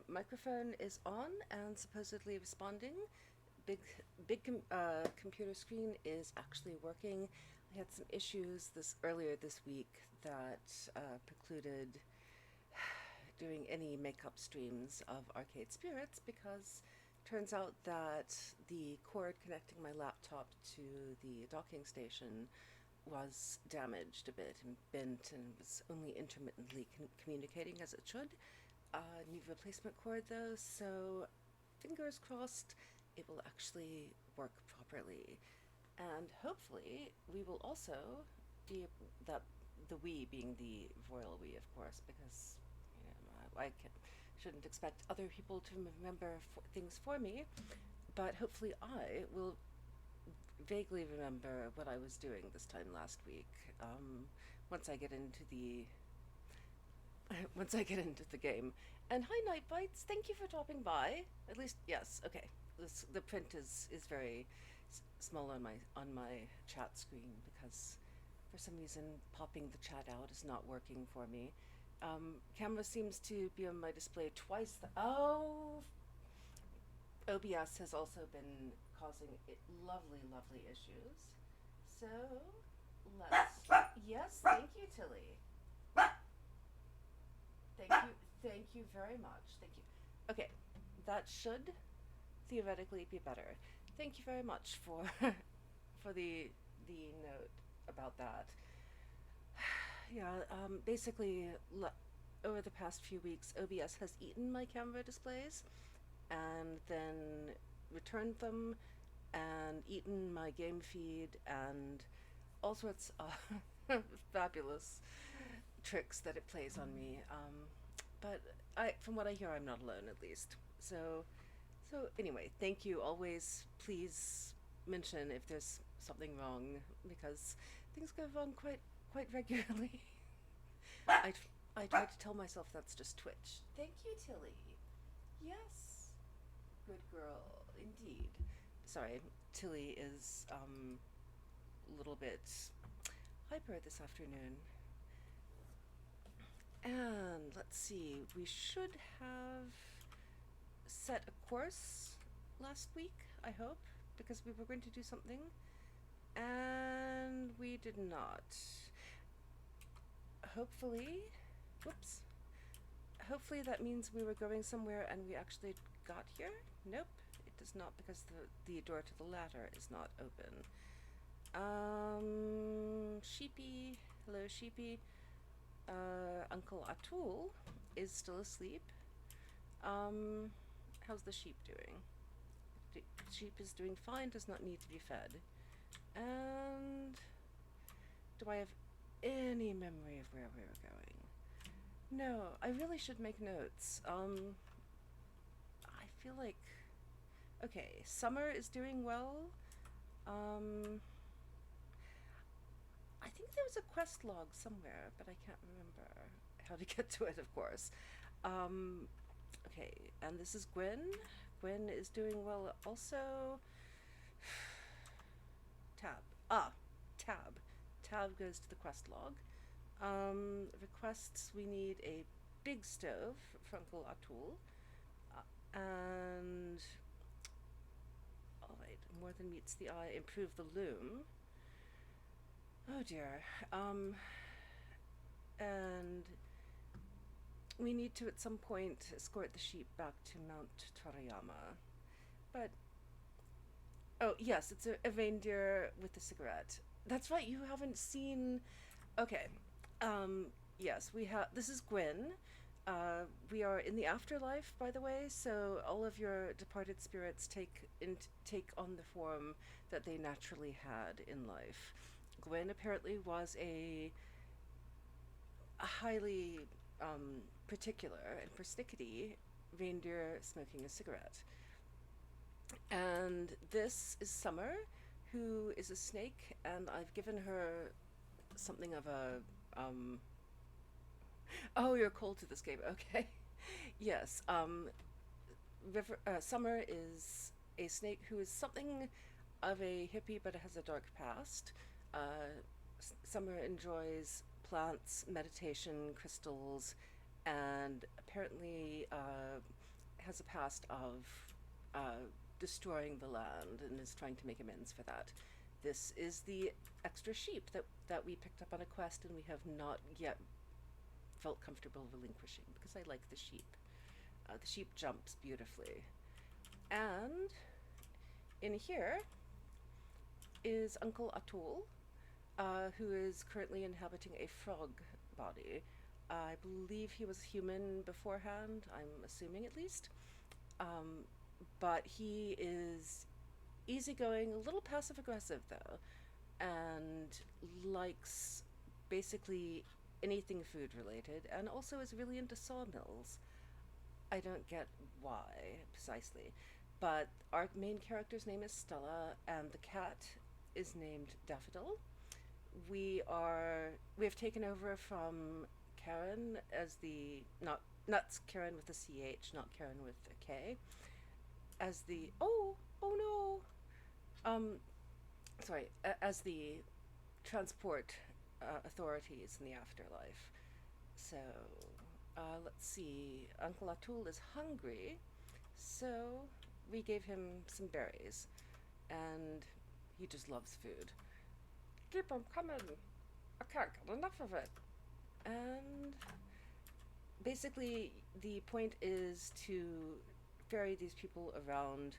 Microphone is on and supposedly responding. Big, computer screen is actually working. I had some issues this earlier this week that precluded doing any makeup streams of Arcade Spirits because turns out that the cord connecting my laptop to the docking station was damaged a bit and bent and was only intermittently communicating as it should. Need replacement cord though, so fingers crossed it will actually work properly. And hopefully we will also be that the we being the royal we, of course, because shouldn't expect other people to remember things for me, but hopefully I will vaguely remember what I was doing this time last week. Once I get into the once I get into the game. And hi, Night Bites. Thank you for dropping by. At least, yes. Okay. The print is very small on my chat screen because for some reason popping the chat out is not working for me. Camera seems to be on my display twice. Oh, OBS has also been causing lovely, lovely issues. So let's. Yes, thank you, Tilly. Thank you very much. Thank you. Okay, that should theoretically be better. Thank you very much for for the note about that. Yeah, basically, over the past few weeks, OBS has eaten my camera displays and then returned them and eaten my game feed and all sorts of fabulous tricks that it plays on me. But from what I hear, I'm not alone, at least. So anyway, thank you. Always, please mention if there's something wrong because things go wrong quite regularly. I I try to tell myself that's just Twitch. Thank you, Tilly. Yes, good girl, indeed. Sorry, Tilly is a little bit hyper this afternoon. And let's see, we should have set a course last week, I hope, because we were going to do something. And we did not. Hopefully, whoops. Hopefully that means we were going somewhere and we actually got here. Nope, it does not because the door to the ladder is not open. Sheepy, hello Sheepy. Uncle Atul is still asleep. How's the sheep doing? The sheep is doing fine, does not need to be fed. And do I have any memory of where we were going? No, I really should make notes. I feel like okay, Summer is doing well. I think there was a quest log somewhere, but I can't remember how to get to it, of course. Okay, and this is Gwen. Gwen is doing well also. Tab. Tab. Tab goes to the quest log. Requests, we need a big stove for Uncle Atul. And alright, more than meets the eye, improve the loom. Oh dear. And we need to at some point escort the sheep back to Mount Toriyama. But oh yes, it's a reindeer with a cigarette. That's right, you haven't seen. Okay. Yes, we have. This is Gwen. We are in the afterlife, by the way. So all of your departed spirits take on the form that they naturally had in life. Gwen apparently was a highly particular and persnickety reindeer smoking a cigarette. And this is Summer, who is a snake, and I've given her something of a oh, you're cold to this game. Okay. Yes. Summer is a snake who is something of a hippie but has a dark past. Summer enjoys plants, meditation, crystals, and apparently has a past of uh, destroying the land and is trying to make amends for that. This is the extra sheep that we picked up on a quest and we have not yet felt comfortable relinquishing because I like the sheep. The sheep jumps beautifully. And in here is Uncle Atul, who is currently inhabiting a frog body. I believe he was human beforehand, I'm assuming at least. Um, but he is easygoing, a little passive aggressive though, and likes basically anything food related, and also is really into sawmills. I don't get why precisely, but our main character's name is Stella, and the cat is named Daffodil. We have taken over from Karen as the not Karen with a CH, not Karen with a K, as the oh no sorry as the transport authorities in the afterlife. So let's see. Uncle Atul is hungry, so we gave him some berries, and he just loves food. Keep him coming. I can't get enough of it. And basically, the point is to ferry these people around.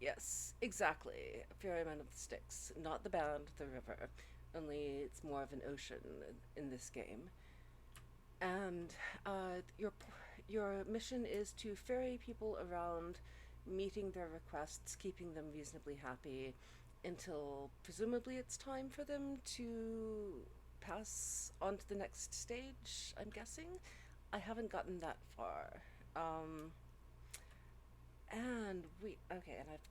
Yes, exactly. Ferryman of the Sticks. Not the band, the river. Only it's more of an ocean in this game. And your mission is to ferry people around, meeting their requests, keeping them reasonably happy, until presumably it's time for them to pass on to the next stage. I'm guessing. I haven't gotten that far. Um, and we okay, and I've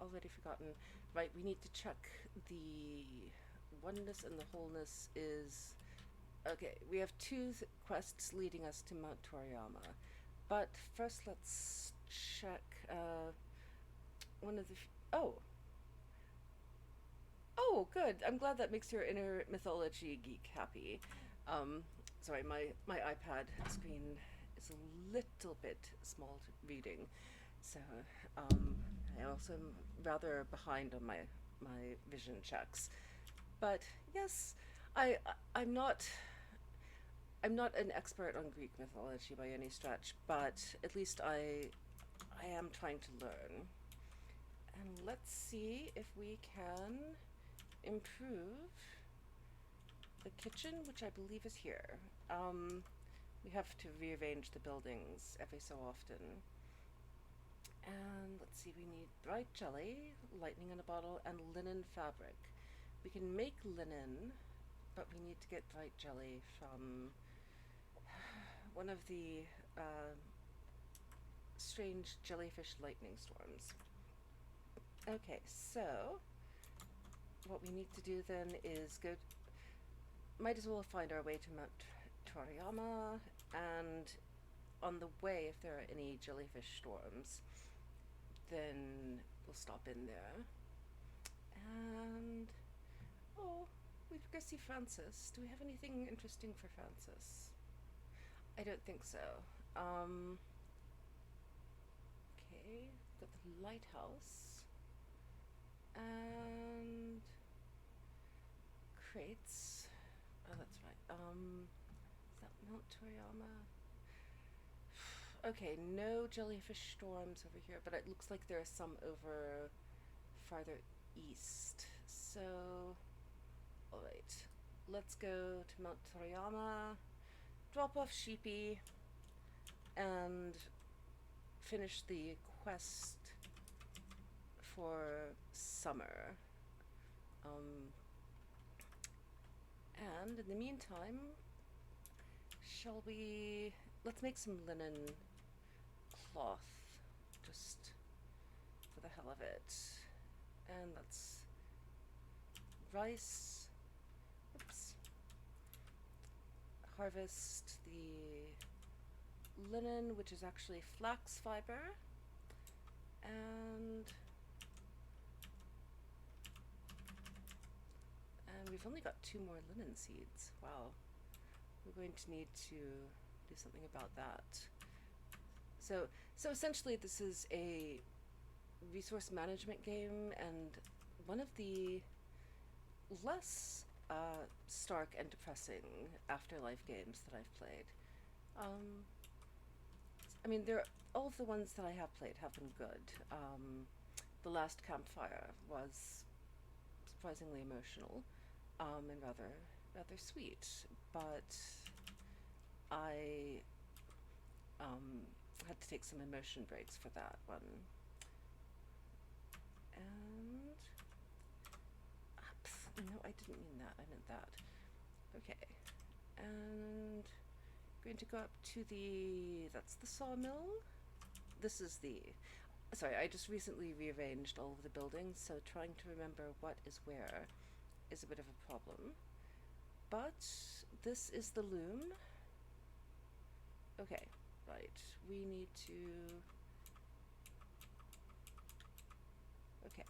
already forgotten. Right, we need to check the oneness and the wholeness is okay. We have two quests leading us to Mount Toriyama, but first let's check one of the. Oh, good. I'm glad that makes your inner mythology geek happy. Um, sorry, my iPad screen is a little bit small to reading, so um, I also am rather behind on my vision checks. But yes, I I'm not an expert on Greek mythology by any stretch, but at least I am trying to learn. And let's see if we can improve the kitchen, which I believe is here. We have to rearrange the buildings every so often. And let's see, we need bright jelly, lightning in a bottle, and linen fabric. We can make linen, but we need to get bright jelly from one of the strange jellyfish lightning storms. Okay, so what we need to do then is might as well find our way to Mount Toriyama, and on the way, if there are any jellyfish storms, then we'll stop in there. And oh, we could go see Francis. Do we have anything interesting for Francis? I don't think so. Okay, got the lighthouse and crates. Oh, that's right. Is that Mount Toriyama? Okay, no jellyfish storms over here, but it looks like there are some over farther east. So, alright, let's go to Mount Toriyama, drop off Sheepy, and finish the quest for summer. And in the meantime, shall we... Let's make some linen cloth, just for the hell of it. And that's rice. Oops. Harvest the linen, which is actually flax fiber. And we've only got 2 more linen seeds. Wow. We're going to need to do something about that. So, so essentially, this is a resource management game, and one of the less stark and depressing afterlife games that I've played. Um, I mean, all of the ones that I have played have been good. The Last Campfire was surprisingly emotional, and rather sweet, but I had to take some emotion breaks for that one. And no, I didn't mean that. I meant that. Okay, and going to go up to that's the sawmill. This is sorry, I just recently rearranged all of the buildings, so trying to remember what is where is a bit of a problem. But this is the loom. Okay, right. We need to... Okay.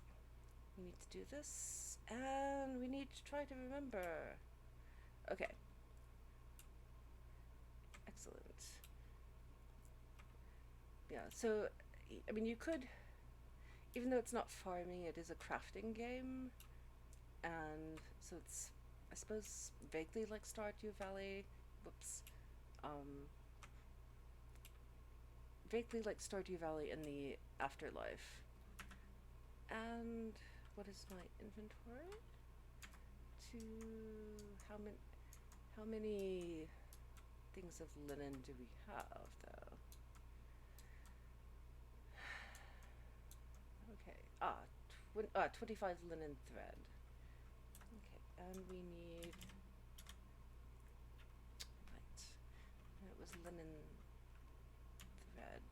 We need to do this, and we need to try to remember. Okay. Excellent. Yeah, so, I mean, you could, even though it's not farming, it is a crafting game, and so it's, I suppose, vaguely like Stardew Valley. Whoops. Vaguely like Stardew Valley in the afterlife. And what is my inventory? How many things of linen do we have, though? Okay, 25 linen thread. Okay, and we need, right, and it was linen thread,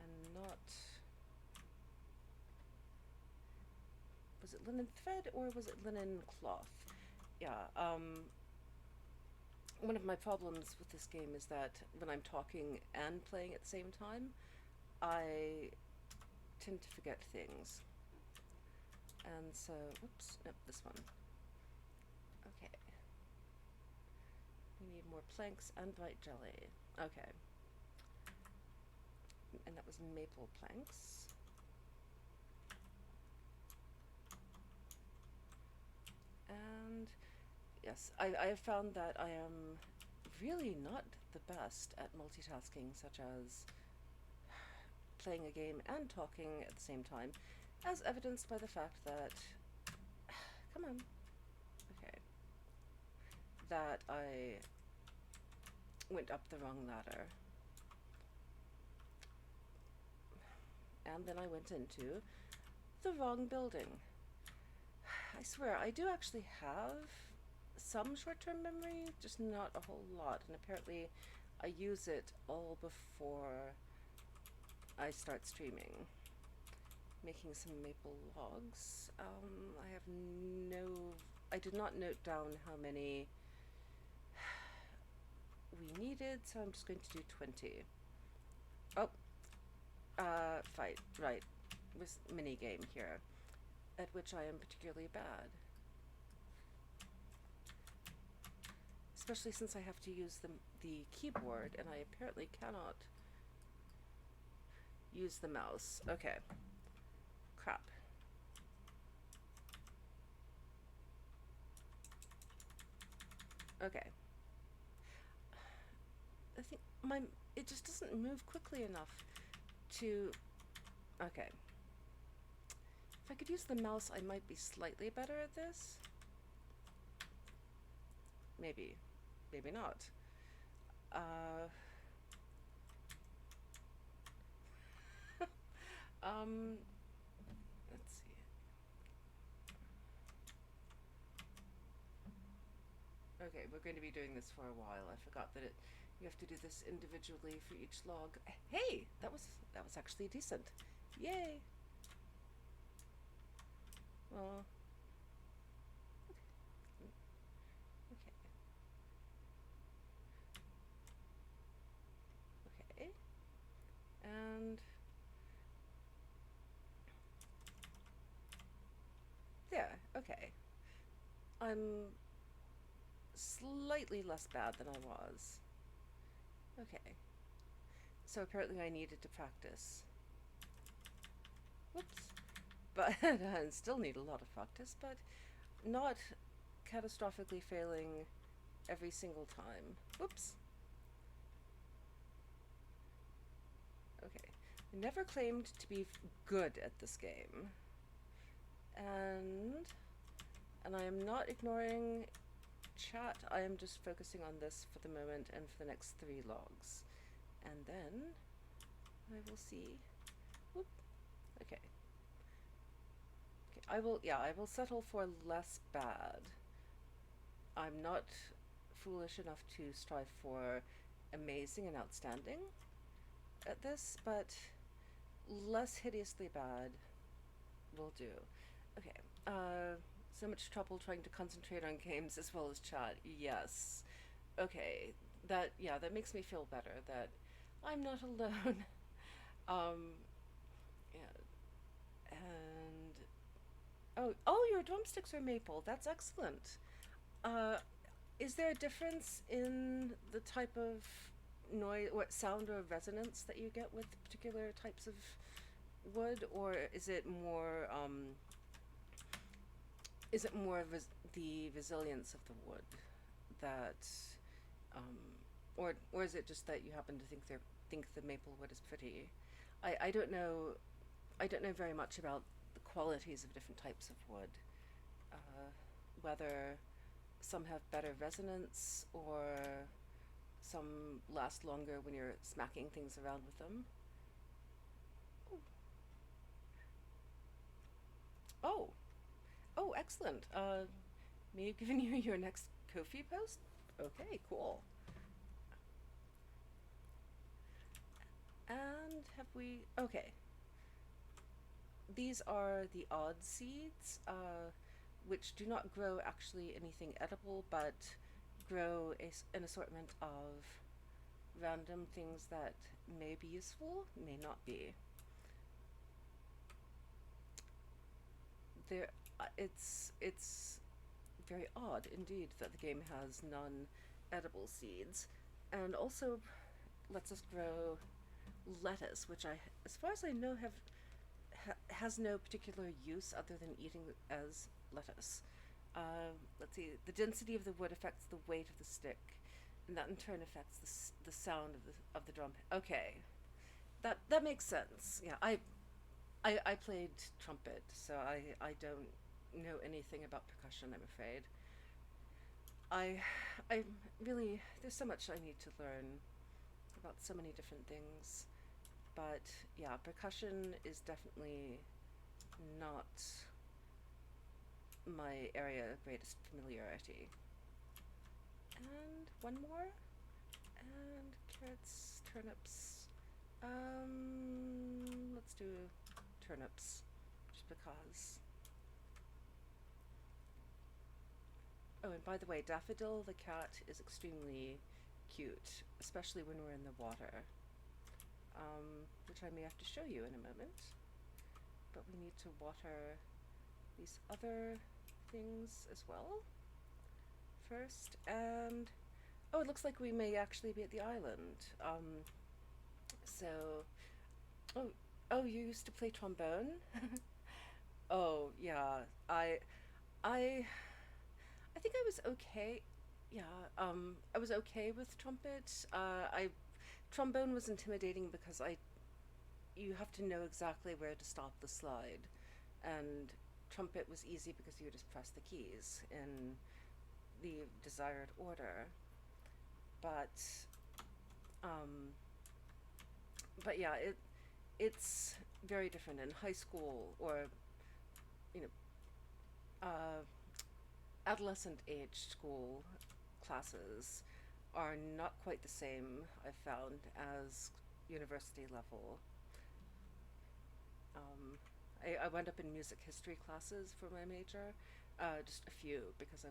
and not, was it linen thread or was it linen cloth? Yeah, one of my problems with this game is that when I'm talking and playing at the same time, I tend to forget things. And so, whoops, nope, this one. Okay. We need more planks and bright jelly. Okay. And that was maple planks. And yes, I have found that I am really not the best at multitasking, such as playing a game and talking at the same time, as evidenced by the fact that, come on, okay, that I went up the wrong ladder. And then I went into the wrong building. I swear, I do actually have some short-term memory, just not a whole lot, and apparently I use it all before I start streaming. Making some maple logs. I did not note down how many we needed, so I'm just going to do 20. Oh, right, this mini game here, at which I am particularly bad. Especially since I have to use the keyboard, and I apparently cannot use the mouse. Okay. Crap. Okay. I think it just doesn't move quickly enough to... Okay. If I could use the mouse, I might be slightly better at this. Maybe. Maybe not. Let's see. Okay, we're going to be doing this for a while. I forgot that you have to do this individually for each log. Hey, that was actually decent. Yay. Well, okay. Okay. And there. Okay. I'm slightly less bad than I was. Okay. So apparently I needed to practice. Whoops. But I still need a lot of practice, but not catastrophically failing every single time. Whoops. Okay. I never claimed to be good at this game. And I am not ignoring chat. I am just focusing on this for the moment and for the next 3 logs. And then I will see. Whoop. Okay. Okay. I will settle for less bad. I'm not foolish enough to strive for amazing and outstanding at this, but less hideously bad will do. Okay. So much trouble trying to concentrate on games as well as chat. Yes. Okay. That makes me feel better that I'm not alone. um, yeah. And your drumsticks are maple. That's excellent. Uh, is there a difference in the type of noise, what sound or resonance that you get with particular types of wood, or is it more the resilience of the wood that, um, or is it just that you happen to think the maple wood is pretty? I don't know. I don't know very much about the qualities of different types of wood. Whether some have better resonance or some last longer when you're smacking things around with them. Oh, oh, excellent. May have given you your next Ko-fi post? Okay, cool. And have we... Okay. These are the odd seeds, which do not grow actually anything edible, but grow an assortment of random things that may be useful, may not be. There, it's very odd indeed that the game has non-edible seeds, and also lets us grow lettuce, which as far as I know, has no particular use other than eating as lettuce. Let's see. The density of the wood affects the weight of the stick, and that in turn affects the sound of the drum. Okay, that makes sense. Yeah, I played trumpet, so I don't know anything about percussion, I'm afraid. I I really, there's so much I need to learn about so many different things. But yeah, percussion is definitely not my area of greatest familiarity. And one more. And carrots, turnips. Let's do turnips, just because. Oh, and by the way, Daffodil the cat is extremely cute, especially when we're in the water, which I may have to show you in a moment. But we need to water these other things as well first. And oh, it looks like we may actually be at the island. So, oh, oh, you used to play trombone? Oh, yeah. I, I think I was okay. Yeah, I was okay with trumpet. Trombone was intimidating because you have to know exactly where to stop the slide, and trumpet was easy because you just press the keys in the desired order. But, um, but yeah, it's very different in high school or you know uh, adolescent age school classes are not quite the same, I've found, as university level. I went up in music history classes for my major, just a few, because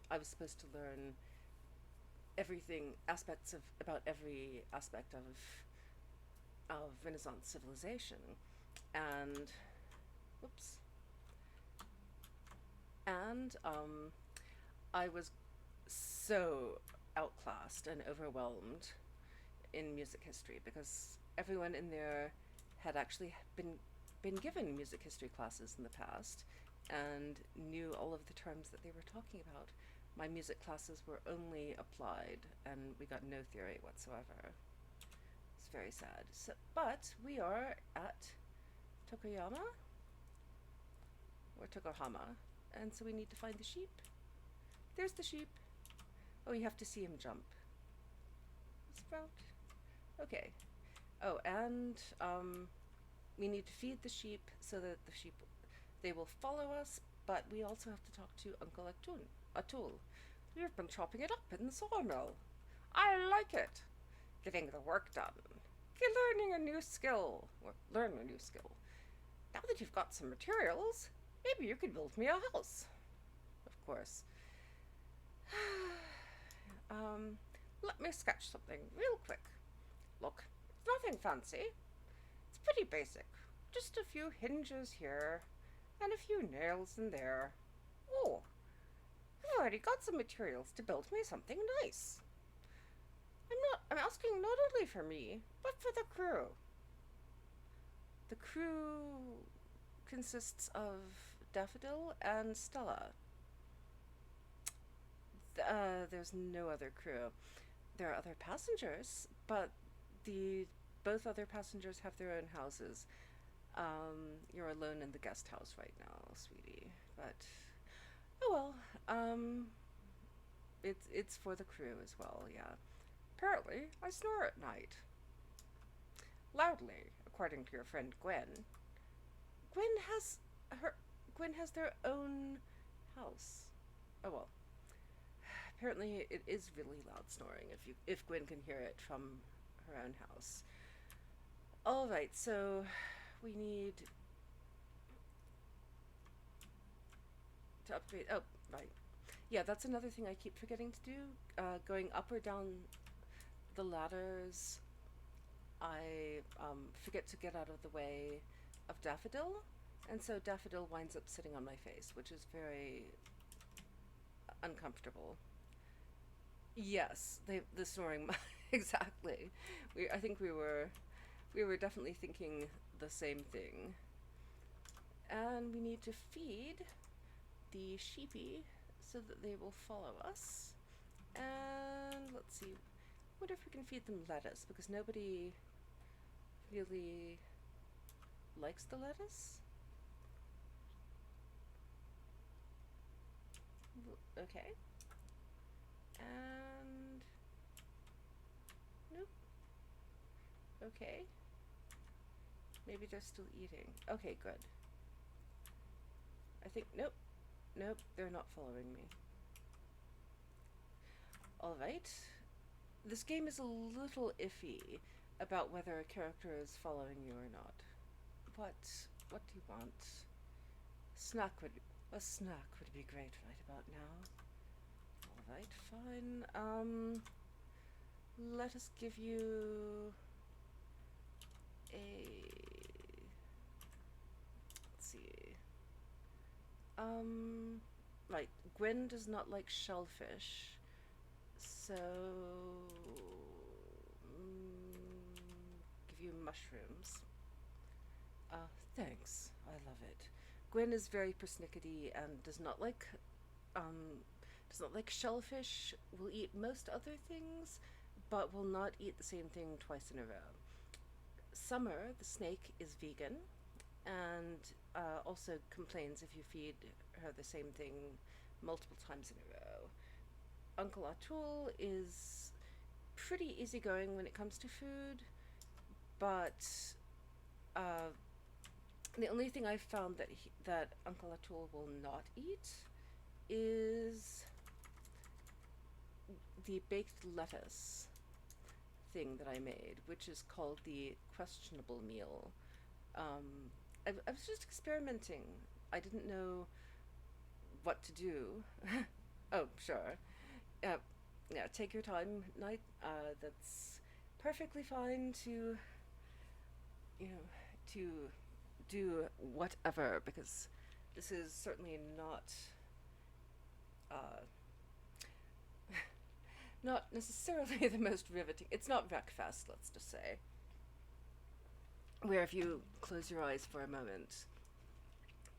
I was supposed to learn everything, aspects of about every aspect of Renaissance civilization, and whoops, and I was so outclassed and overwhelmed in music history because everyone in there had actually been given music history classes in the past and knew all of the terms that they were talking about. My music classes were only applied, and we got no theory whatsoever. It's very sad. So, but we are at Tokoyama or Tokohama, and so we need to find the sheep. There's the sheep. Oh, you have to see him jump. Sprout. Okay. Oh, and we need to feed the sheep so that the sheep, they will follow us, but we also have to talk to Uncle Atul. You've been chopping it up in the sawmill. I like it. Getting the work done. You're learning a new skill. Or learn a new skill. Now that you've got some materials, maybe you could build me a house. Of course. Let me sketch something real quick. Look, it's nothing fancy. It's pretty basic. Just a few hinges here, and a few nails in there. Oh, I've already got some materials to build me something nice. I'm asking not only for me, but for the crew. The crew consists of Daffodil and Stella. There's no other crew. There are other passengers, but the both other passengers have their own houses. You're alone in the guest house right now, sweetie. But oh well. It's for the crew as well. Yeah. Apparently, I snore at night loudly, according to your friend Gwen. Gwen has Gwen has their own house. Oh well. Apparently, it is really loud snoring if Gwen can hear it from her own house. All right, so we need to upgrade. Oh, right. Yeah, that's another thing I keep forgetting to do. Going up or down the ladders, I forget to get out of the way of Daffodil, and so Daffodil winds up sitting on my face, which is very uncomfortable. Yes, the snoring exactly. I think we were definitely thinking the same thing. And we need to feed the sheepy so that they will follow us. And let's see, I wonder if we can feed them lettuce because nobody really likes the lettuce. Okay. And nope. Okay. Maybe they're still eating. Okay, good. I think nope. Nope, they're not following me. Alright. This game is a little iffy about whether a character is following you or not. What do you want? A snack would be great right about now. Alright, fine. Let us give you a... Let's see. Right, Gwen does not like shellfish, so... give you mushrooms. Thanks, I love it. Gwen is very persnickety and does not like shellfish, will eat most other things, but will not eat the same thing twice in a row. Summer, the snake, is vegan, and also complains if you feed her the same thing multiple times in a row. Uncle Atul is pretty easygoing when it comes to food, but the only thing I've found that Uncle Atul will not eat is the baked lettuce thing that I made, which is called the questionable meal. I was just experimenting. I didn't know what to do. Oh, sure. Yeah, take your time, Knight. That's perfectly fine to, to do whatever, because this is certainly not not necessarily the most riveting. It's not Wreckfest, let's just say, where if you close your eyes for a moment,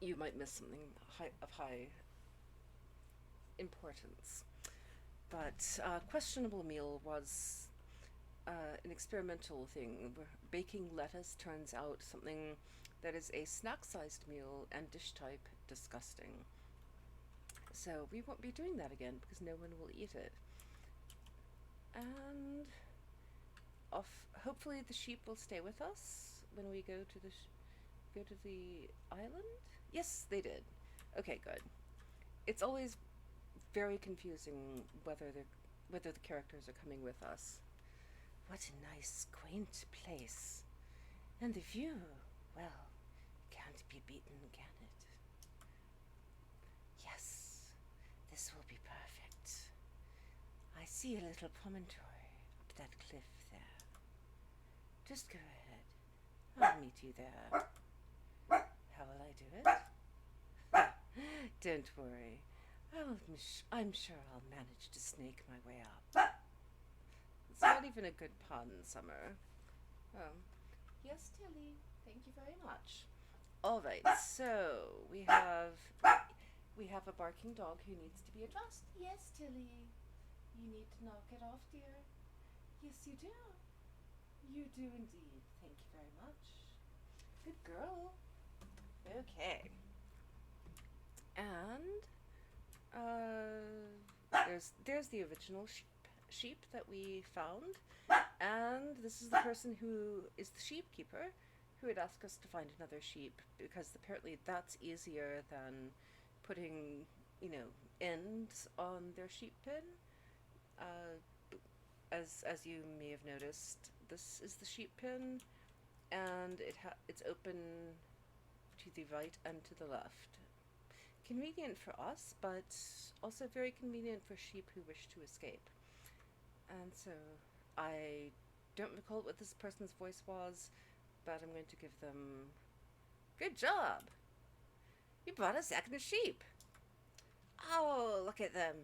you might miss something of high importance. But Questionable Meal was an experimental thing where baking lettuce turns out something that is a snack sized meal and dish type disgusting. So we won't be doing that again because no one will eat it. And off, hopefully the sheep will stay with us when we go to the island. Yes, they did. Okay, good. It's always very confusing whether the characters are coming with us. What a nice, quaint place. And the view, well, can't be beaten, can it? Yes, this will be perfect. I see a little promontory up that cliff there. Just go ahead. I'll meet you there. How will I do it? Don't worry. I'm sure I'll manage to snake my way up. It's not even a good pun, Summer. Oh. Yes, Tilly. Thank you very much. All right, so we have a barking dog who needs to be addressed. Yes, Tilly. You need to knock it off, dear. Yes, you do. You do indeed. Thank you very much. Good girl. Okay. And there's the original sheep that we found, and this is the person who is the sheep keeper who had asked us to find another sheep because apparently that's easier than putting, ends on their sheep pen. Uh, as you may have noticed, this is the sheep pen, and it's open to the right and to the left. Convenient for us, but also very convenient for sheep who wish to escape. And so I don't recall what this person's voice was, but I'm going to give them, good job! You brought a second sheep! Oh, look at them!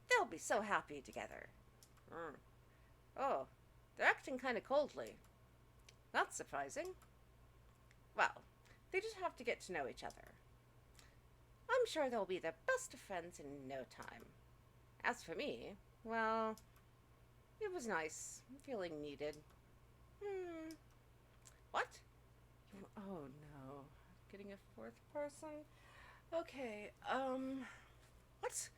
They'll be so happy together. Oh, they're acting kind of coldly. That's surprising. Well, they just have to get to know each other. I'm sure they'll be the best of friends in no time. As for me, well, it was nice, feeling needed. What? Oh no, getting a fourth person? Okay, what?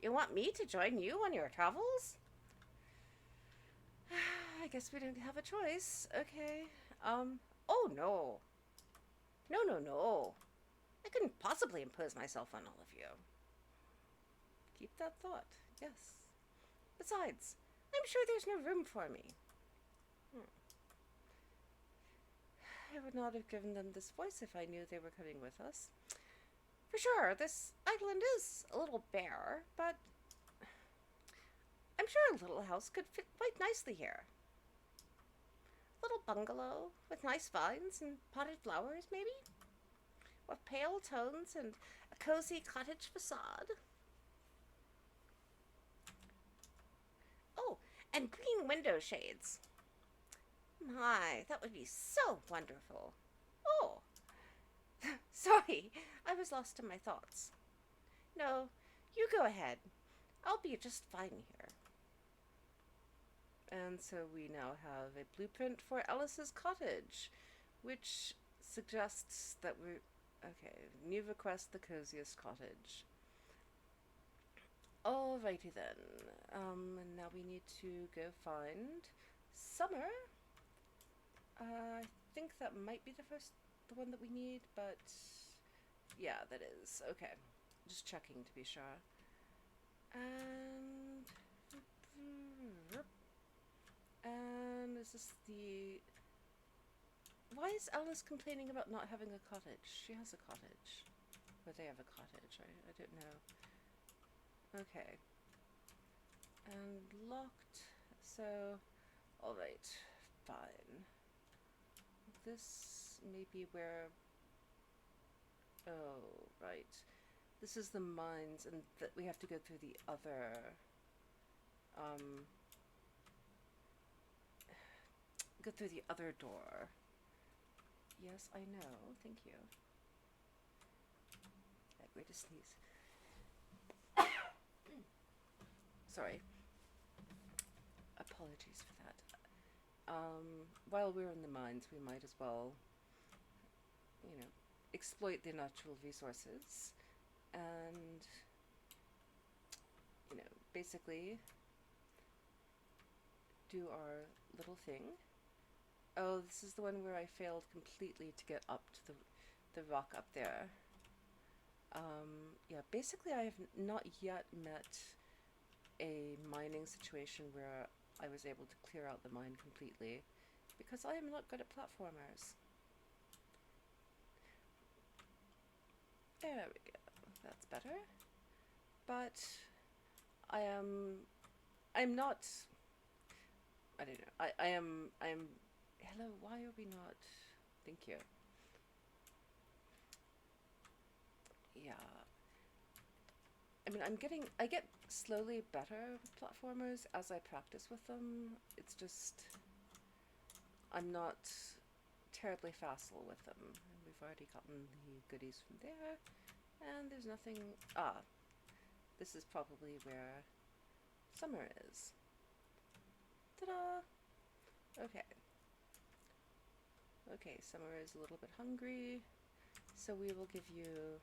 You want me to join you on your travels? I guess we don't have a choice. Okay, oh no. No, no, no. I couldn't possibly impose myself on all of you. Keep that thought, yes. Besides, I'm sure there's no room for me. I would not have given them this voice if I knew they were coming with us. For sure, this island is a little bare, but I'm sure a little house could fit quite nicely here. A little bungalow with nice vines and potted flowers, maybe? With pale tones and a cozy cottage facade. Oh, and green window shades. My, that would be so wonderful. Oh, sorry, I was lost in my thoughts. No, you go ahead. I'll be just fine here. And so we now have a blueprint for Alice's cottage, which suggests that we're... Okay, new request, the coziest cottage. Alrighty then. And now we need to go find Summer. I think that might be the one that we need, but yeah, that is. Okay, just checking to be sure. And is this the... Why is Alice complaining about not having a cottage? She has a cottage. Or they have a cottage, I don't know. Okay. And locked. So, alright, fine. This may be where... Oh, right. This is the mines, and we have to go through the other go through the other door. Yes, I know. Thank you. That way to sneeze. Sorry. Apologies for that. While we're in the mines, we might as well, exploit the natural resources and, basically do our little thing. Oh, this is the one where I failed completely to get up to the rock up there. Yeah, basically I have not yet met a mining situation where I was able to clear out the mine completely, because I am not good at platformers. There we go. That's better. But I'm not, I don't know. I'm, hello, why are we not, thank you. Yeah. I mean, I get slowly better with platformers as I practice with them. It's just, I'm not terribly facile with them. And we've already gotten the goodies from there, and there's nothing, this is probably where Summer is. Ta-da! Okay. Okay, Summer is a little bit hungry, so we will give you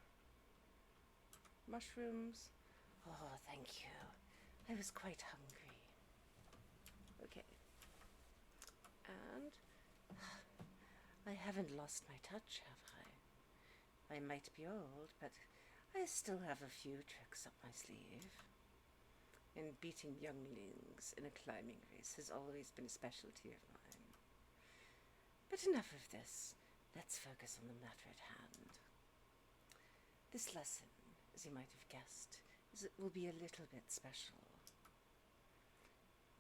mushrooms. Oh, thank you. I was quite hungry. Okay. And I haven't lost my touch, have I? I might be old, but I still have a few tricks up my sleeve. And beating younglings in a climbing race has always been a specialty of mine. But enough of this. Let's focus on the matter at hand. This lesson, as you might have guessed, will be a little bit special.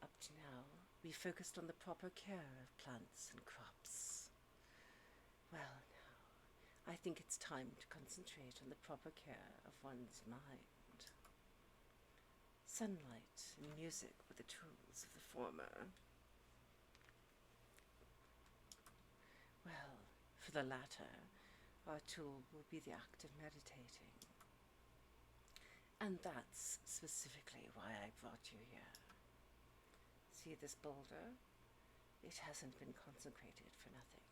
Up to now, we focused on the proper care of plants and crops. Well, now, I think it's time to concentrate on the proper care of one's mind. Sunlight and music were the tools of the former. Well, for the latter, our tool will be the act of meditating. And that's specifically why I brought you here. See this boulder? It hasn't been consecrated for nothing.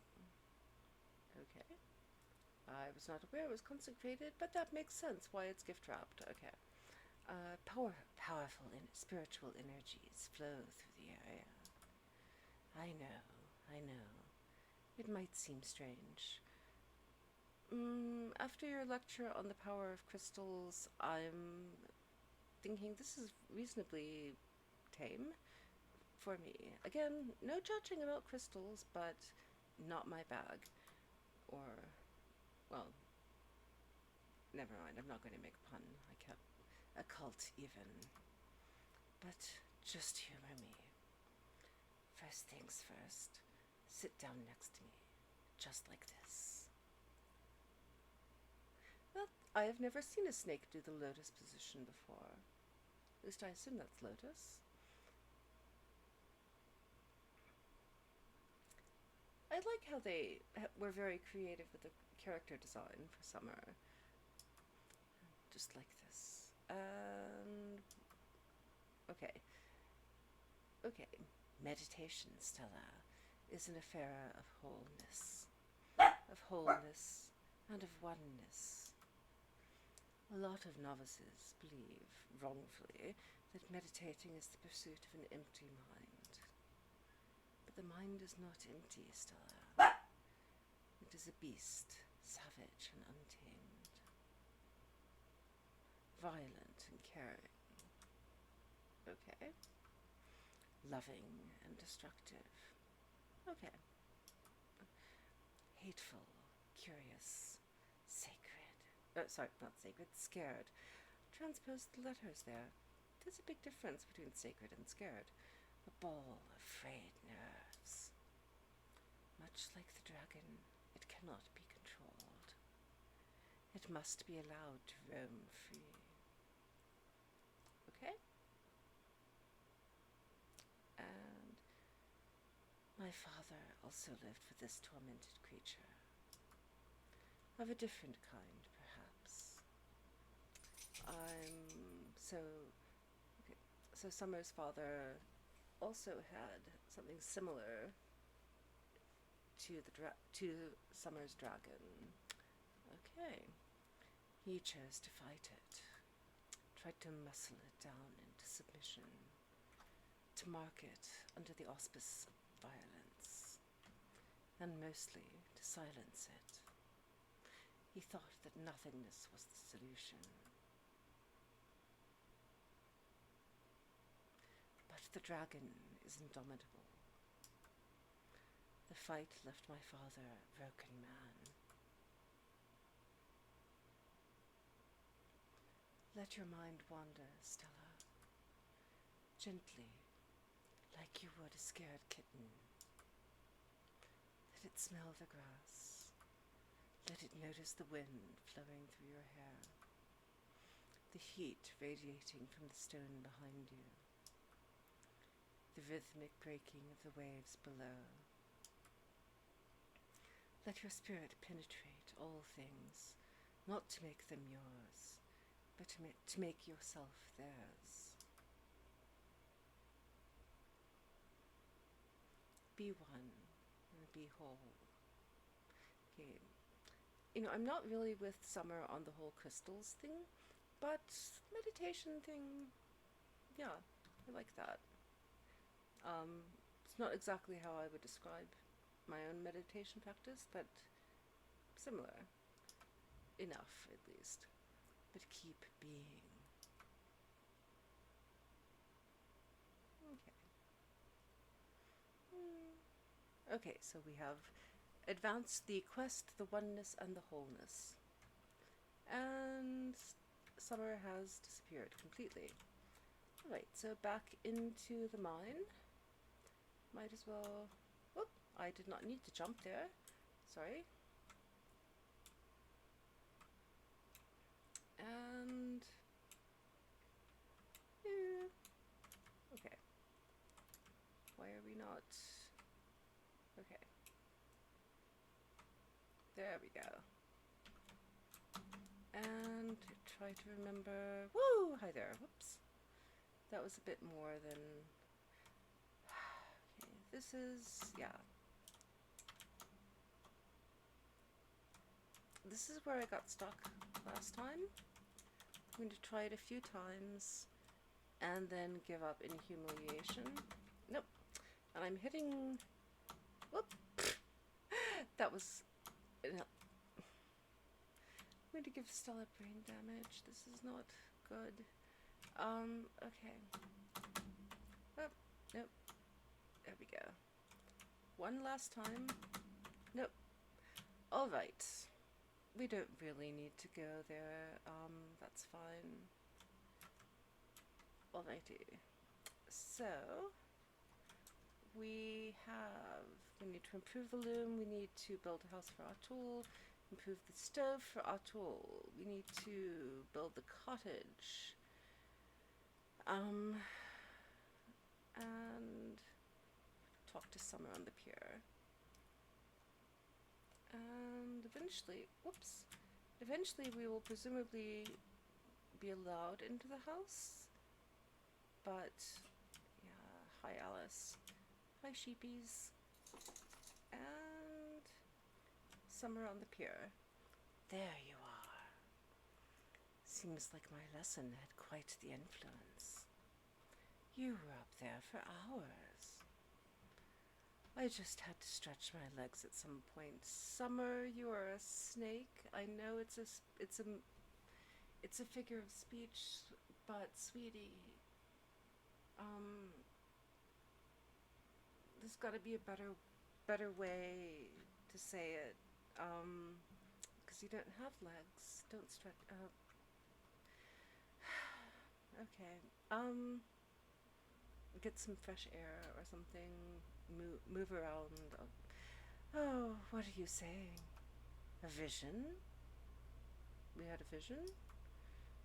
Okay. I was not aware it was consecrated, but that makes sense why it's gift wrapped. Okay. Powerful spiritual energies flow through the area. I know. It might seem strange. After your lecture on the power of crystals, I'm thinking this is reasonably tame for me. Again, no judging about crystals, but not my bag. Or, well, never mind, I'm not going to make a pun. I can't. Occult, even. But just humor me. First things first, sit down next to me, just like this. Well, I have never seen a snake do the lotus position before. At least I assume that's lotus. I like how they were very creative with the character design for Summer. Just like this. Okay. Meditation, Stella, is an affair of wholeness. Of wholeness and of oneness. A lot of novices believe, wrongfully, that meditating is the pursuit of an empty mind. But the mind is not empty, Stella. It is a beast, savage and untamed. Violent and caring. Okay. Loving and destructive. Okay. Hateful, curious, sacred. Sorry, not sacred, scared. Transpose the letters there. There's a big difference between sacred and scared. A ball of frayed nerves. Much like the dragon, it cannot be controlled. It must be allowed to roam free. Okay? And My father also lived with this tormented creature. Of a different kind, perhaps. So, okay, so Summer's father also had something similar to Summer's dragon. Okay. He chose to fight it, tried to muscle it down into submission, to mark it under the auspice of violence, and mostly to silence it. He thought that nothingness was the solution. But the dragon is indomitable. The fight left my father a broken man. Let your mind wander, Stella. Gently, like you would a scared kitten. Let it smell the grass. Let it notice the wind flowing through your hair, the heat radiating from the stone behind you, the rhythmic breaking of the waves below. Let your spirit penetrate all things, not to make them yours, but to make yourself theirs. Be one and be whole. Okay. I'm not really with Summer on the whole crystals thing, but meditation thing, yeah, I like that. It's not exactly how I would describe my own meditation practice, but similar enough, at least. But keep being. Okay. Okay, so we have advanced the quest, the oneness, and the wholeness. And Summer has disappeared completely. Alright, so back into the mine. Might as well... Whoop! I did not need to jump there. Sorry. And... okay. Why are we not... Okay. There we go. And try to remember... Woo! Hi there. Whoops. That was a bit more than... Okay, this is... yeah. This is where I got stuck last time. I'm going to try it a few times and then give up in humiliation. Nope. And I'm hitting... Whoop! That was... I'm going to give Stella brain damage. This is not good. Okay. Oh, nope. There we go. One last time. Nope. Alright. We don't really need to go there. That's fine. Alrighty. So, we need to improve the loom, we need to build a house for Atul, improve the stove for Atul, we need to build the cottage, and talk to Summer on the pier. And eventually we will presumably be allowed into the house, but yeah, hi Alice, hi sheepies, and Summer on the pier. There you are. Seems like my lesson had quite the influence. You were up there for hours. I just had to stretch my legs at some point. Summer, you are a snake. I know it's a figure of speech, but sweetie, there's got to be a better way to say it. Because you don't have legs. Don't stretch. Okay. Get some fresh air or something. Move around. Oh, what are you saying? A vision? We had a vision?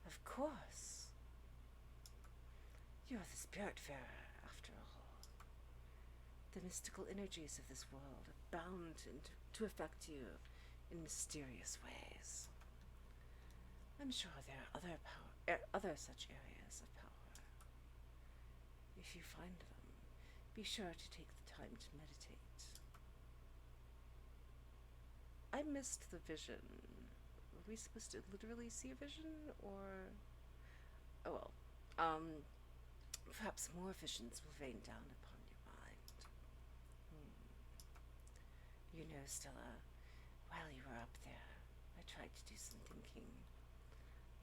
Of course. You're the Spiritfarer, after all. The mystical energies of this world are bound to affect you in mysterious ways. I'm sure there are other such areas of power. If you find them, be sure to take the time to meditate. I missed the vision. Were we supposed to literally see a vision, or... Oh well. Perhaps more visions will rain down upon your mind. You know, Stella, while you were up there, I tried to do some thinking.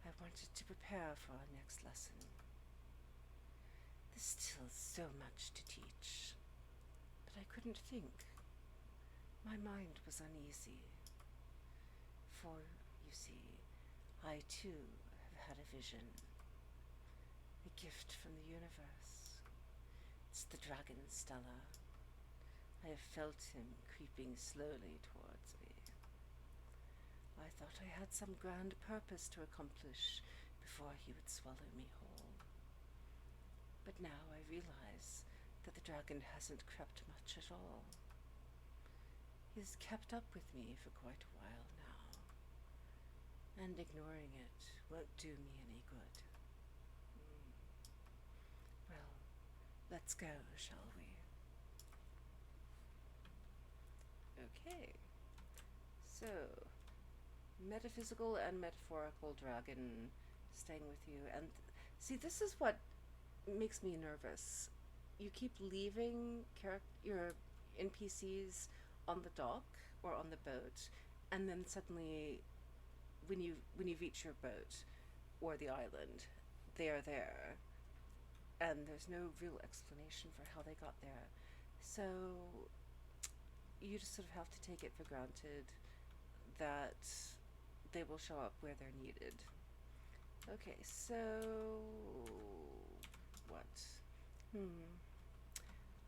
I wanted to prepare for our next lesson. There's still so much to teach, but I couldn't think. My mind was uneasy. For, you see, I too have had a vision. A gift from the universe. It's the dragon, Stella. I have felt him creeping slowly towards me. I thought I had some grand purpose to accomplish before he would swallow me whole. But now I realize that the dragon hasn't crept much at all. He's kept up with me for quite a while now, and ignoring it won't do me any good. Well, let's go, shall we? Okay. So, metaphysical and metaphorical dragon staying with you. And see, this is what makes me nervous. You keep leaving your NPCs on the dock or on the boat, and then suddenly when you reach your boat or the island, they are there, and there's no real explanation for how they got there. So you just sort of have to take it for granted that they will show up where they're needed. Okay, so what?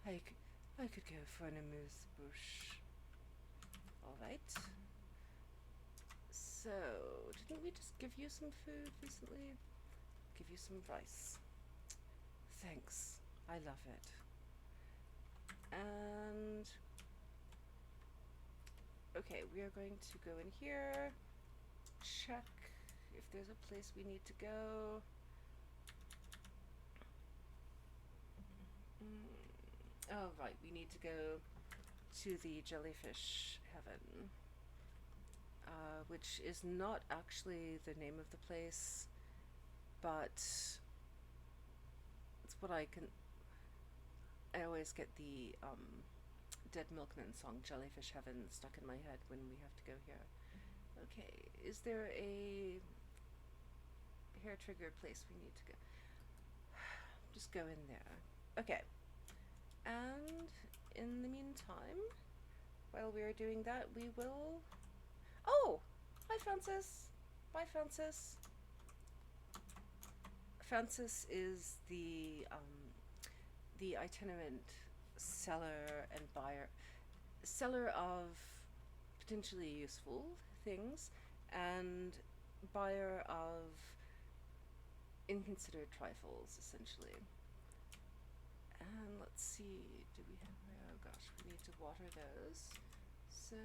I could go for an amuse-bouche. Alright. So, didn't we just give you some food recently? Give you some rice. Thanks. I love it. And... okay, we are going to go in here, check if there's a place we need to go. Oh, right, we need to go to the jellyfish heaven, which is not actually the name of the place, but it's what I always get the Dead Milkman song, Jellyfish Heaven, stuck in my head when we have to go here. Okay, is there a hair trigger place we need to go? Just go in there. Okay. And in the meantime, while we are doing that, we will... Oh! Hi, Francis! Bye, Francis! Francis is the itinerant seller and buyer. Seller of potentially useful things, and buyer of inconsiderate trifles, essentially. And let's see, do we have, oh gosh, we need to water those. So,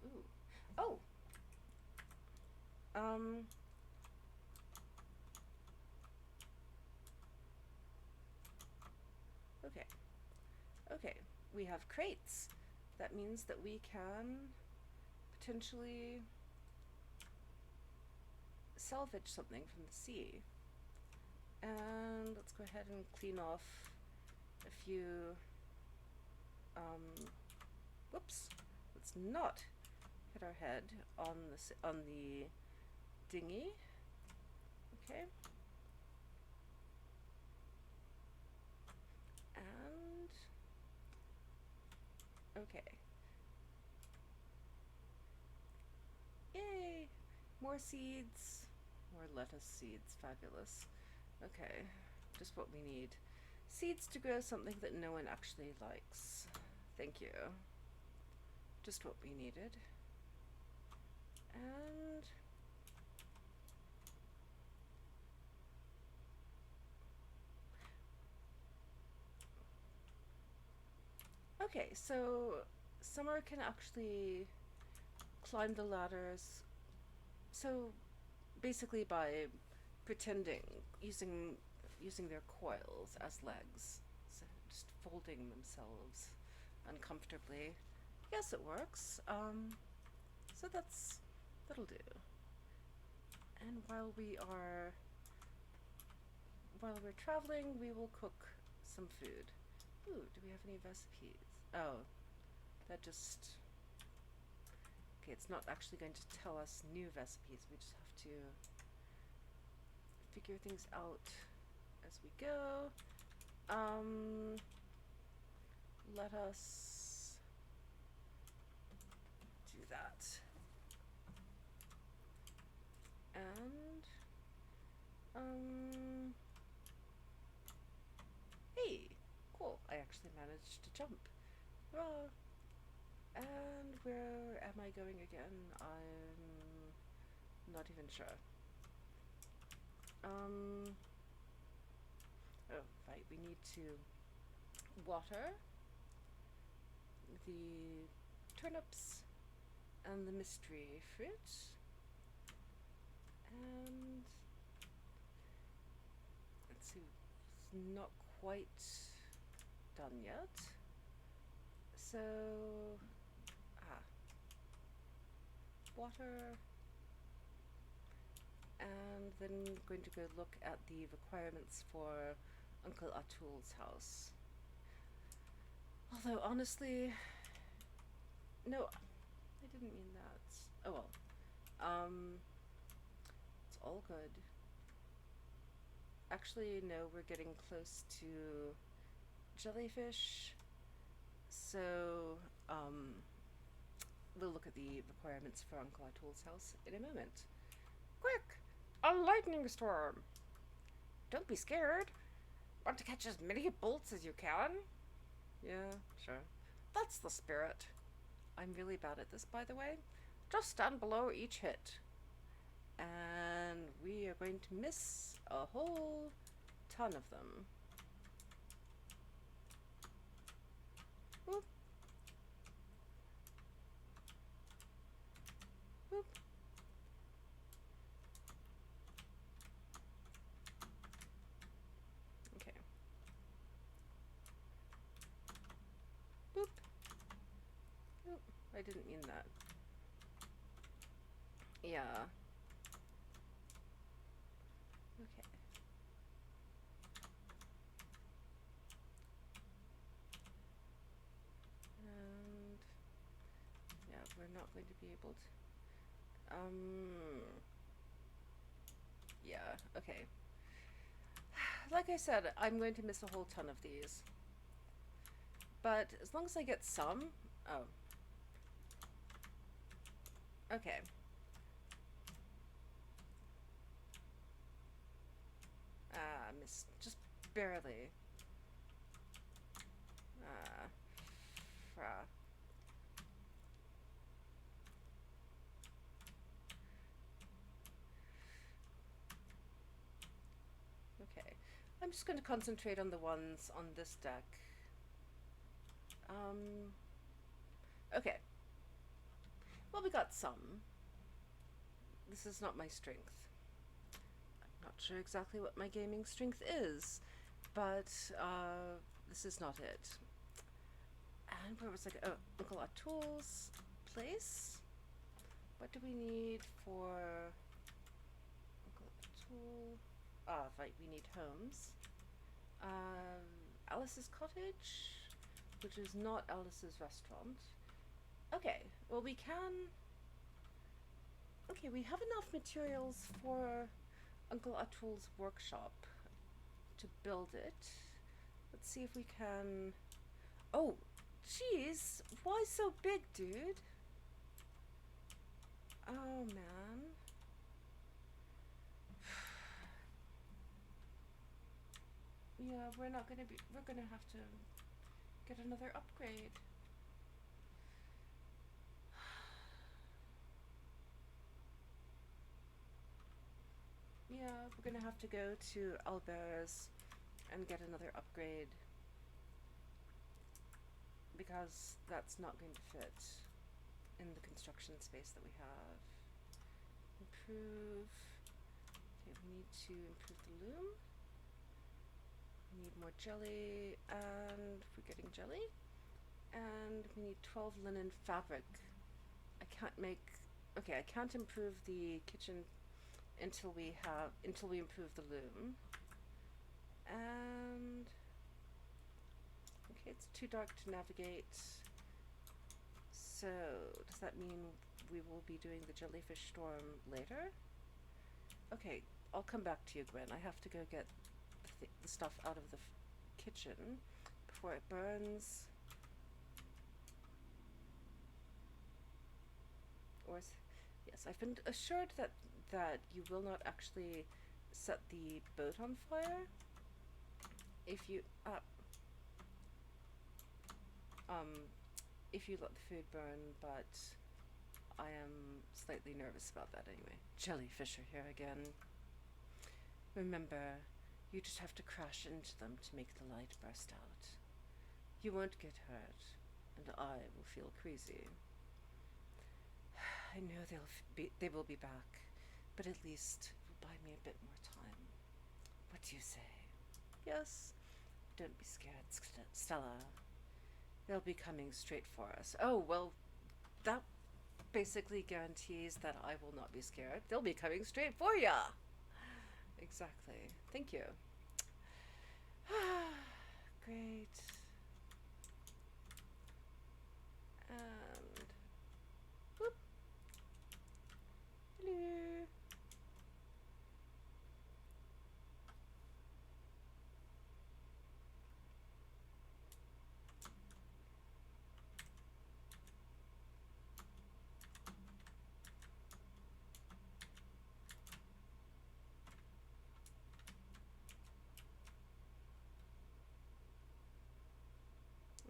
ooh. Oh! Okay. Okay, we have crates. That means that we can potentially salvage something from the sea. And let's go ahead and clean off a few, whoops, let's not hit our head on the dinghy. Okay. And okay. Yay! More seeds. More lettuce seeds. Fabulous. Okay. Just what we need. Seeds to grow something that no one actually likes. Thank you. Just what we needed. And... Okay, so Summer can actually climb the ladders. So basically, by pretending, using their coils as legs, so just folding themselves uncomfortably. Yes, it works. So that'll do. And while we're traveling, we will cook some food. Ooh, do we have any recipes? Oh, that just okay. It's not actually going to tell us new recipes. We just have to figure things out as we go. Let us do that. And, hey, cool. I actually managed to jump. Hurrah. And where am I going again? I'm not even sure. Oh, right, we need to water the turnips and the mystery fruit. And let's see, it's not quite done yet. So, water, and then going to go look at the requirements for Uncle Atul's house. Although, honestly, no, I didn't mean that. Oh well. It's all good. Actually, no, we're getting close to jellyfish. So, we'll look at the requirements for Uncle Atul's house in a moment. Quick! A lightning storm! Don't be scared. Want to catch as many bolts as you can? Yeah, sure. That's the spirit. I'm really bad at this, by the way. Just stand below each hit. And we are going to miss a whole ton of them. Whoop. Whoop. Okay. Boop. Boop. I didn't mean that. Yeah. Okay. And yeah, we're not going to be able to. Yeah, okay. Like I said, I'm going to miss a whole ton of these. But as long as I get some. Oh. Okay. Missed. Just barely. Fra. Okay. I'm just going to concentrate on the ones on this deck. Okay. Well, we got some. This is not my strength. I'm not sure exactly what my gaming strength is, but this is not it. And where was I? Oh, Uncle Atul's place. What do we need for Uncle Atul? Right, we need homes. Alice's cottage, which is not Alice's restaurant. Okay, well we can. Okay, we have enough materials for Uncle Atul's workshop to build it. Let's see if we can. Oh, jeez, why so big, dude? Oh man. Yeah, we're gonna have to get another upgrade. Yeah, we're gonna have to go to Albert's and get another upgrade. because that's not going to fit in the construction space that we have. Improve. Okay, we need to improve the loom. We need more jelly, and we're getting jelly. And we need 12 linen fabric. I can't make... Okay, I can't improve the kitchen until we improve the loom. And... okay, it's too dark to navigate. So, does that mean we will be doing the jellyfish storm later? Okay, I'll come back to you, Gwen. I have to go get the stuff out of the kitchen before it burns. Or yes, I've been assured that you will not actually set the boat on fire if you if you let the food burn, but I am slightly nervous about that anyway. Jellyfish are here again. Remember, you just have to crash into them to make the light burst out. You won't get hurt, and I will feel crazy. I know they will be back, but at least it will buy me a bit more time. What do you say? Yes? Don't be scared, Stella. They'll be coming straight for us. Oh, well, that basically guarantees that I will not be scared. They'll be coming straight for ya! Exactly. Thank you. Great. And... whoop. Hello.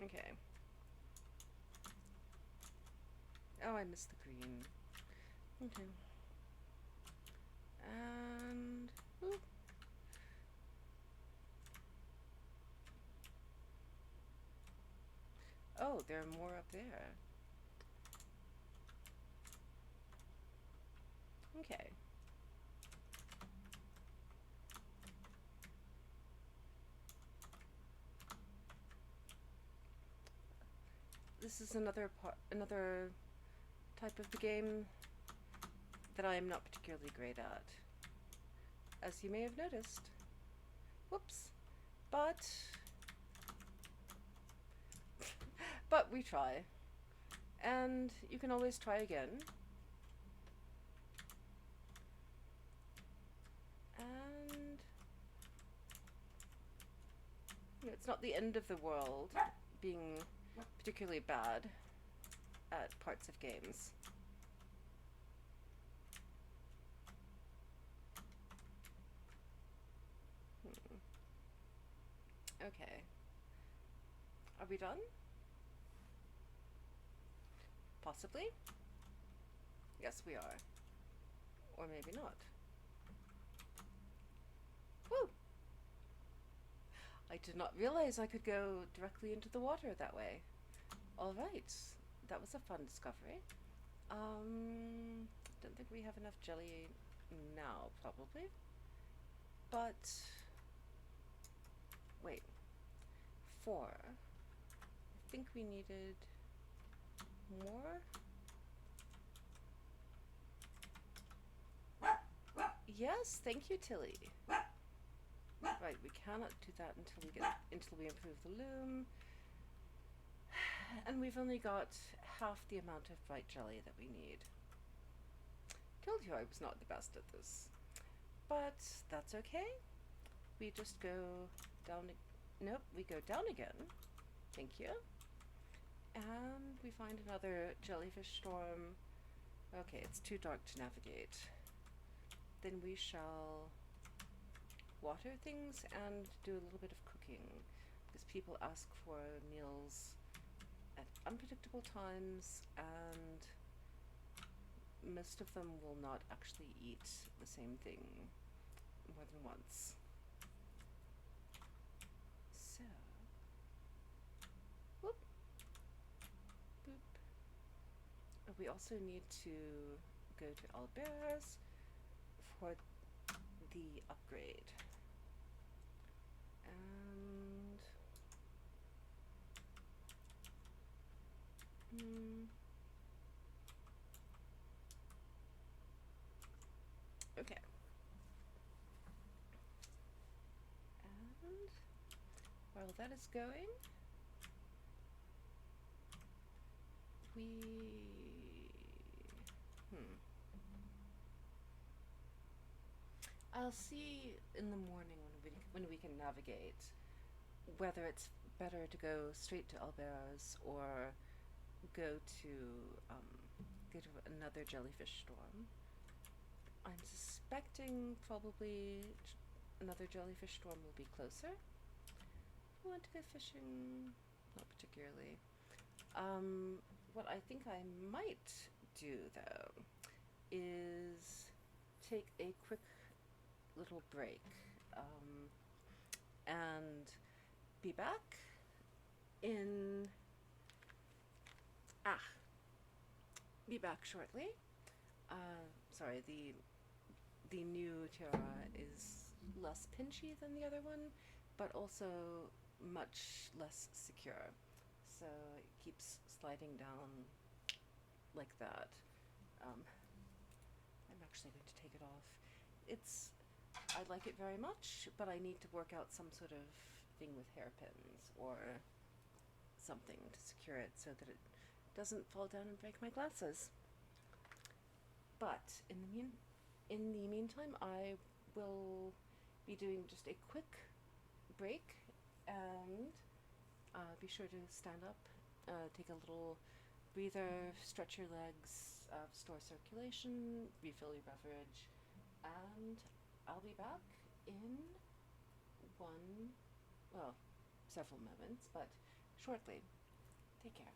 Okay. Oh, I missed the green. Okay. And... whoop. Oh, there are more up there. Okay. This is another type of the game that I am not particularly great at, as you may have noticed. Whoops. But we try. And you can always try again. And it's not the end of the world being particularly bad at parts of games. Okay. Are we done? Possibly? Yes, we are. Or maybe not. Woo! I did not realize I could go directly into the water that way. Alright, that was a fun discovery. Don't think we have enough jelly now, probably. But, wait, 4. I think we needed more? Yes, thank you, Tilly. Right, we cannot do that until we improve the loom. And we've only got half the amount of bright jelly that we need. Told you I was not the best at this. But that's okay. We just go down. Nope, we go down again. Thank you. And we find another jellyfish storm. Okay, it's too dark to navigate. Then we shall water things and do a little bit of cooking, because people ask for meals at unpredictable times, and most of them will not actually eat the same thing more than once. So, whoop, We also need to go to Albert's for the upgrade. And okay. And while that is going, we I'll see in the morning when we can navigate whether it's better to go straight to Albert's or go to um, go to another jellyfish storm. I'm suspecting probably another jellyfish storm will be closer. If you want to go fishing, not particularly. What I think I might do though is take a quick little break and be back in ah be back shortly. Sorry, the new tiara is less pinchy than the other one, but also much less secure. So it keeps sliding down like that. I'm actually going to take it off. It's I like it very much, but I need to work out some sort of thing with hairpins or something to secure it so that it doesn't fall down and break my glasses. But in the meantime, I will be doing just a quick break and be sure to stand up, take a little breather, stretch your legs, store circulation, refill your beverage, and I'll be back in one, well, several moments, but shortly. Take care.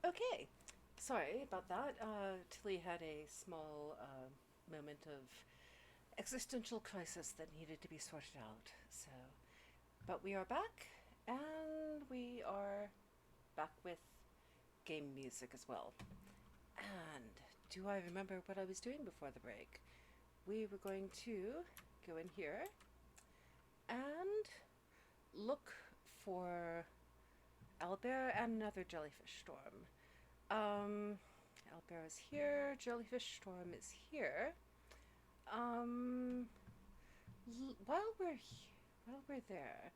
Okay, sorry about that. Tilly had a small moment of existential crisis that needed to be sorted out. So, but we are back, and we are back with game music as well. And do I remember what I was doing before the break? We were going to go in here and look for owlbear and another jellyfish storm. Um, owlbear is here. Jellyfish storm is here. Um, while we're there,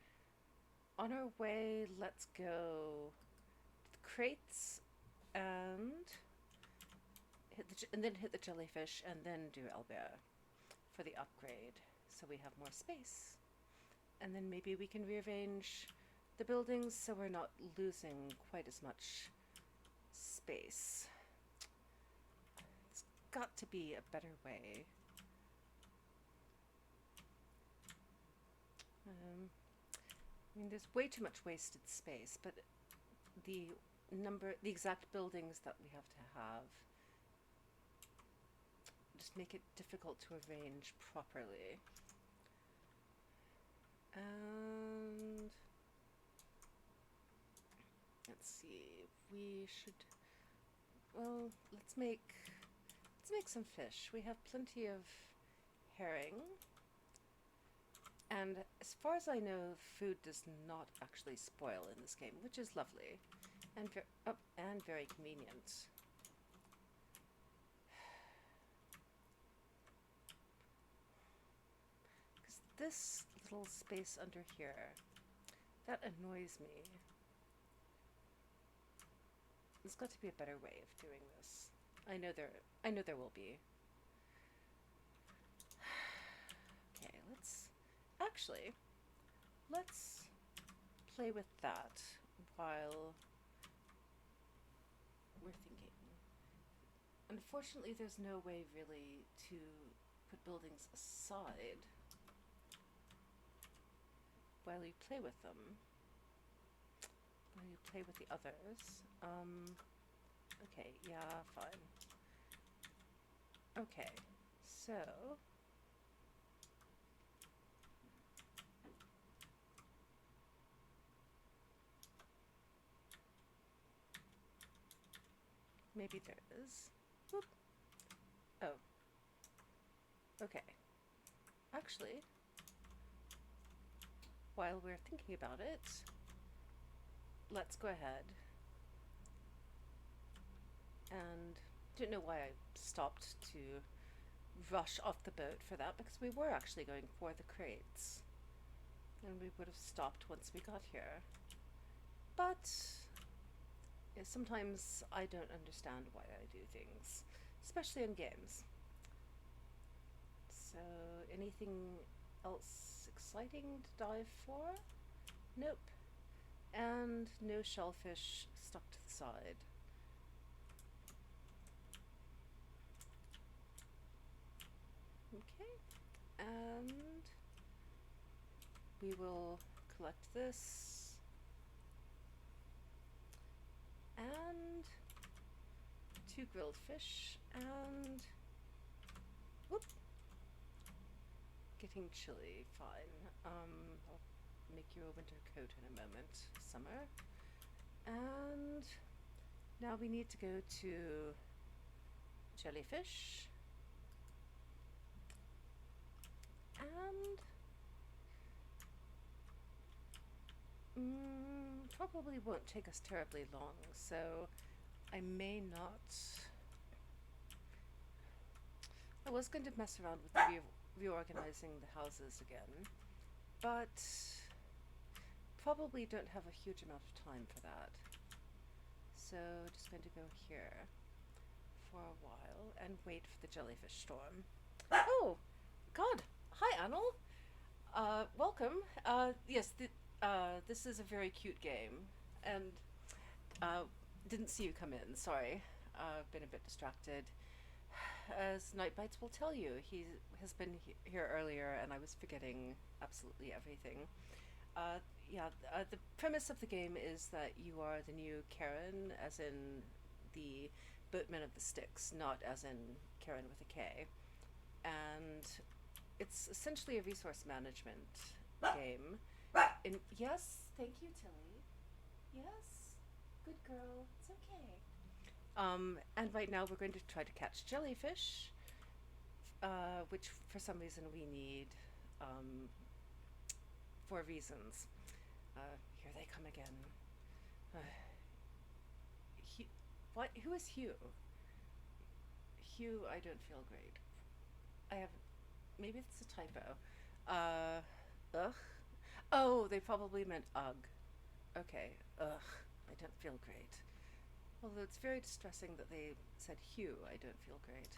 on our way, let's go to the crates and and then hit the jellyfish and then do owlbear for the upgrade, so we have more space. And then maybe we can rearrange the buildings so we're not losing quite as much space. It's got to be a better way. I mean, there's way too much wasted space, but the the exact buildings that we have to have just make it difficult to arrange properly. And let's see, we should, well, let's make some fish. We have plenty of herring. And as far as I know, food does not actually spoil in this game, which is lovely and and very convenient. Because this little space under here, that annoys me. There's got to be a better way of doing this. I know there will be. Okay, let's play with that while we're thinking. Unfortunately, there's no way really to put buildings aside while you play with them. While you play with the others. Okay, yeah, fine. Okay, so maybe there is. Whoop. Oh. Okay. Actually, while we're thinking about it, let's go ahead and didn't know why I stopped to rush off the boat for that, because we were actually going for the crates and we would have stopped once we got here. But yeah, sometimes I don't understand why I do things, especially in games. So anything else exciting to dive for? Nope. And no shellfish stuck to the side. Okay, and we will collect this and 2 grilled fish and whoop, getting chilly, fine. I'll make you a winter coat in a moment, Summer. And now we need to go to jellyfish. And probably won't take us terribly long, so I may not. I was going to mess around with reorganizing the houses again, but probably don't have a huge amount of time for that. So just going to go here for a while and wait for the jellyfish storm. Oh, God! Hi, Anil. Welcome. Yes, this is a very cute game, and didn't see you come in. Sorry, been a bit distracted. As Nightbites will tell you, he has been here earlier, and I was forgetting absolutely everything. The premise of the game is that you are the new Karen, as in the Boatman of the Sticks, not as in Karen with a K. And it's essentially a resource management game. Yes, thank you, Tilly. Yes, good girl. It's okay. And right now we're going to try to catch jellyfish, which for some reason we need for reasons. Here they come again. Uh, Hugh, what? Who is Hugh? Hugh, I don't feel great. I have. Maybe it's a typo. Ugh. Oh, they probably meant ugh. Okay. Ugh. I don't feel great. Although it's very distressing that they said Hugh, I don't feel great.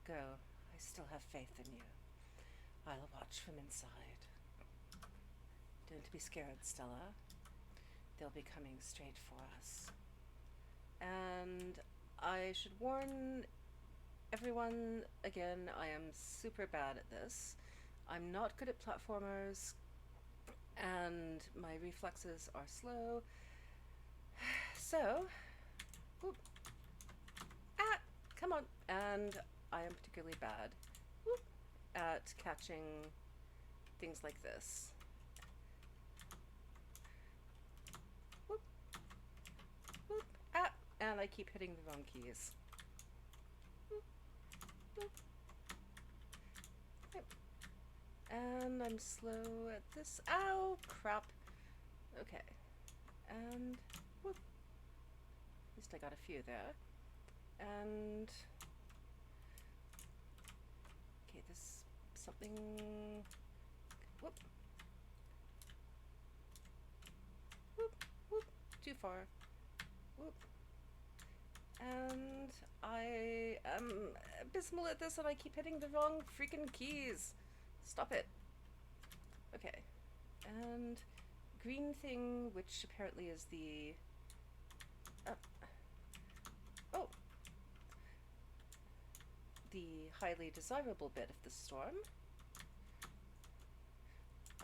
Go. I still have faith in you. I'll watch from inside. Don't be scared, Stella. They'll be coming straight for us. And I should warn everyone again, I am super bad at this. I'm not good at platformers, and my reflexes are slow. So, whoop, come on. And I am particularly bad whoop, at catching things like this. Whoop, whoop, and I keep hitting the wrong keys. Whoop, whoop. Yep. And I'm slow at this. Ow, crap. Okay. And whoop. At least I got a few there. And okay, this something. Whoop. Whoop, whoop. Too far. Whoop. And I am abysmal at this, and I keep hitting the wrong freaking keys. Stop it. Okay. And green thing, which apparently is the oh, the highly desirable bit of the storm.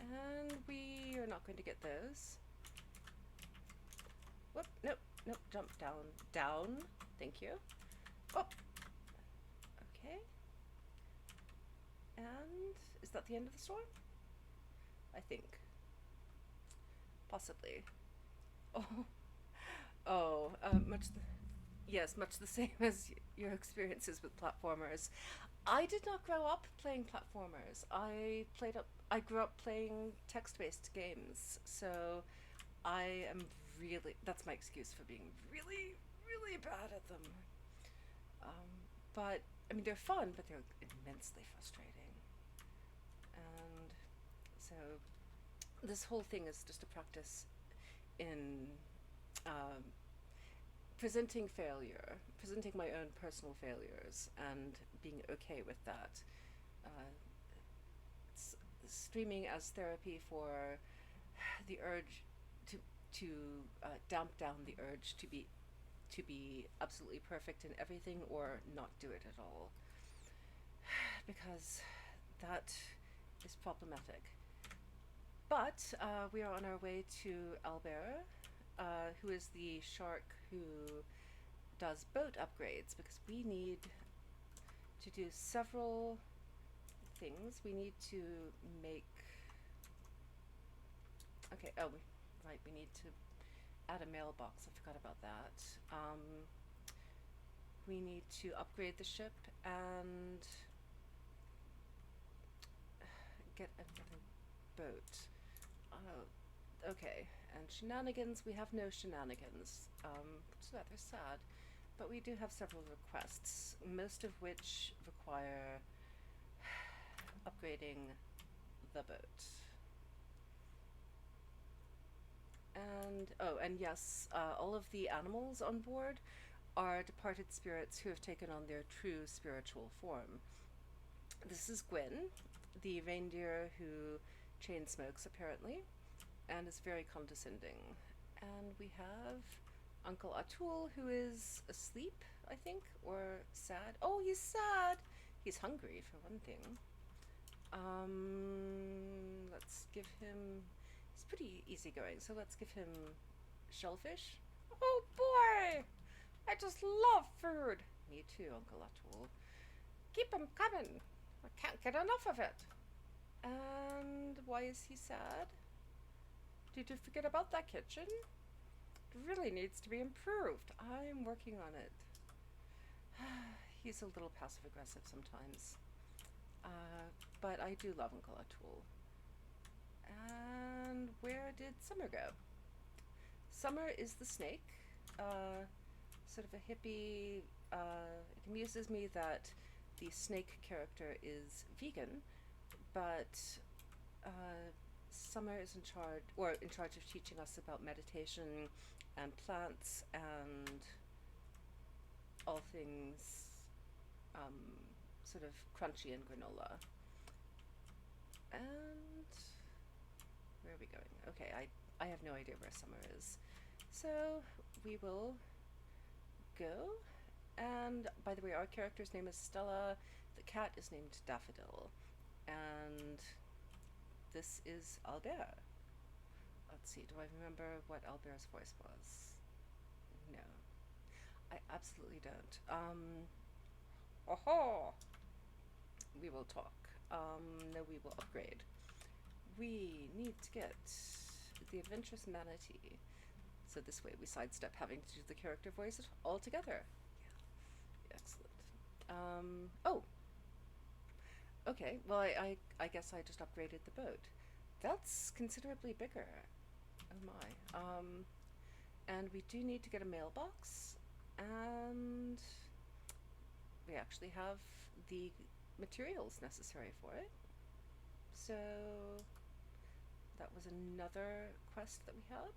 And we are not going to get those. Whoop, nope, nope, jump down, down, thank you. Oh, okay. And is that the end of the storm? I think. Possibly. Yes, much the same as your experiences with platformers. I did not grow up playing platformers. I grew up playing text-based games, so I am really, that's my excuse for being really, really bad at them. But, I mean, they're fun, but they're immensely frustrating. And so this whole thing is just a practice in presenting failure, presenting my own personal failures, and being okay with that. Streaming as therapy for the urge to damp down the urge to be absolutely perfect in everything or not do it at all, because that is problematic. But we are on our way to Albert, who is the shark who does boat upgrades, because we need to do several things. We need to make... Okay, right, we need to add a mailbox. I forgot about that. We need to upgrade the ship and get another boat. Okay, and shenanigans, we have no shenanigans, which is rather sad, but we do have several requests, most of which require upgrading the boat. And, and yes, all of the animals on board are departed spirits who have taken on their true spiritual form. This is Gwyn, the reindeer who chain smokes, apparently, and is very condescending. And we have Uncle Atul, who is asleep, I think, or sad. Oh, he's sad! He's hungry, for one thing. Let's give him... He's pretty easygoing, so let's give him shellfish. Oh boy! I just love food! Me too, Uncle Atul. Keep 'em coming! I can't get enough of it! And why is he sad? Did you forget about that kitchen? It really needs to be improved. I'm working on it. He's a little passive aggressive sometimes. But I do love Uncle Atul. And where did Summer go? Summer is the snake. Sort of a hippie. It amuses me that the snake character is vegan, but Summer is in charge of teaching us about meditation and plants and all things um, sort of crunchy and granola. And where are we going? Okay, I have no idea where Summer is. So we will go. And by the way, our character's name is Stella. The cat is named Daffodil. And this is Albert. Let's see, do I remember what Albert's voice was? No, I absolutely don't. Oh, we will talk. No, we will upgrade. We need to get the adventurous manatee. So this way we sidestep having to do the character voice altogether. Yeah, excellent. Oh, okay. Well, I guess I just upgraded the boat. That's considerably bigger. Oh my. And we do need to get a mailbox, and we actually have the materials necessary for it. So that was another quest that we had.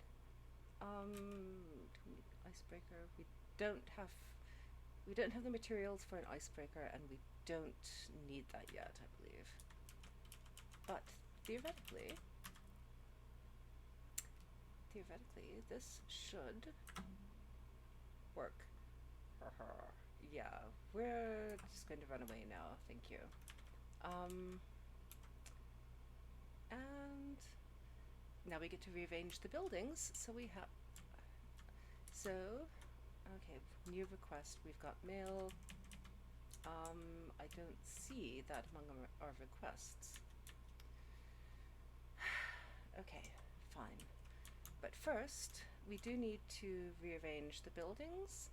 Icebreaker. We don't have the materials for an icebreaker, and we don't need that yet, I believe. But theoretically, this should work. Yeah, we're just going to run away now. Thank you. And now we get to rearrange the buildings. So we have. So, okay, new request. We've got mail. I don't see that among our requests. Okay, fine. But first, we do need to rearrange the buildings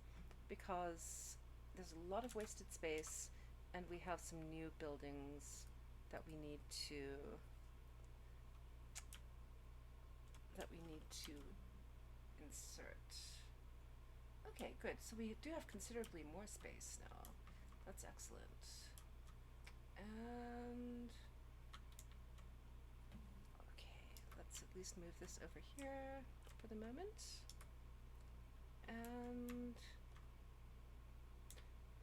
because there's a lot of wasted space and we have some new buildings that we need to insert. Okay, good. So we do have considerably more space now. That's excellent. And okay, let's at least move this over here for the moment. And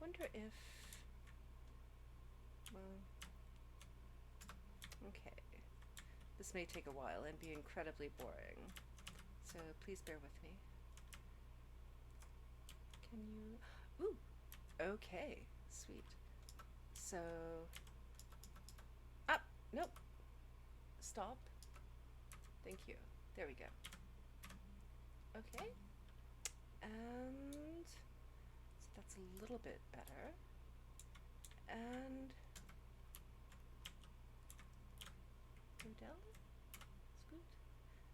wonder if, well, okay. This may take a while and be incredibly boring, so please bear with me. Can you, ooh, okay, sweet. So, up, nope, stop, thank you, there we go. Okay, and so that's a little bit better, and go down, scoot,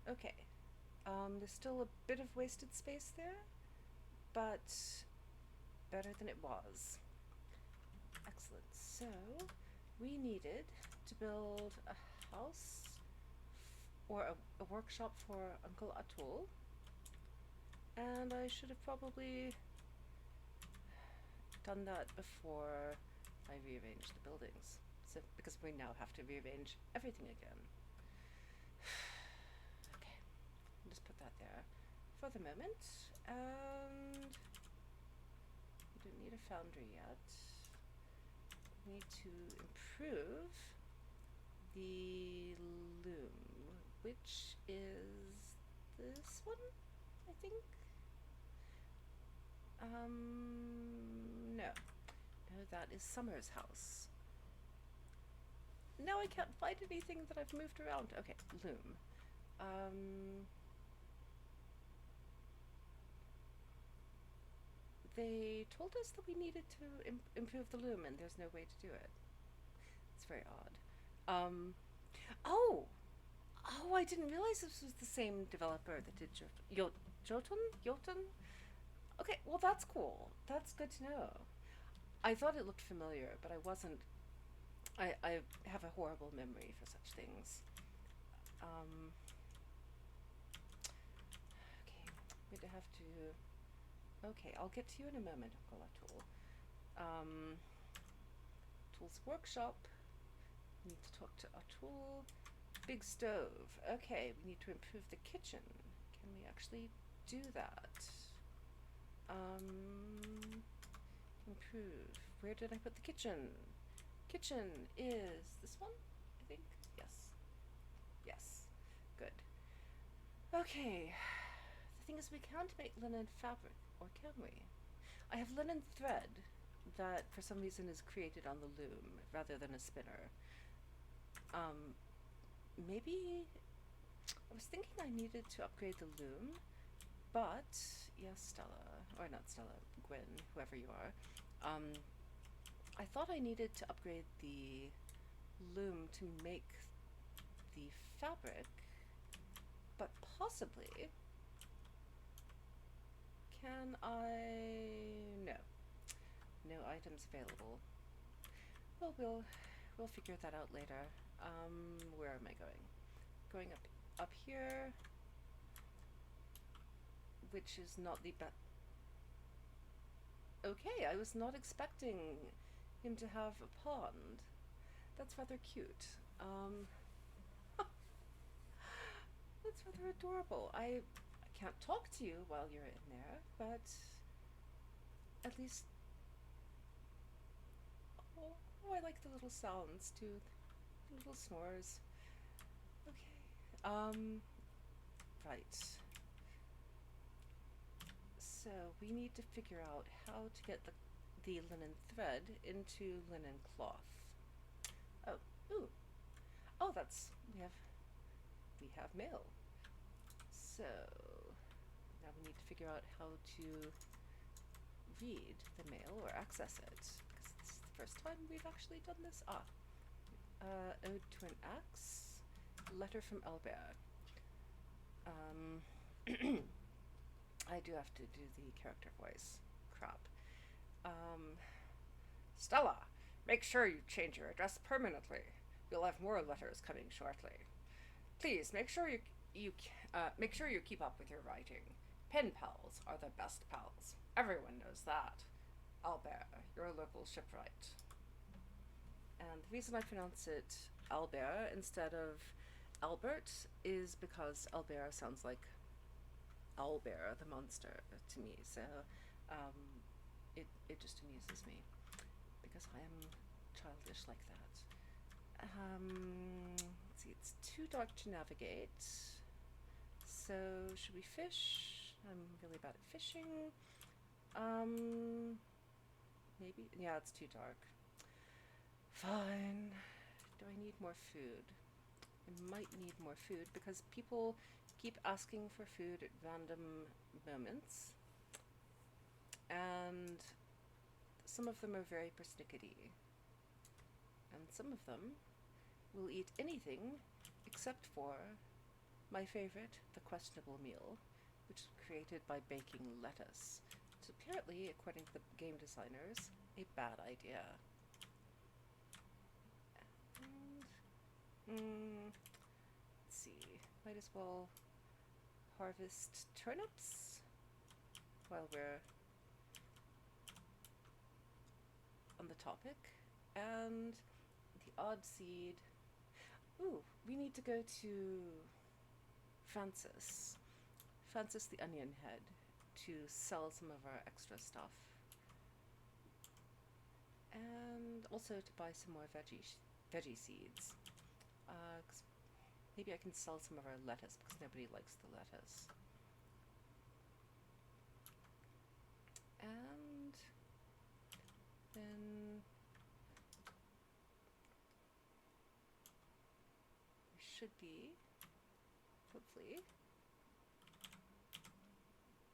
okay. There's still a bit of wasted space there, but better than it was. Excellent. So we needed to build a house or a workshop for Uncle Atul, and I should have probably done that before I rearranged the buildings. So because we now have to rearrange everything again. Okay, I'll just put that there for the moment. And we don't need a foundry yet. We need to improve the loom, which is this one, I think. No, that is Summer's house. Now I can't find anything that I've moved around. Okay, loom. they told us that we needed to improve the loom, and there's no way to do it. It's very odd. Oh, oh, I didn't realize this was the same developer that did Jotun. Jotun. Okay, well that's cool. That's good to know. I thought it looked familiar, but I wasn't. I have a horrible memory for such things. Um, okay, I'm going to have to. Okay, I'll get to you in a moment, Tool. Um, Tool's workshop. We need to talk to Atul. Big stove. Okay, we need to improve the kitchen. Can we actually do that? Improve. Where did I put the kitchen? Kitchen is this one, I think. Yes. Yes. Good. Okay. The thing is, we can't make linen fabric, or can we? I have linen thread that for some reason is created on the loom rather than a spinner. Maybe I was thinking I needed to upgrade the loom, but yes, Stella, or not Stella, Gwen, whoever you are, I thought I needed to upgrade the loom to make the fabric, but possibly can I? No, no items available. Well, we'll figure that out later. Where am I going? Going up here, which is not the best. Okay, I was not expecting him to have a pond. That's rather cute. That's rather adorable. I can't talk to you while you're in there, but at least. Oh, I like the little sounds too. The little snores. Okay. Right. So we need to figure out how to get the linen thread into linen cloth. Oh, ooh. Oh, we have mail. So now we need to figure out how to read the mail or access it, because it's the first time we've actually done this. Ode to an axe, letter from Albert. I do have to do the character voice. Crap. Stella, make sure you change your address permanently. You'll have more letters coming shortly. Please make sure you keep up with your writing. Pen pals are the best pals. Everyone knows that. Albert, your local shipwright. And the reason I pronounce it Albert instead of Albert is because Albert sounds like owlbear, the monster, to me. So it just amuses me because I am childish like that. Let's see, it's too dark to navigate. So should we fish? I'm really bad at fishing. Maybe? Yeah, it's too dark. Fine. Do I need more food? I might need more food because people keep asking for food at random moments. And some of them are very persnickety. And some of them will eat anything except for my favorite, the questionable meal, which is created by baking lettuce. It's apparently, according to the game designers, a bad idea. And, let's see, might as well harvest turnips while we're on the topic. And the odd seed. Ooh, we need to go to Francis the Onion Head, to sell some of our extra stuff. And also to buy some more veggie seeds. 'Cause maybe I can sell some of our lettuce because nobody likes the lettuce. And then we should be, hopefully.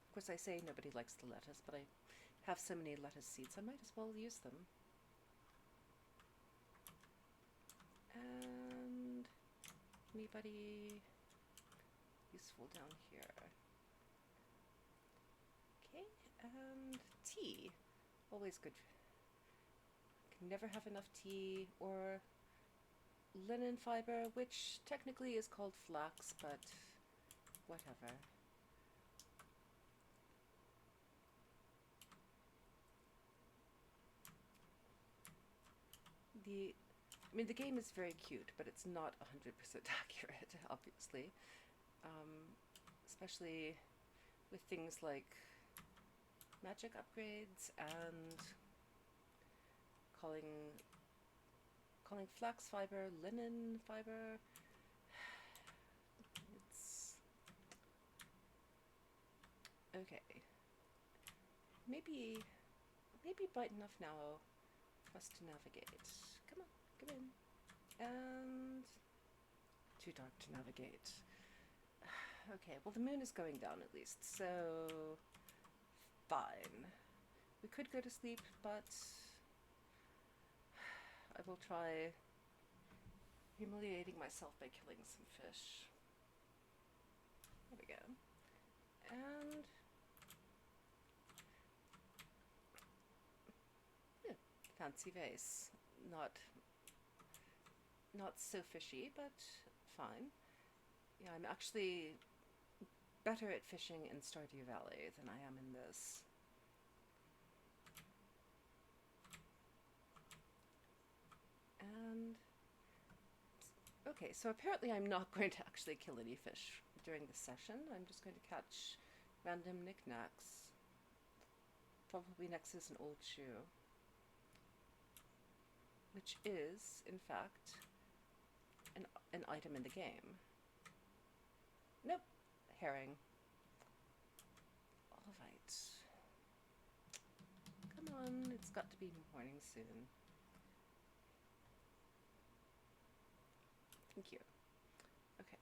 Of course, I say nobody likes the lettuce, but I have so many lettuce seeds, I might as well use them. And anybody useful down here? Okay, and tea. Always good. Can never have enough tea or linen fiber, which technically is called flax, but whatever. The game is very cute, but it's not 100% accurate, obviously. Especially with things like magic upgrades and calling flax fiber linen fiber. It's okay. Maybe bright enough now for us to navigate. Come on, come in. And too dark to navigate. Okay, well the moon is going down at least, so fine. We could go to sleep, but I will try humiliating myself by killing some fish. There we go. And yeah, fancy vase. Not so fishy, but fine. Yeah, I'm actually better at fishing in Stardew Valley than I am in this. And okay, so apparently I'm not going to actually kill any fish during the session. I'm just going to catch random knickknacks. Probably next is an old shoe, which is, in fact, an item in the game. Nope, herring. All right. Come on, it's got to be morning soon. Thank you. Okay.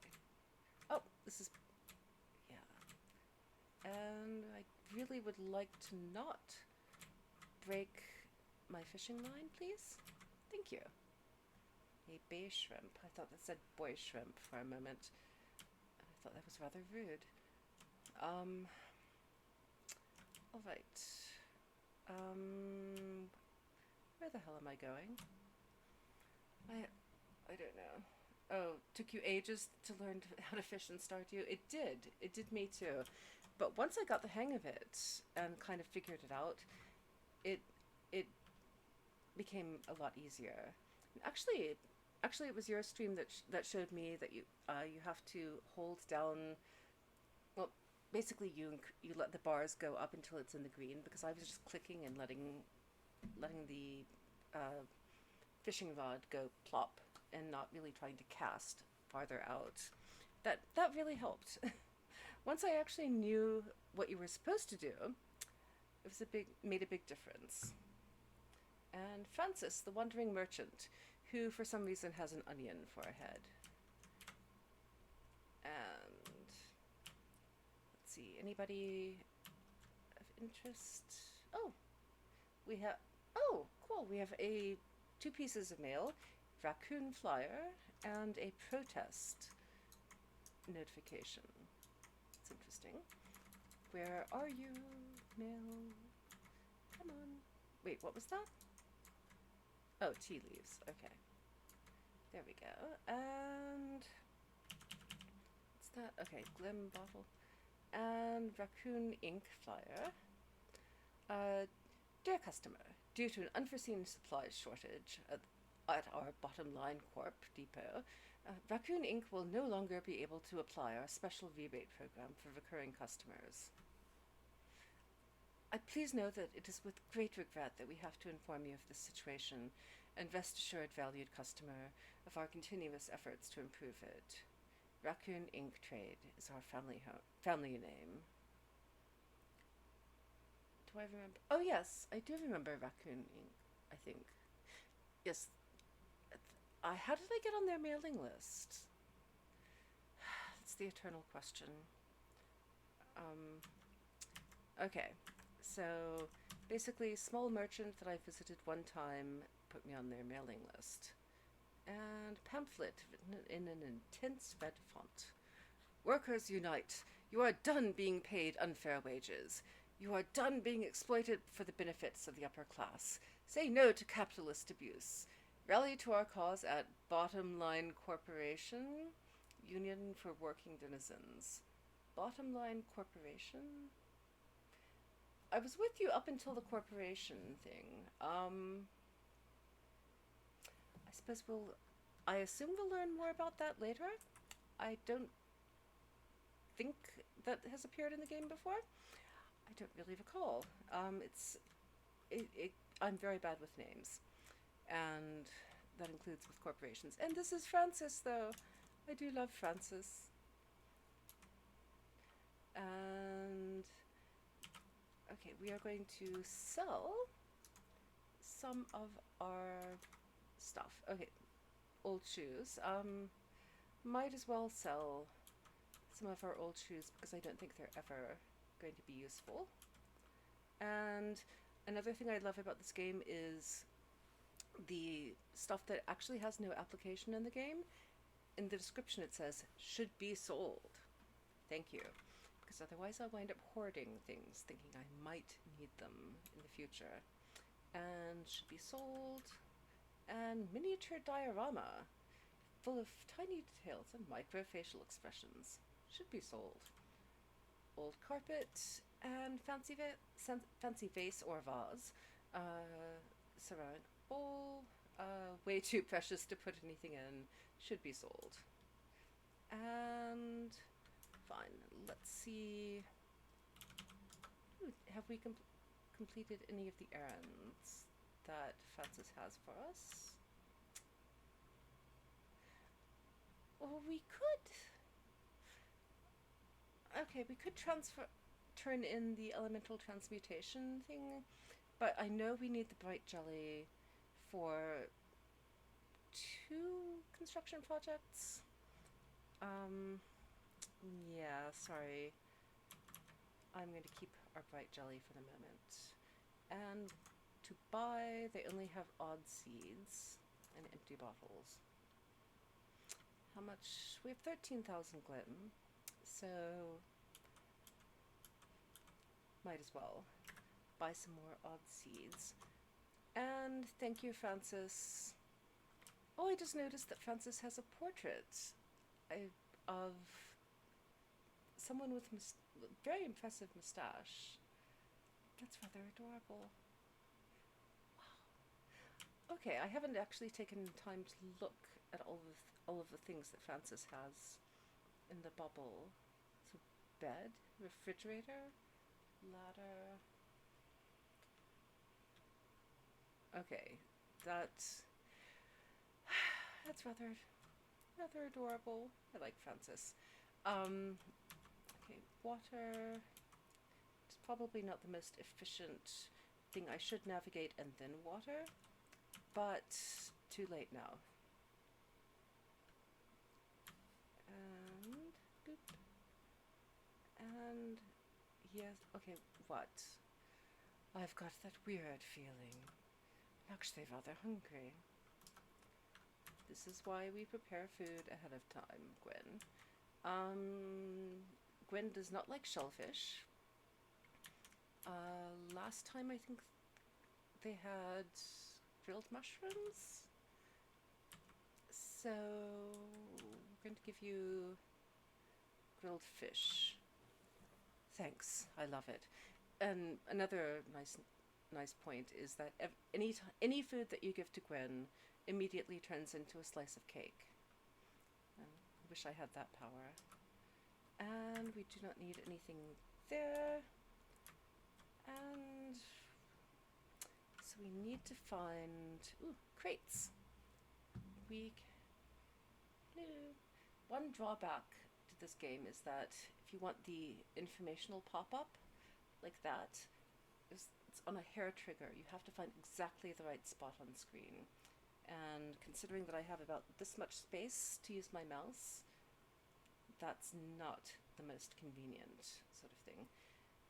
Oh, this is... yeah. And I really would like to not break my fishing line, please. Thank you. A bay shrimp. I thought that said boy shrimp for a moment. I thought that was rather rude. Alright. Where the hell am I going? I don't know. Oh, took you ages to learn how to fish in Stardew? It did. It did me too. But once I got the hang of it and kind of figured it out, it became a lot easier. Actually, it was your stream that showed me that you have to hold down. Well, basically you let the bars go up until it's in the green, because I was just clicking and letting the fishing rod go plop and not really trying to cast farther out. That really helped. Once I actually knew what you were supposed to do, made a big difference. And Francis, the wandering merchant, who for some reason has an onion for a head. And let's see, anybody of interest? Oh, cool. We have 2 pieces of mail, raccoon flyer, and a protest notification. It's interesting. Where are you, mail? Come on. Wait, what was that? Oh, tea leaves. Okay. There we go. And what's that? Okay, Glim bottle. And raccoon ink flyer. Dear customer, due to an unforeseen supplies shortage at our bottom line corp depot, Raccoon Inc. will no longer be able to apply our special rebate program for recurring customers. Please know that it is with great regret that we have to inform you of this situation, and rest assured, valued customer, of our continuous efforts to improve it. Raccoon Inc. Trade is our family name. Do I remember? Oh yes, I do remember Raccoon Inc., I think. Yes. How did I get on their mailing list? That's the eternal question. Okay, so Basically, small merchant that I visited one time put me on their mailing list. And pamphlet written in an intense red font. Workers unite. You are done being paid unfair wages. You are done being exploited for the benefits of the upper class. Say no to capitalist abuse. Rally to our cause at Bottom Line Corporation, Union for Working Denizens. Bottom Line Corporation? I was with you up until the corporation thing. I suppose I assume we'll learn more about that later. I don't think that has appeared in the game before. I don't really recall. I'm very bad with names, and that includes with corporations. And this is Francis, though. I do love Francis. And okay, we are going to sell some of our stuff. Okay, old shoes. Might as well sell some of our old shoes because I don't think they're ever going to be useful. And another thing I love about this game is the stuff that actually has no application in the game. In the description it says, should be sold. Thank you. Because otherwise I'll wind up hoarding things, thinking I might need them in the future. And should be sold. And miniature diorama, full of tiny details and microfacial expressions. Should be sold. Old carpet and fancy vase or vase. Ceramic bowl, way too precious to put anything in. Should be sold. And fine, let's see. Have we completed any of the errands that Francis has for us? Well, we could. Okay, we could turn in the elemental transmutation thing, but I know we need the bright jelly for 2 construction projects. Yeah, sorry. I'm going to keep our bright jelly for the moment. And to buy, they only have odd seeds and empty bottles. How much? We have 13,000 glim, so might as well buy some more odd seeds. And thank you, Francis. Oh, I just noticed that Francis has a portrait of someone with very impressive mustache. That's rather adorable. Wow. Okay, I haven't actually taken time to look at all of the things that Francis has in the bubble. So, bed, refrigerator, ladder. Okay, that's rather adorable. I like Francis. Okay, water. It's probably not the most efficient thing. I should navigate and then water, but too late now. And boop. And yes, okay, what? I've got that weird feeling. I'm actually rather hungry. This is why we prepare food ahead of time, Gwen. Gwen does not like shellfish. Last time I think they had grilled mushrooms. So we're going to give you grilled fish. Thanks, I love it. And another nice point is that any food that you give to Gwen immediately turns into a slice of cake. I wish I had that power. And we do not need anything there. And so we need to find crates. One drawback to this game is that if you want the informational pop-up like that, it's on a hair trigger. You have to find exactly the right spot on screen. And considering that I have about this much space to use my mouse, that's not the most convenient sort of thing.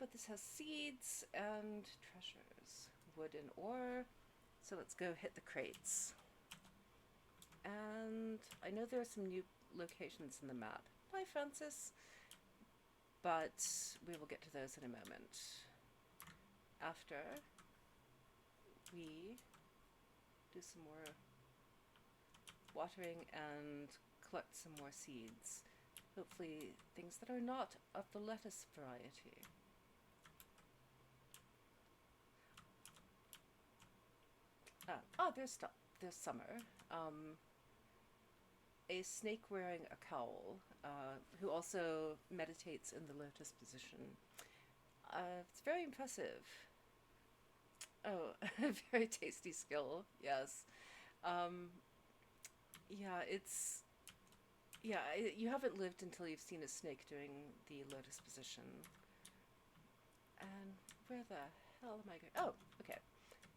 But this has seeds and treasures. Wood and ore. So let's go hit the crates. And I know there are some new locations in the map. Bye, Francis. But we will get to those in a moment. After we do some more watering and collect some more seeds. Hopefully things that are not of the lettuce variety. There's Summer. A snake wearing a cowl, who also meditates in the lotus position. It's very impressive. Oh, very tasty skill, yes. Yeah, you haven't lived until you've seen a snake doing the lotus position. And where the hell am I going? Oh, okay.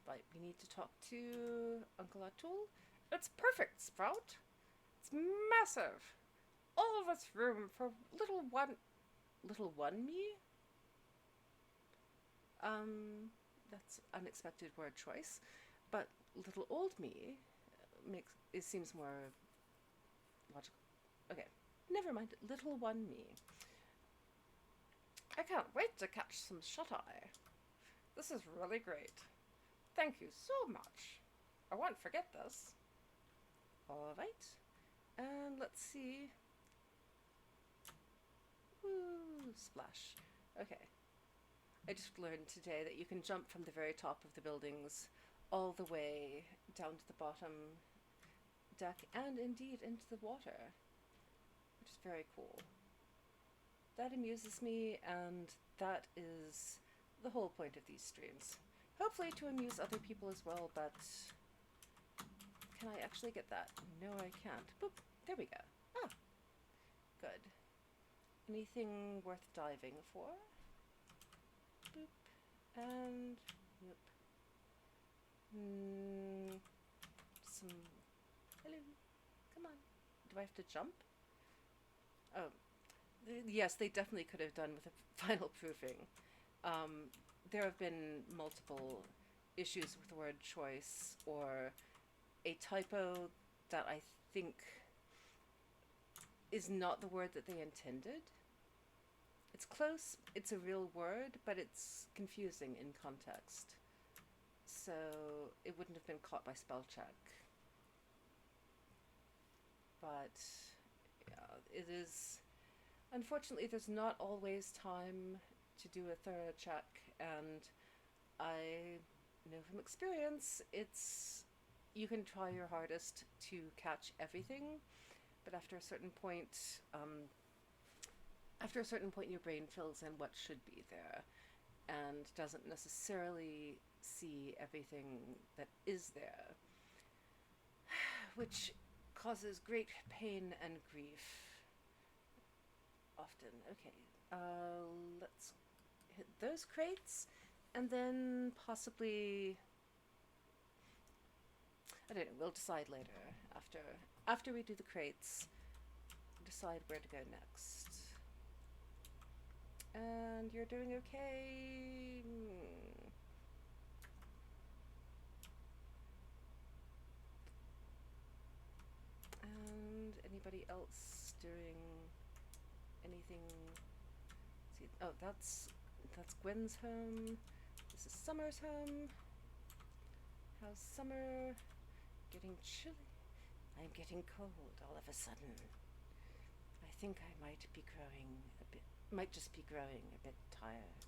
Right, we need to talk to Uncle Atul. It's perfect, Sprout. It's massive. All of this room for little one me? That's unexpected word choice. But little old me seems more logical. Okay, never mind. Little one me. I can't wait to catch some shut-eye. This is really great. Thank you so much. I won't forget this. Alright. And let's see. Woo, splash. Okay. I just learned today that you can jump from the very top of the buildings all the way down to the bottom deck and indeed into the water, which is very cool. That amuses me, and that is the whole point of these streams. Hopefully to amuse other people as well, but can I actually get that? No, I can't. Boop, there we go. Ah, good. Anything worth diving for? Boop, and yep. Hello, come on. Do I have to jump? Oh, yes, they definitely could have done with a final proofing. There have been multiple issues with the word choice, or a typo that I think is not the word that they intended. It's close, it's a real word, but it's confusing in context. So it wouldn't have been caught by spell check. But yeah, it is... Unfortunately, there's not always time to do a thorough check, and I know from experience you can try your hardest to catch everything, but after a certain point your brain fills in what should be there and doesn't necessarily see everything that is there, which causes great pain and grief often. Okay, let's hit those crates, and then possibly, I don't know, we'll decide later, after we do the crates, decide where to go next. And you're doing okay? And anybody else doing anything? See, oh, that's Gwen's home. This is Summer's home. How's Summer? Getting chilly. I'm getting cold all of a sudden. I think I might just be growing a bit tired.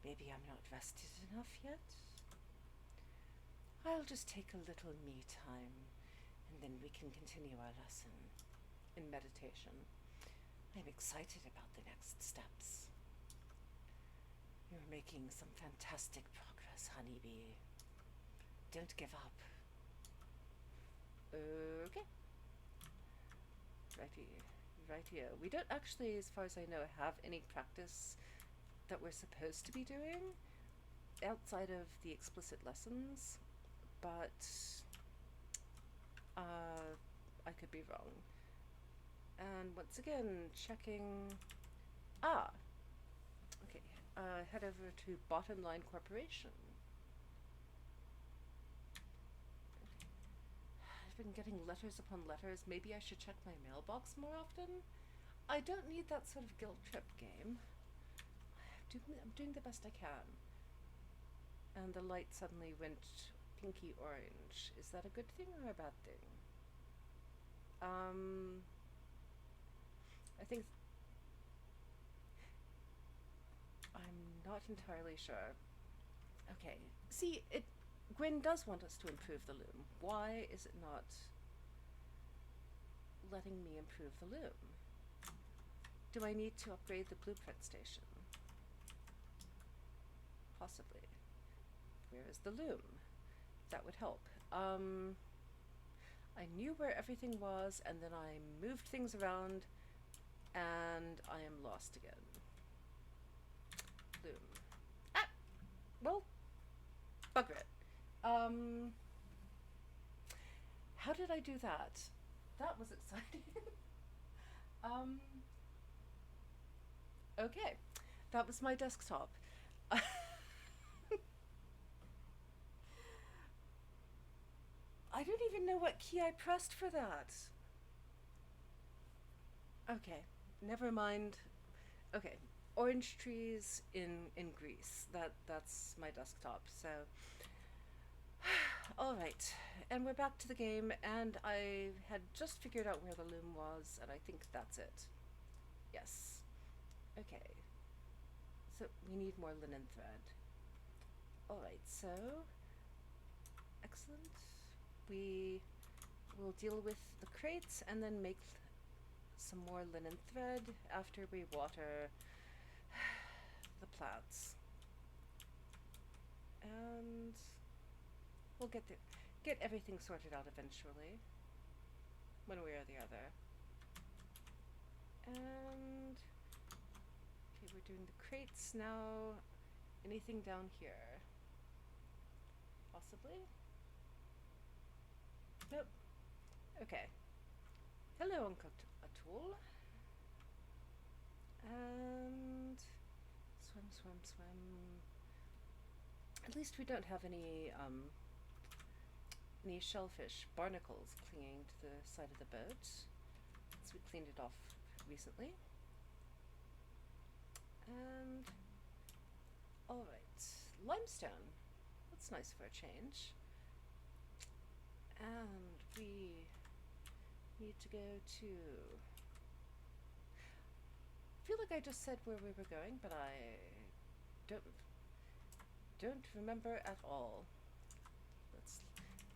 Maybe I'm not rested enough yet. I'll just take a little me time, and then we can continue our lesson in meditation. I'm excited about the next steps. You're making some fantastic progress, honeybee. Don't give up. Okay. Rightio. We don't actually, as far as I know, have any practice that we're supposed to be doing outside of the explicit lessons, but I could be wrong. And once again, checking... okay, head over to Bottom Line Corporation. I've been getting letters upon letters. Maybe I should check my mailbox more often. I don't need that sort of guilt trip game. I'm doing the best I can. And the light suddenly went pinky orange. Is that a good thing or a bad thing? I think I'm not entirely sure. Okay. See, Gwyn does want us to improve the loom. Why is it not letting me improve the loom? Do I need to upgrade the blueprint station? Possibly. Where is the loom? That would help. I knew where everything was, and then I moved things around, and I am lost again. Loom. Ah! Well, bugger it. How did I do that? That was exciting. Okay. That was my desktop. I don't even know what key I pressed for that. Okay, never mind. Okay, orange trees in Greece. That's my desktop. So, all right, and we're back to the game. And I had just figured out where the loom was, and I think that's it. Yes. Okay. So we need more linen thread. All right. So, excellent. We will deal with the crates and then make some more linen thread after we water the plants. And we'll get everything sorted out eventually, one way or the other. And okay, we're doing the crates now. Anything down here? Possibly? Nope. Okay. Hello, Uncle Atul. And swim, swim, swim. At least we don't have any shellfish, barnacles clinging to the side of the boat, since we cleaned it off recently. And all right, limestone. That's nice for a change. And we need to go to... I feel like I just said where we were going, but I don't remember at all. Let's...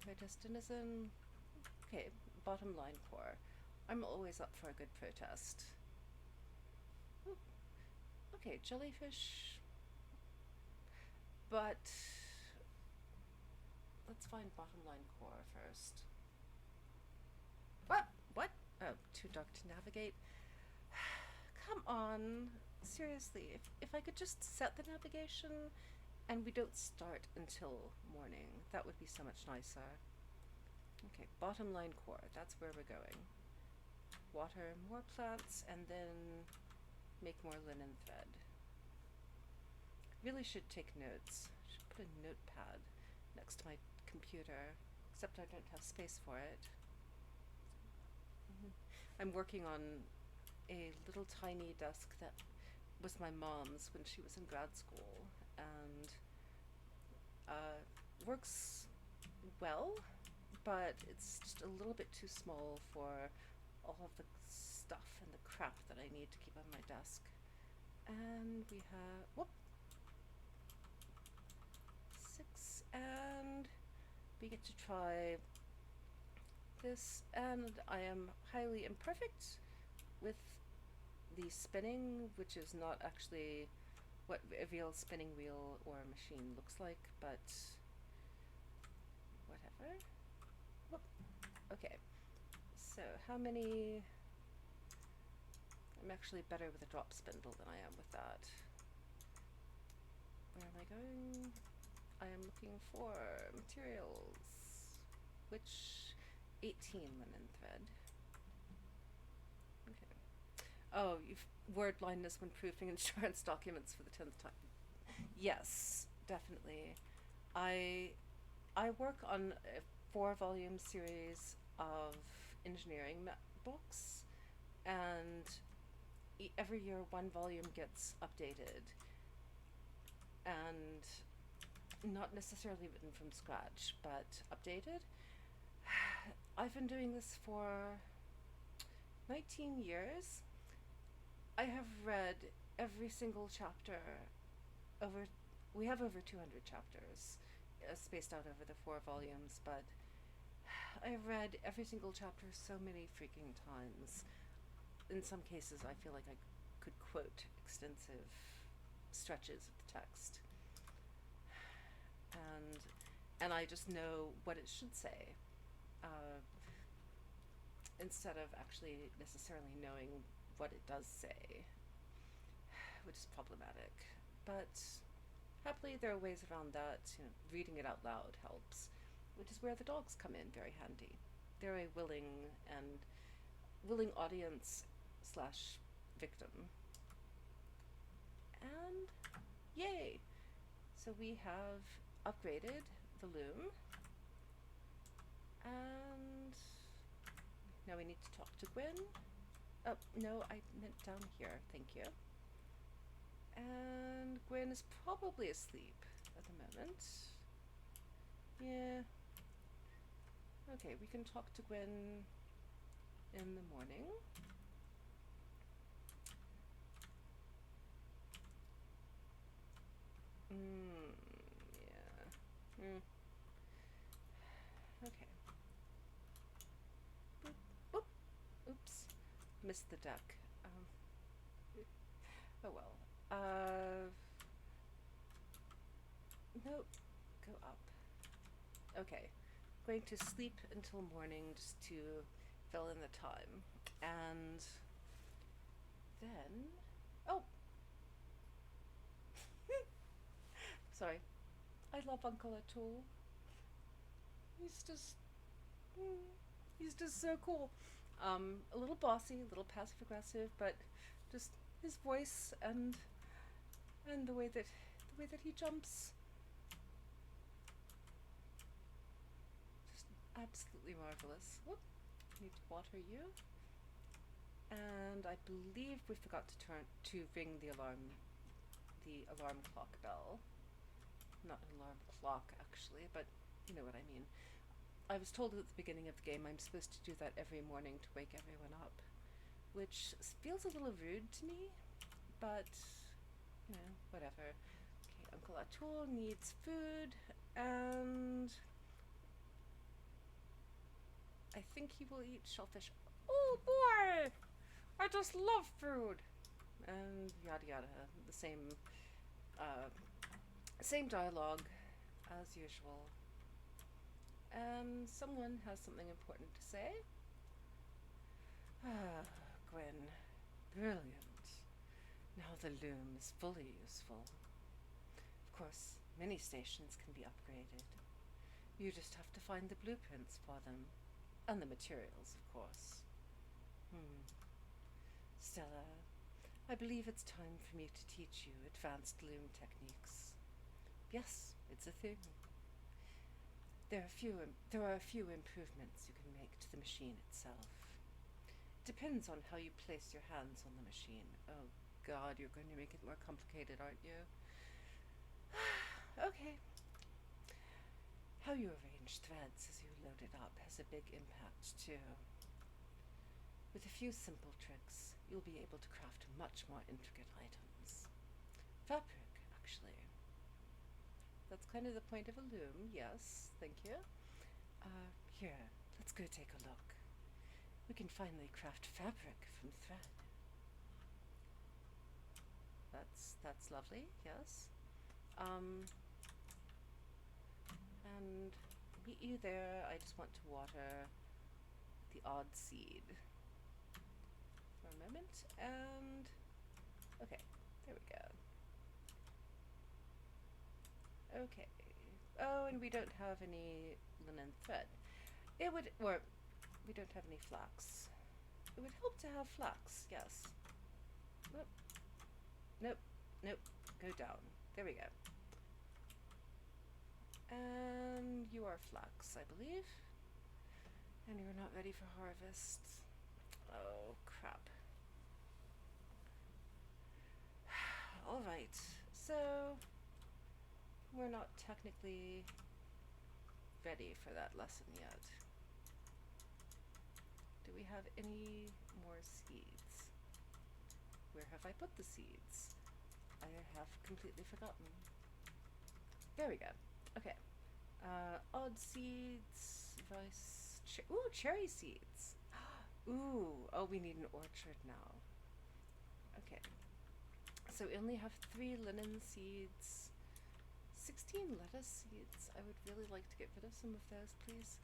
Protestantism... Okay, bottom line core. I'm always up for a good protest. Ooh. Okay, jellyfish... But... Let's find bottom line core first. What? Oh, too dark to navigate. Come on. Seriously, if I could just set the navigation and we don't start until morning, that would be so much nicer. Okay, bottom line core, that's where we're going. Water more plants and then make more linen thread. Really should take notes. Should put a notepad next to my computer, except I don't have space for it. I'm working on a little tiny desk that was my mom's when she was in grad school, and works well, but it's just a little bit too small for all of the stuff and the crap that I need to keep on my desk. And we have, whoop, 6, and we get to try this, and I am highly imperfect with the spinning, which is not actually what a real spinning wheel or machine looks like, but whatever. Whoop. Okay, so how many... I'm actually better with a drop spindle than I am with that. Where am I going? I am looking for materials, which 18 linen thread. Okay. Oh, you've word blindness when proofing insurance documents for the 10th time. Yes, definitely. I I work on a 4 volume series of engineering books, and every year one volume gets updated, and not necessarily written from scratch, but updated. I've been doing this for 19 years. I have read every single chapter over. We have over 200 chapters spaced out over the 4 volumes, but I've read every single chapter so many freaking times. In some cases, I feel like I could quote extensive stretches of the text, and I just know what it should say, uh, instead of actually necessarily knowing what it does say, which is problematic. But happily, there are ways around that. You know, reading it out loud helps, which is where the dogs come in very handy. They're a willing audience slash victim. And yay! So we have upgraded the loom, and now we need to talk to Gwen. Oh, no, I meant down here. Thank you. And Gwen is probably asleep at the moment. Yeah. Okay, we can talk to Gwen in the morning. Yeah. Okay. Boop, boop. Oops. Missed the duck. Oh well. Nope. Go up. Okay. Going to sleep until morning just to fill in the time. And then. Oh! Sorry. I love Uncle Atul. He's just. He's just so cool. A little bossy, a little passive aggressive, but just his voice and the way that he jumps, just absolutely marvelous. Whoop! Need to water you. And I believe we forgot to ring the alarm clock bell. Not an alarm clock actually, but you know what I mean. I was told at the beginning of the game I'm supposed to do that every morning to wake everyone up, which feels a little rude to me, but you know, whatever. Okay, Uncle Atul needs food, and I think he will eat shellfish. Oh boy! I just love food! And yada yada. The same dialogue as usual. And someone has something important to say. Ah, Gwen. Brilliant. Now the loom is fully useful. Of course, many stations can be upgraded. You just have to find the blueprints for them. And the materials, of course. Stella, I believe it's time for me to teach you advanced loom techniques. Yes, it's a thing. There are a few improvements you can make to the machine itself. Depends on how you place your hands on the machine. Oh God, you're going to make it more complicated, aren't you? Okay. How you arrange threads as you load it up has a big impact too. With a few simple tricks, you'll be able to craft much more intricate items. Fabric, actually. That's kind of the point of a loom, yes, thank you. Here, let's go take a look. We can finally craft fabric from thread. That's lovely, yes. And meet you there. I just want to water the odd seed for a moment, and okay, there we go. Okay. Oh, and we don't have any linen thread. Or we don't have any flax. It would help to have flax, yes. Nope. Nope. Nope. Go down. There we go. And you are flax, I believe. And you're not ready for harvest. Oh, crap. Alright, so we're not technically ready for that lesson yet. Do we have any more seeds? Where have I put the seeds? I have completely forgotten. There we go. Okay. Odd seeds, rice, ooh, cherry seeds. Ooh, oh, we need an orchard now. Okay. So we only have 3 linen seeds, 16 lettuce seeds. I would really like to get rid of some of those, please.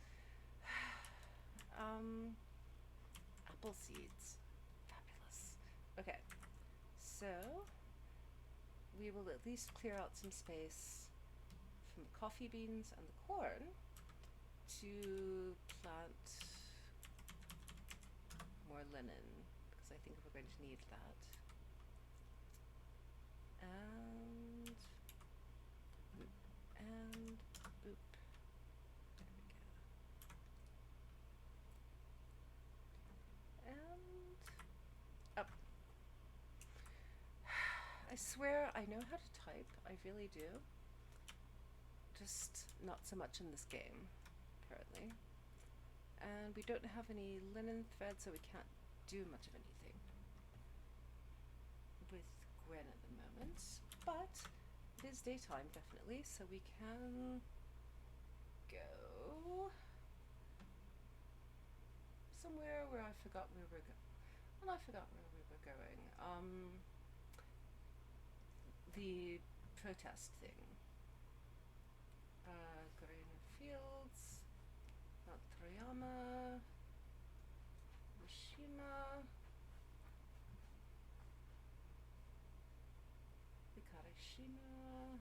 Apple seeds. Fabulous. Okay. So we will at least clear out some space from the coffee beans and the corn to plant more linen, because I think we're going to need that. And boop, and boop. There we go. And up. I swear I know how to type. I really do. Just not so much in this game, apparently. And we don't have any linen thread, so we can't do much of anything with Gwen at the moment. But it is daytime, definitely, so we can go somewhere where I forgot where we're going. Well, I forgot where we were going. The protest thing. Garena Fields, Mount Toriyama, Mishima, Hikarishima,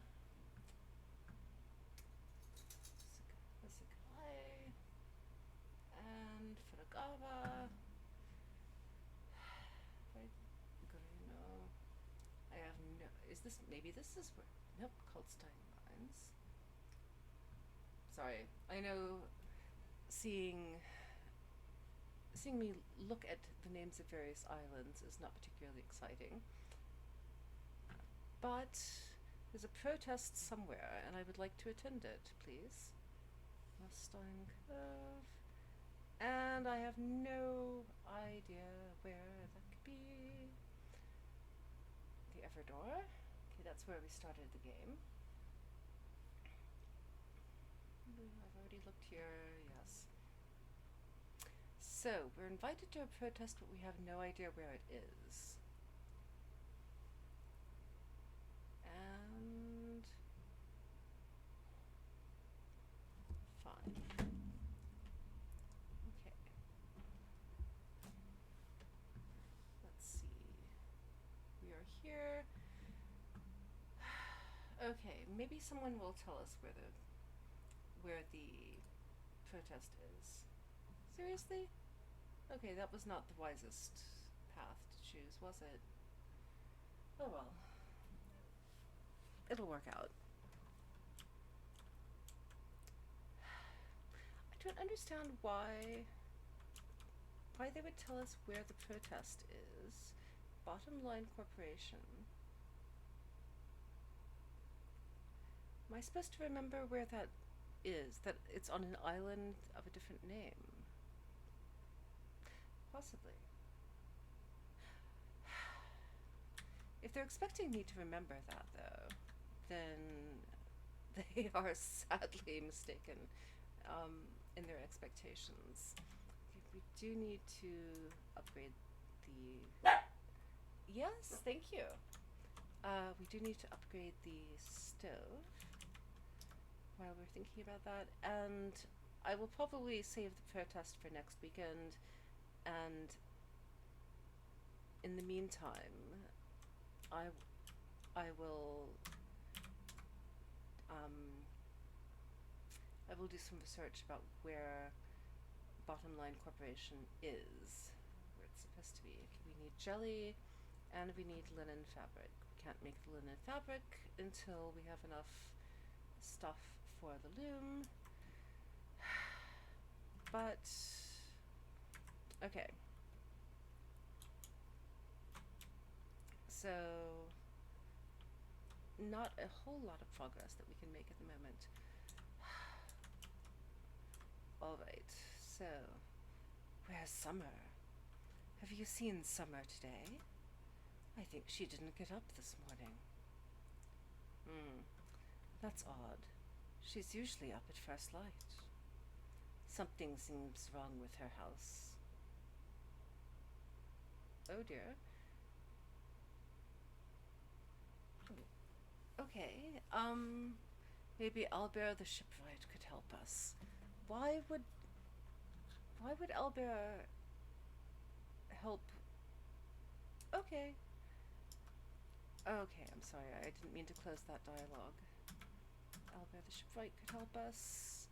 Sakai, and Furagawa. Garena. I have no. Is this. Maybe this is where. Nope, Kaltstein Mines. Sorry, I know seeing me look at the names of various islands is not particularly exciting. But there's a protest somewhere, and I would like to attend it, please. Mustang Cove. And I have no idea where that could be. The Everdor. Okay, that's where we started the game. I've already looked here, yes. So, we're invited to a protest, but we have no idea where it is. And fine. Okay. Let's see. We are here. Okay, maybe someone will tell us where the protest is. Seriously? Okay, that was not the wisest path to choose, was it? Oh well. It'll work out. I don't understand why they would tell us where the protest is. Bottom Line Corporation. Am I supposed to remember where that is? That it's on an island of a different name? Possibly. If they're expecting me to remember that, though, then they are sadly mistaken in their expectations. We do need to upgrade the... Yes, thank you. We do need to upgrade the stove while we're thinking about that, and I will probably save the protest for next weekend, and in the meantime I will do some research about where Bottom Line Corporation is, where it's supposed to be. Okay, we need jelly And we need linen fabric. We can't make the linen fabric until we have enough stuff for the loom. But, okay. So, not a whole lot of progress that we can make at the moment. Alright, so, where's Summer? Have you seen Summer today? I think she didn't get up this morning. That's odd. She's usually up at first light. Something seems wrong with her house. Oh dear. Okay, maybe Albert the shipwright could help us. Why would Albert help? Okay. Okay, I'm sorry, I didn't mean to close that dialogue. Albert the shipwright could help us.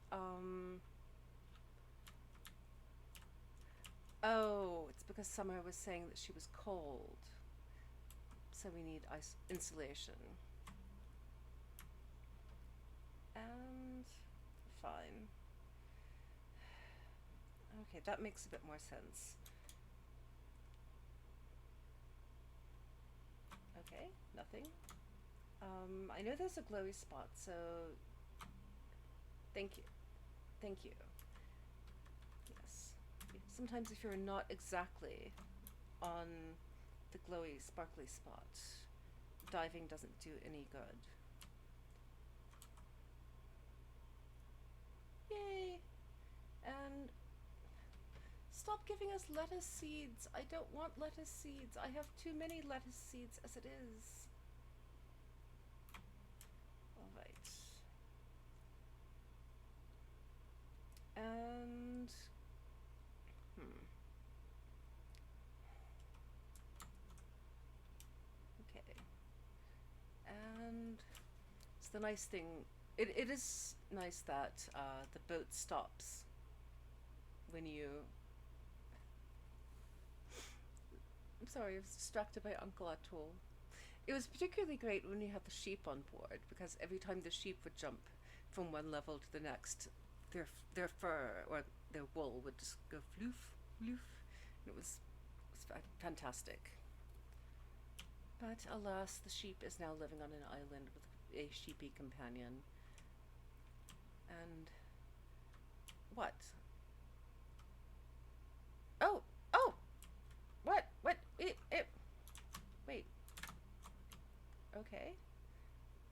Oh, it's because Summer was saying that she was cold. So we need insulation. And fine. Okay, that makes a bit more sense. Okay, nothing. I know there's a glowy spot, so thank you. Thank you. Yes. Sometimes if you're not exactly on the glowy, sparkly spot, diving doesn't do any good. Yay! And stop giving us lettuce seeds. I don't want lettuce seeds. I have too many lettuce seeds as it is. Alright. And okay. And it's the nice thing. It is nice that the boat stops when you. I'm sorry, I was distracted by Uncle Atul. It was particularly great when you had the sheep on board, because every time the sheep would jump from one level to the next, their fur or their wool would just go floof, floof. It was fantastic. But alas, the sheep is now living on an island with a sheepy companion. And what? Oh, oh, what? Wait. Okay.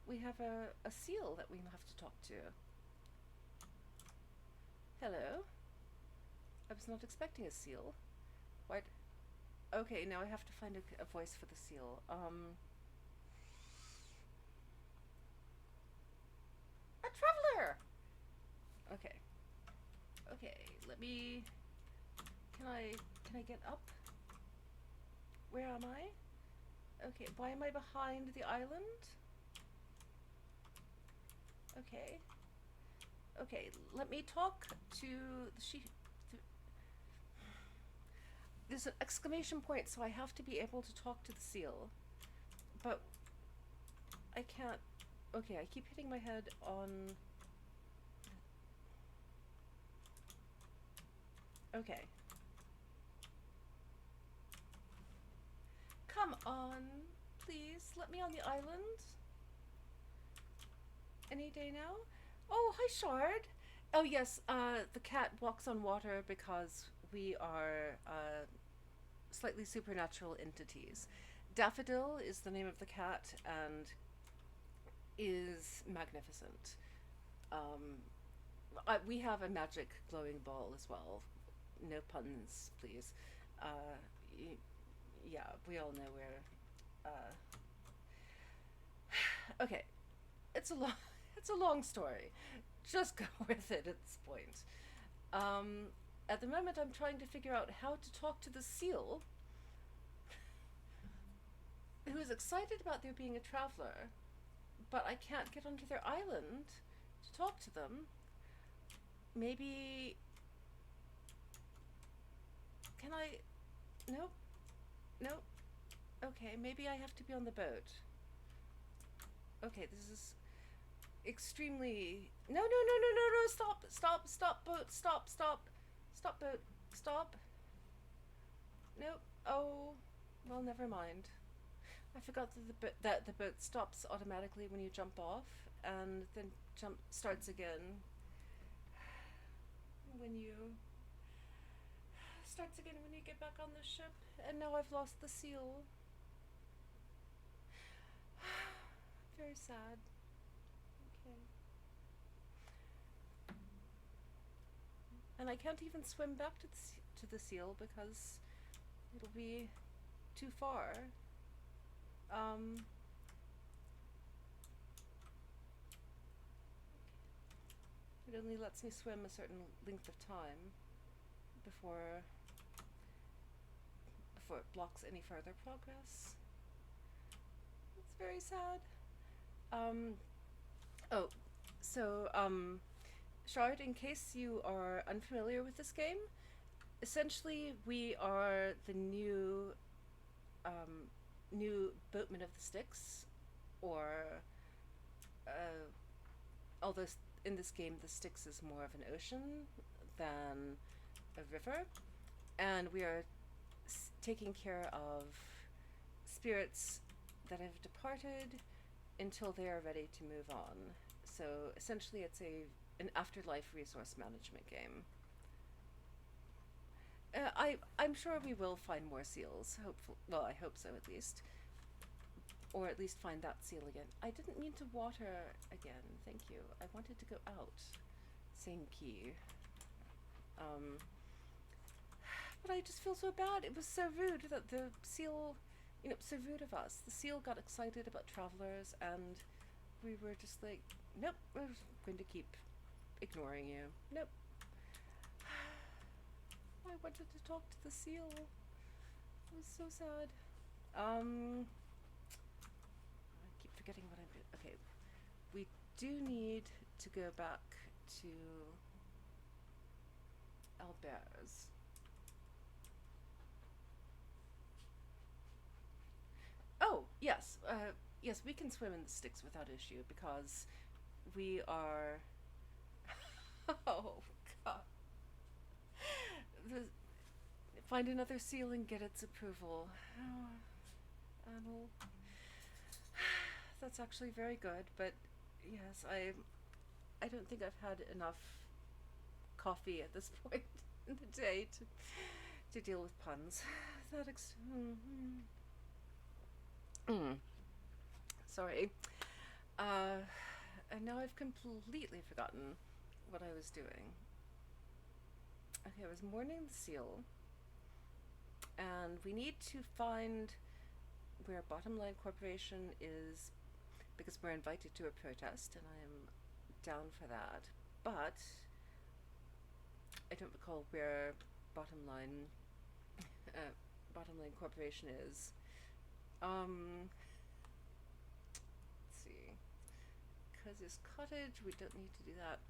We have a seal that we have to talk to. Hello. I was not expecting a seal. What? Okay, now I have to find a voice for the seal. A traveler! Okay. Okay, let me... Can I get up? Where am I? Okay, why am I behind the island? Okay. Okay, let me talk to the sheep. There's an exclamation point, so I have to be able to talk to the seal. But I can't. Okay, I keep hitting my head on. Okay. Come on, please, let me on the island. Any day now? Oh, hi, Shard. Oh, yes, the cat walks on water because we are slightly supernatural entities. Daffodil is the name of the cat and is magnificent. We have a magic glowing ball as well. No puns, please. Yeah, we all know where. Okay, it's a long story. Just go with it at this point. At the moment, I'm trying to figure out how to talk to the seal, who is excited about there being a traveler, but I can't get onto their island to talk to them. Maybe... Can I... Nope. Nope. Okay, maybe I have to be on the boat. Okay, this is extremely. No, no, no, no, no, no! Stop! Stop! Stop! Boat! Stop! Stop! Stop! Boat! Stop! Nope. Oh, well, never mind. I forgot that the boat stops automatically when you jump off, and then jump starts again when you get back on the ship. And now I've lost the seal. Very sad. Okay. And I can't even swim back to the seal because it'll be too far. Um, it only lets me swim a certain length of time before it blocks any further progress. It's very sad. Um, oh, so Shard, in case you are unfamiliar with this game, essentially we are the new boatmen of the Styx, or although in this game the Styx is more of an ocean than a river, and we are taking care of spirits that have departed until they are ready to move on. So essentially it's an afterlife resource management game. I'm sure we will find more seals. Hopefully, well, I hope so at least, or at least find that seal again. I didn't mean to water again. Thank you. I wanted to go out. Senki. But I just feel so bad. It was so rude that the seal, so rude of us. The seal got excited about travelers, and we were just like, nope, we're going to keep ignoring you. Nope. I wanted to talk to the seal. It was so sad. I keep forgetting what I'm doing. Okay, we do need to go back to Albert's. Oh, yes. Yes, we can swim in the Styx without issue because we are. Oh, God. The... Find another seal and get its approval. Oh, Anil. That's actually very good, but yes, I don't think I've had enough coffee at this point in the day to deal with puns. That Sorry. And now I've completely forgotten what I was doing. Okay, I was mourning the seal, and we need to find where Bottom Line Corporation is, because we're invited to a protest, and I am down for that. But I don't recall where Bottom Line Corporation is. Let's see. Cuz's Cottage, we don't need to do that.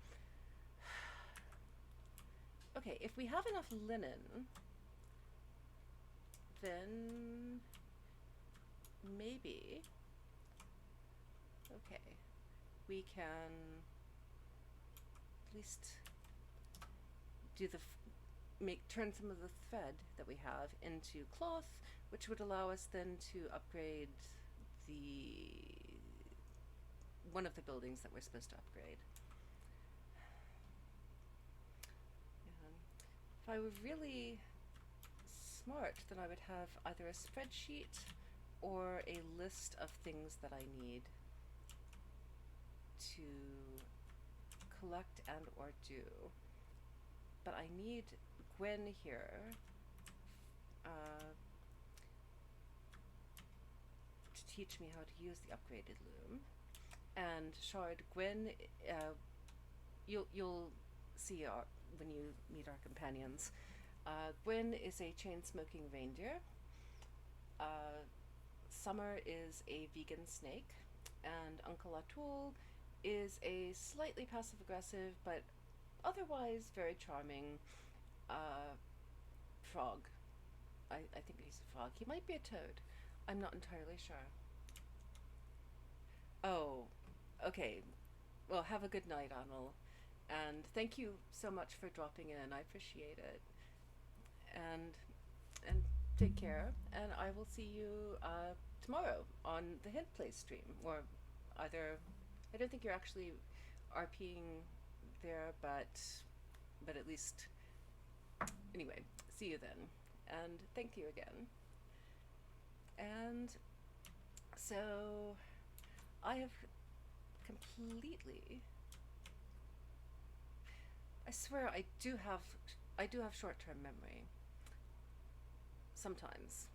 Okay, if we have enough linen, then maybe, okay, we can at least do turn some of the thread that we have into cloth, which would allow us then to upgrade one of the buildings that we're supposed to upgrade. If I were really smart, then I would have either a spreadsheet or a list of things that I need to collect and or do. But I need Gwen here to teach me how to use the upgraded loom. And Shard, Gwen, you'll see when you meet our companions. Gwen is a chain-smoking reindeer. Summer is a vegan snake, and Uncle Atul is a slightly passive-aggressive but otherwise very charming frog. I think he's a frog. He might be a toad. I'm not entirely sure. Oh, okay. Well, have a good night, Arnold. And thank you so much for dropping in. I appreciate it. And and take care. And I will see you tomorrow on the Hint Play stream, or either. I don't think you're actually RPing there, but at least anyway. See you then. And thank you again. And so I have completely. I swear I do have short-term memory sometimes.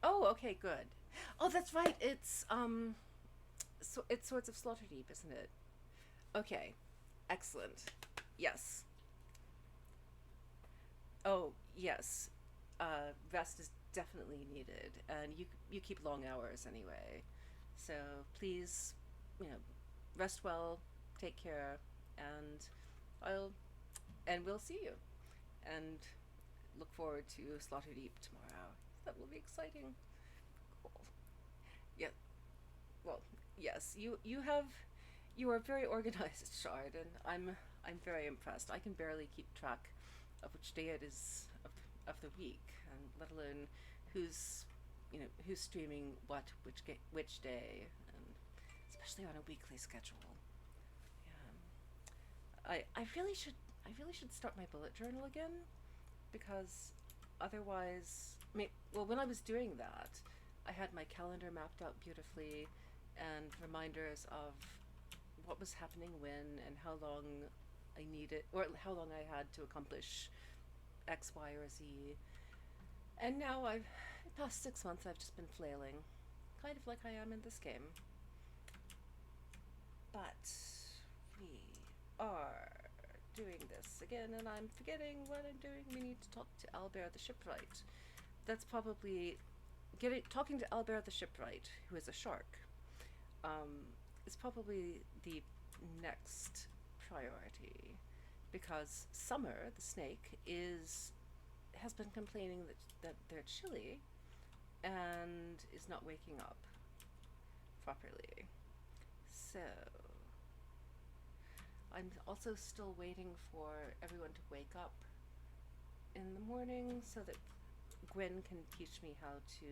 Oh, okay, good. Oh, that's right. It's Swords of Slaughterdeep, isn't it? Okay, excellent. Yes. Oh, yes. Rest is definitely needed, and you keep long hours anyway. So please, you know, rest well, take care, and I'll and we'll see you. And look forward to Slaughterdeep tomorrow. That will be exciting. Cool. Yeah. Well, yes. You are very organized, Shard, and I'm very impressed. I can barely keep track of which day it is of the week, and let alone who's who's streaming what which day, and especially on a weekly schedule. I really should start my bullet journal again, because otherwise, I mean, well, when I was doing that, I had my calendar mapped out beautifully, and reminders of what was happening when, and how long I needed, or how long I had to accomplish X, Y, or Z. And now the past 6 months, I've just been flailing, kind of like I am in this game. But we are doing this again, and I'm forgetting what I'm doing. We need to talk to Albert the shipwright. That's probably talking to Albert the shipwright, who is a shark. Is probably the next priority, because Summer the snake has been complaining that they're chilly and is not waking up properly. So I'm also still waiting for everyone to wake up in the morning so that Gwen can teach me how to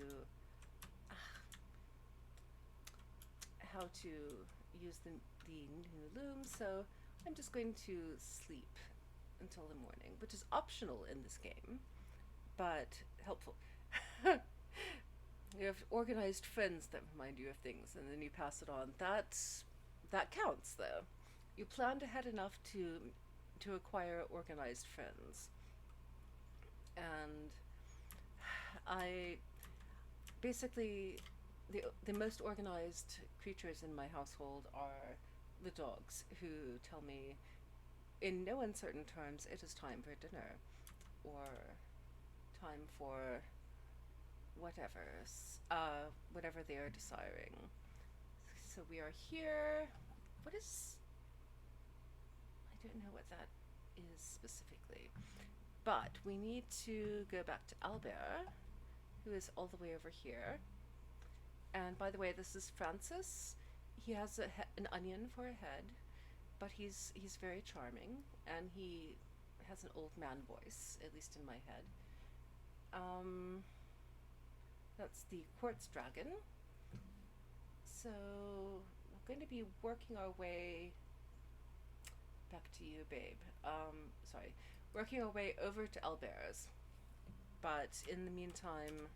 use the new loom. So I'm just going to sleep until the morning, which is optional in this game, but helpful. You have organized friends that remind you of things, and then you pass it on. That counts, though. You planned ahead enough to acquire organized friends, and I basically the most organized creatures in my household are the dogs, who tell me in no uncertain terms it is time for dinner, or time for whatever whatever they are desiring. So we are here. What is I don't know what that is specifically, but we need to go back to Albert, who is all the way over here. And by the way, this is Francis. He has an onion for a head, but he's very charming, and he has an old man voice, at least in my head. That's the quartz dragon. So we're going to be working our way back to you, babe. Sorry, working our way over to Albert's. But in the meantime,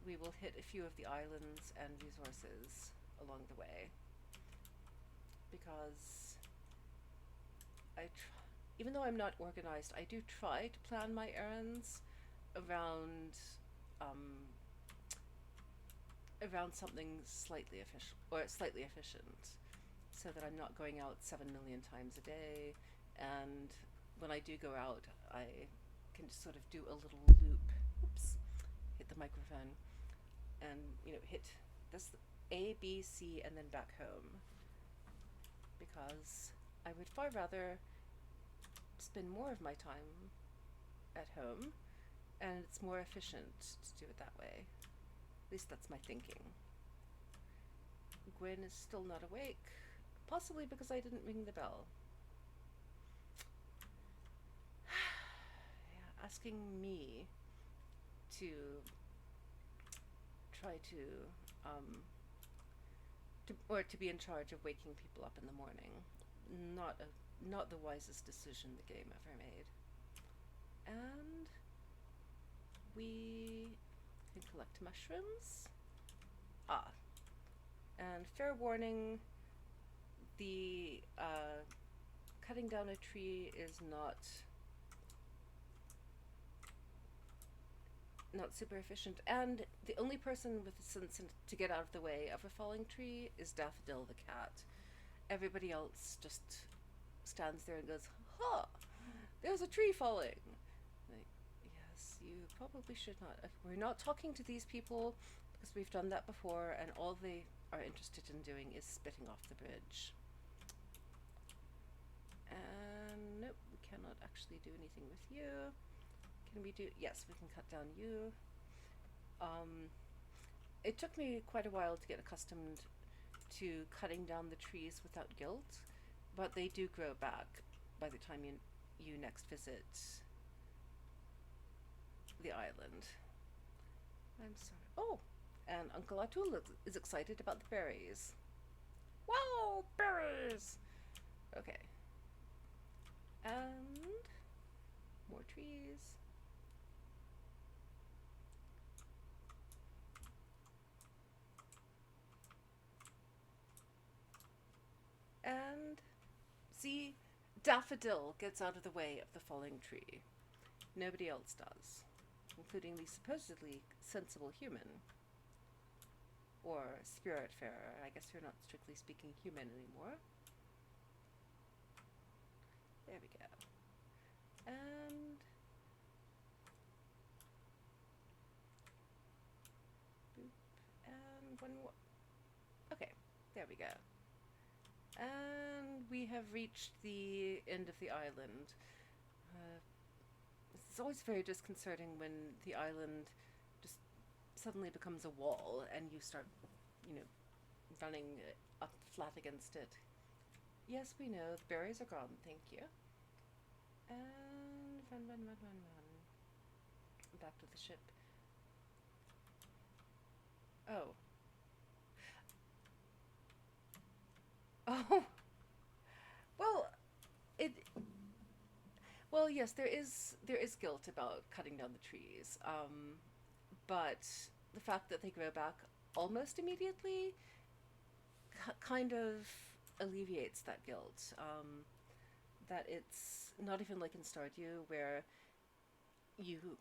we will hit a few of the islands and resources along the way, because even though I'm not organized, I do try to plan my errands around um, around something slightly efficient, so that I'm not going out 7 million times a day, and when I do go out, I can just sort of do a little loop. Oops, hit the microphone, and hit this A, B, C, and then back home, because I would far rather spend more of my time at home, and it's more efficient to do it that way. At least that's my thinking. Gwen is still not awake, possibly because I didn't ring the bell. Yeah, asking me to try to be in charge of waking people up in the morning. Not the wisest decision the game ever made. And we can collect mushrooms. And fair warning, the cutting down a tree is not super efficient, and the only person with sense to get out of the way of a falling tree is Daffodil the cat. Everybody else just stands there and goes, "Ha! There's a tree falling." Like, yes, you probably should not. We're not talking to these people because we've done that before, and all they are interested in doing is spitting off the bridge. And nope, we cannot actually do anything with you. Can we do? Yes, we can cut down you. It took me quite a while to get accustomed to cutting down the trees without guilt, but they do grow back by the time you next visit the island. I'm sorry. Oh, and Uncle Atul is excited about the berries. Wow, berries! Okay. And more trees. And see, Daffodil gets out of the way of the falling tree. Nobody else does, including the supposedly sensible human. Or Spiritfarer. I guess you're not strictly speaking human anymore. There we go. And boop. And one more. Okay, there we go. And we have reached the end of the island. It's always very disconcerting when the island just suddenly becomes a wall and you start, running up flat against it. Yes, we know. The berries are gone. Thank you. And run. Back to the ship. Oh. Oh. Well, yes, there is guilt about cutting down the trees. But the fact that they grow back almost immediately kind of alleviates that guilt. That it's not even like in Stardew where you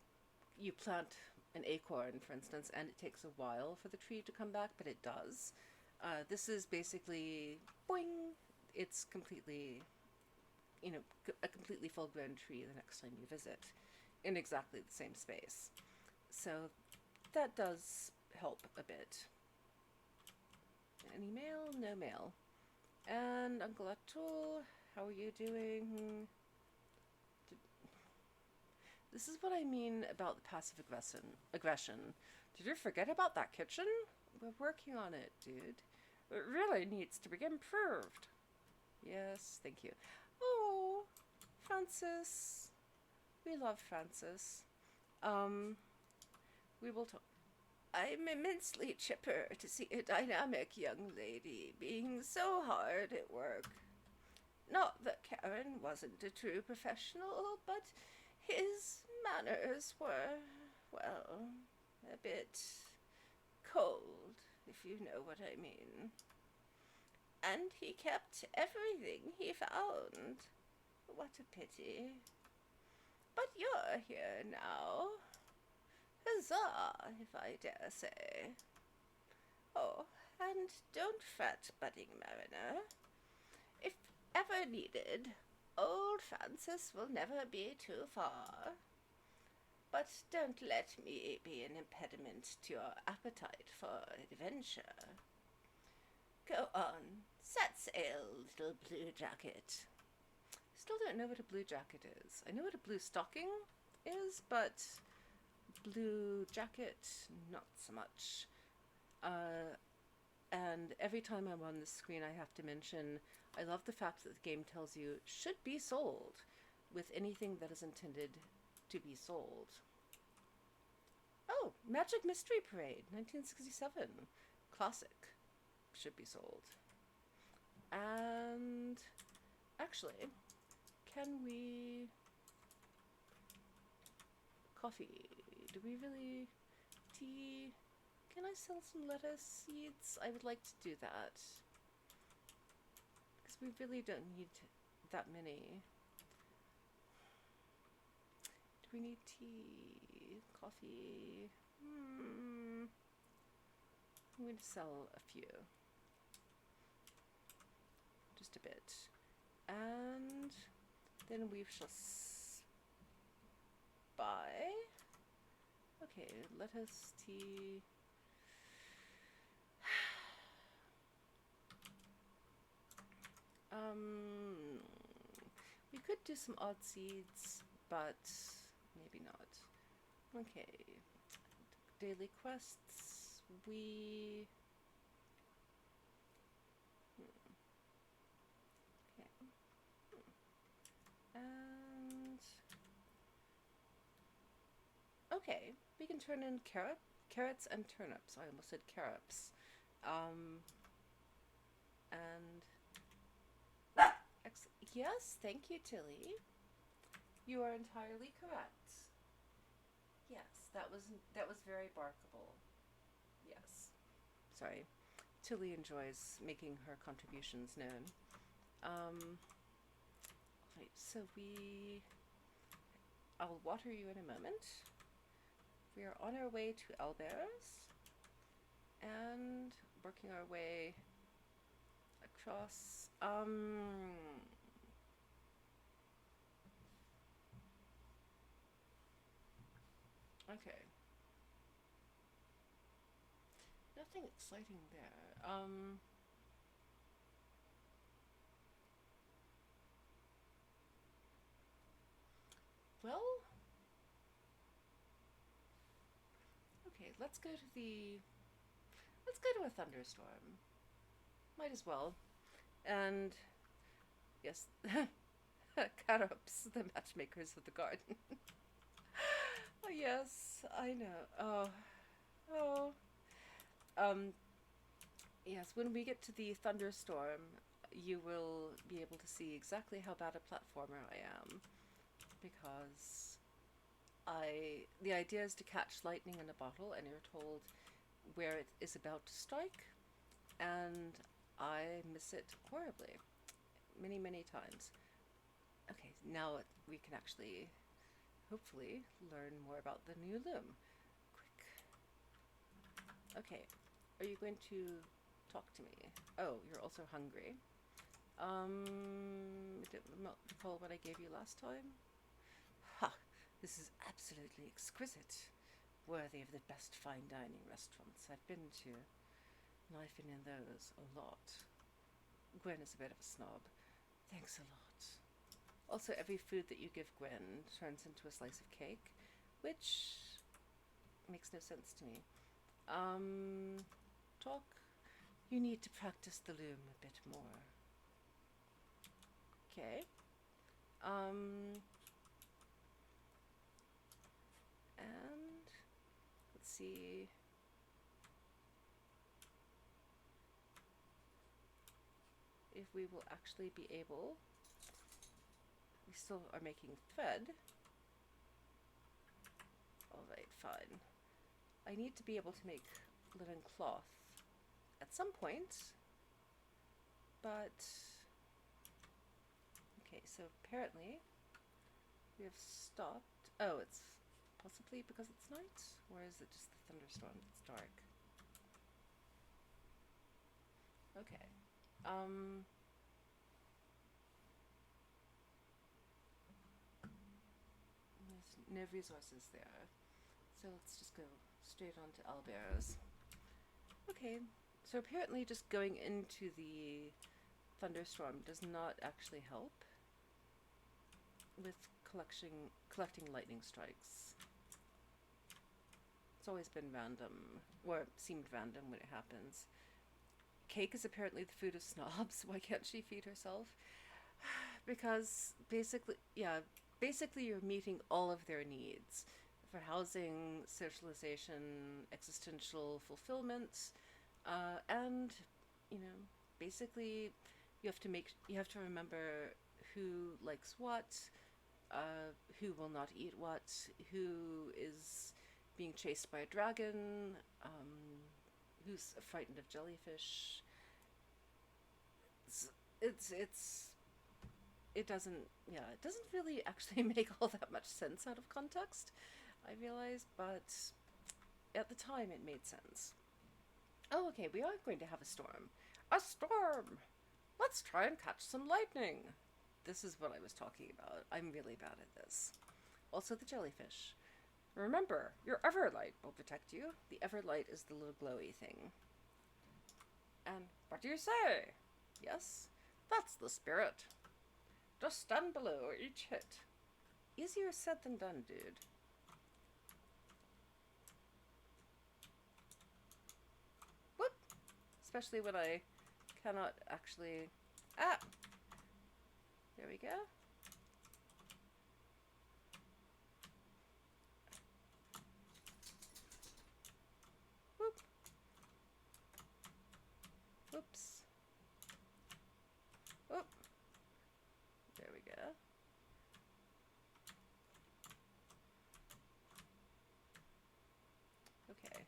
plant an acorn, for instance, and it takes a while for the tree to come back, but it does. This is basically boing. It's completely, a completely full-grown tree the next time you visit, in exactly the same space. So that does help a bit. Any mail? No mail. And Uncle Atul, how are you doing? This is what I mean about the passive aggression. Did you forget about that kitchen? We're working on it, dude. It really needs to be improved. Yes, thank you. Oh, Francis. We love Francis. We will talk. I'm immensely chipper to see a dynamic young lady being so hard at work. Not that Karen wasn't a true professional, but his manners were, well, a bit cold, if you know what I mean. And he kept everything he found. What a pity. But you're here now. Huzzah, if I dare say. Oh, and don't fret, budding mariner. If ever needed, old Francis will never be too far. But don't let me be an impediment to your appetite for adventure. Go on, set sail, little blue jacket. Still don't know what a blue jacket is. I know what a blue stocking is, but blue jacket, not so much. And every time I'm on the screen, I have to mention I love the fact that the game tells you should be sold with anything that is intended to be sold. Oh, Magic Mystery Parade, 1967. Classic. Should be sold. And actually, can we... Coffee. Do we really... Tea... Can I sell some lettuce seeds? I would like to do that. Because we really don't need that many. Do we need tea? Coffee? I'm going to sell a few. Just a bit. And then we shall buy. Okay, lettuce, tea. We could do some odd seeds, but maybe not. Okay. Daily quests. We... Okay. And... Okay, we can turn in carrots and turnips. I almost said carrots. And... Yes, thank you, Tilly. You are entirely correct. Yes, that was very barkable. Yes. Sorry. Tilly enjoys making her contributions known. Right, so I'll water you in a moment. We are on our way to Albert's and working our way across. Okay. Nothing exciting there. Well, okay, let's go to a thunderstorm. Might as well. And yes, Carops, the matchmakers of the garden. Oh yes, I know. Oh. Yes, when we get to the thunderstorm, you will be able to see exactly how bad a platformer I am. Because the idea is to catch lightning in a bottle and you're told where it is about to strike, and I miss it horribly. Many, many times. Okay, now we can actually, hopefully, learn more about the new loom. Quick. Okay, are you going to talk to me? Oh, you're also hungry. Did not recall what I gave you last time? Ha! This is absolutely exquisite. Worthy of the best fine dining restaurants I've been to. And I've been in those a lot. Gwen is a bit of a snob. Thanks a lot. Also, every food that you give Gwen turns into a slice of cake, which makes no sense to me. Talk. You need to practice the loom a bit more. Okay. And let's see. If we will actually be able. We still are making thread. Alright, fine. I need to be able to make linen cloth at some point, but okay, so apparently we have stopped. Oh, it's possibly because it's night, or is it just the thunderstorm that's dark? Okay. There's no resources there, so let's just go straight on to Albert's. Okay, so apparently just going into the thunderstorm does not actually help with collecting lightning strikes. It's always been random, or seemed random when it happens. Cake is apparently the food of snobs. Why can't she feed herself? Because basically you're meeting all of their needs for housing, socialization, existential fulfillment, and you know, basically you have to remember who likes what, who will not eat what, who is being chased by a dragon, who's frightened of jellyfish. It's, it's it doesn't it doesn't really actually make all that much sense out of context, I realize, but at the time it made sense. Oh, okay, we are going to have a storm. A storm! Let's try and catch some lightning. This is what I was talking about. I'm really bad at this. Also, the jellyfish. Remember, your Everlight will protect you. The Everlight is the little glowy thing. And what do you say? Yes? That's the spirit. Just stand below each hit. Easier said than done, dude. Whoop! Especially when I cannot actually... Ah! There we go. Whoop. Whoops. Whoop. There we go. Okay.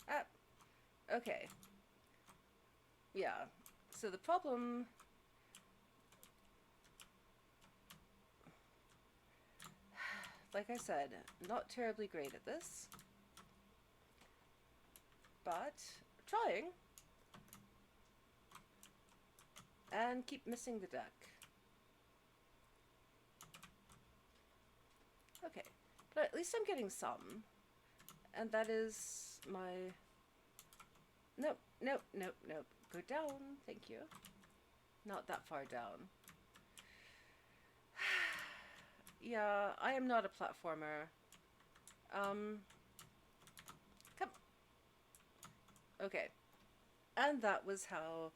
Ah! Okay. Yeah. So the problem... Like I said, not terribly great at this. But trying. And keep missing the deck. Okay. But at least I'm getting some. And that is my... Nope, nope, nope, nope. Go down. Thank you. Not that far down. Yeah, I am not a platformer. Come. Okay. And that was how...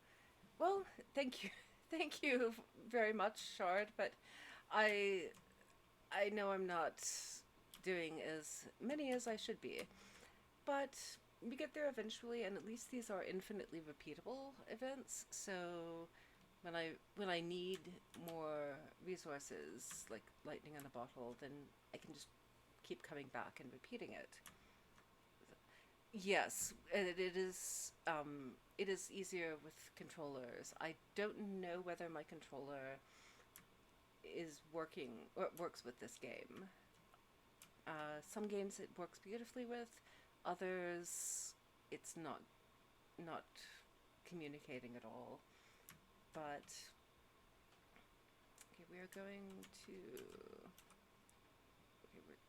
Well, thank you. Thank you very much, Shard, but I know I'm not doing as many as I should be. But we get there eventually, and at least these are infinitely repeatable events, so when I need more resources, like lightning in a bottle, then I can just keep coming back and repeating it. Yes, and it is easier with controllers. I don't know whether my controller is working or works with this game. Some games it works beautifully with, others it's not communicating at all. But okay, we are going to.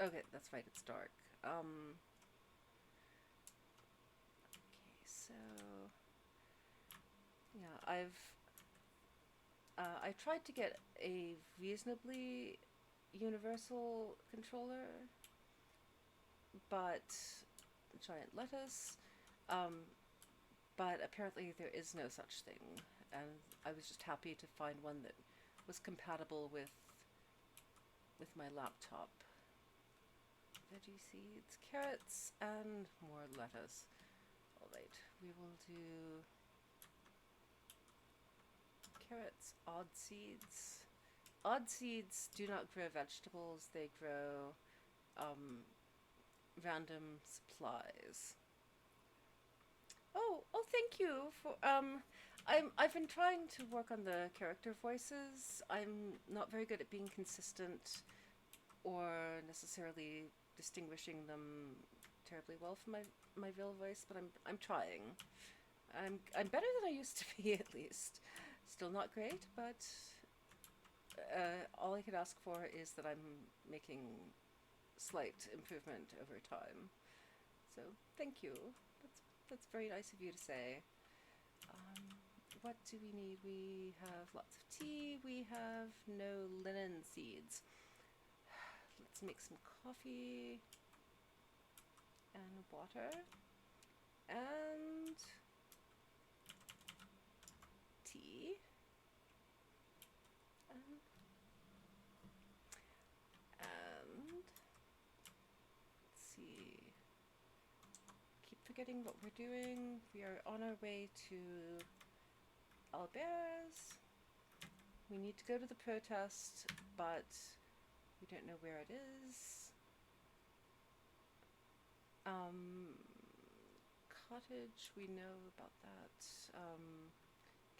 Okay, that's right. It's dark. Okay, so yeah, I tried to get a reasonably universal controller, but giant lettuce. But apparently there is no such thing, and I was just happy to find one that was compatible with my laptop. Veggie seeds, carrots, and more lettuce. Alright, we will do carrots, odd seeds. Odd seeds do not grow vegetables, they grow random supplies. Oh, thank you for I've been trying to work on the character voices. I'm not very good at being consistent or necessarily distinguishing them terribly well from my real voice, but I'm trying. I'm better than I used to be, at least. Still not great, but all I could ask for is that I'm making slight improvement over time. So thank you. That's very nice of you to say. What do we need? We have lots of tea. We have no linen seeds. Let's make some coffee. and water and tea and let's see, keep forgetting what we're doing. We are on our way to Albert's. We need to go to the protest, but we don't know where it is. Cottage, we know about that.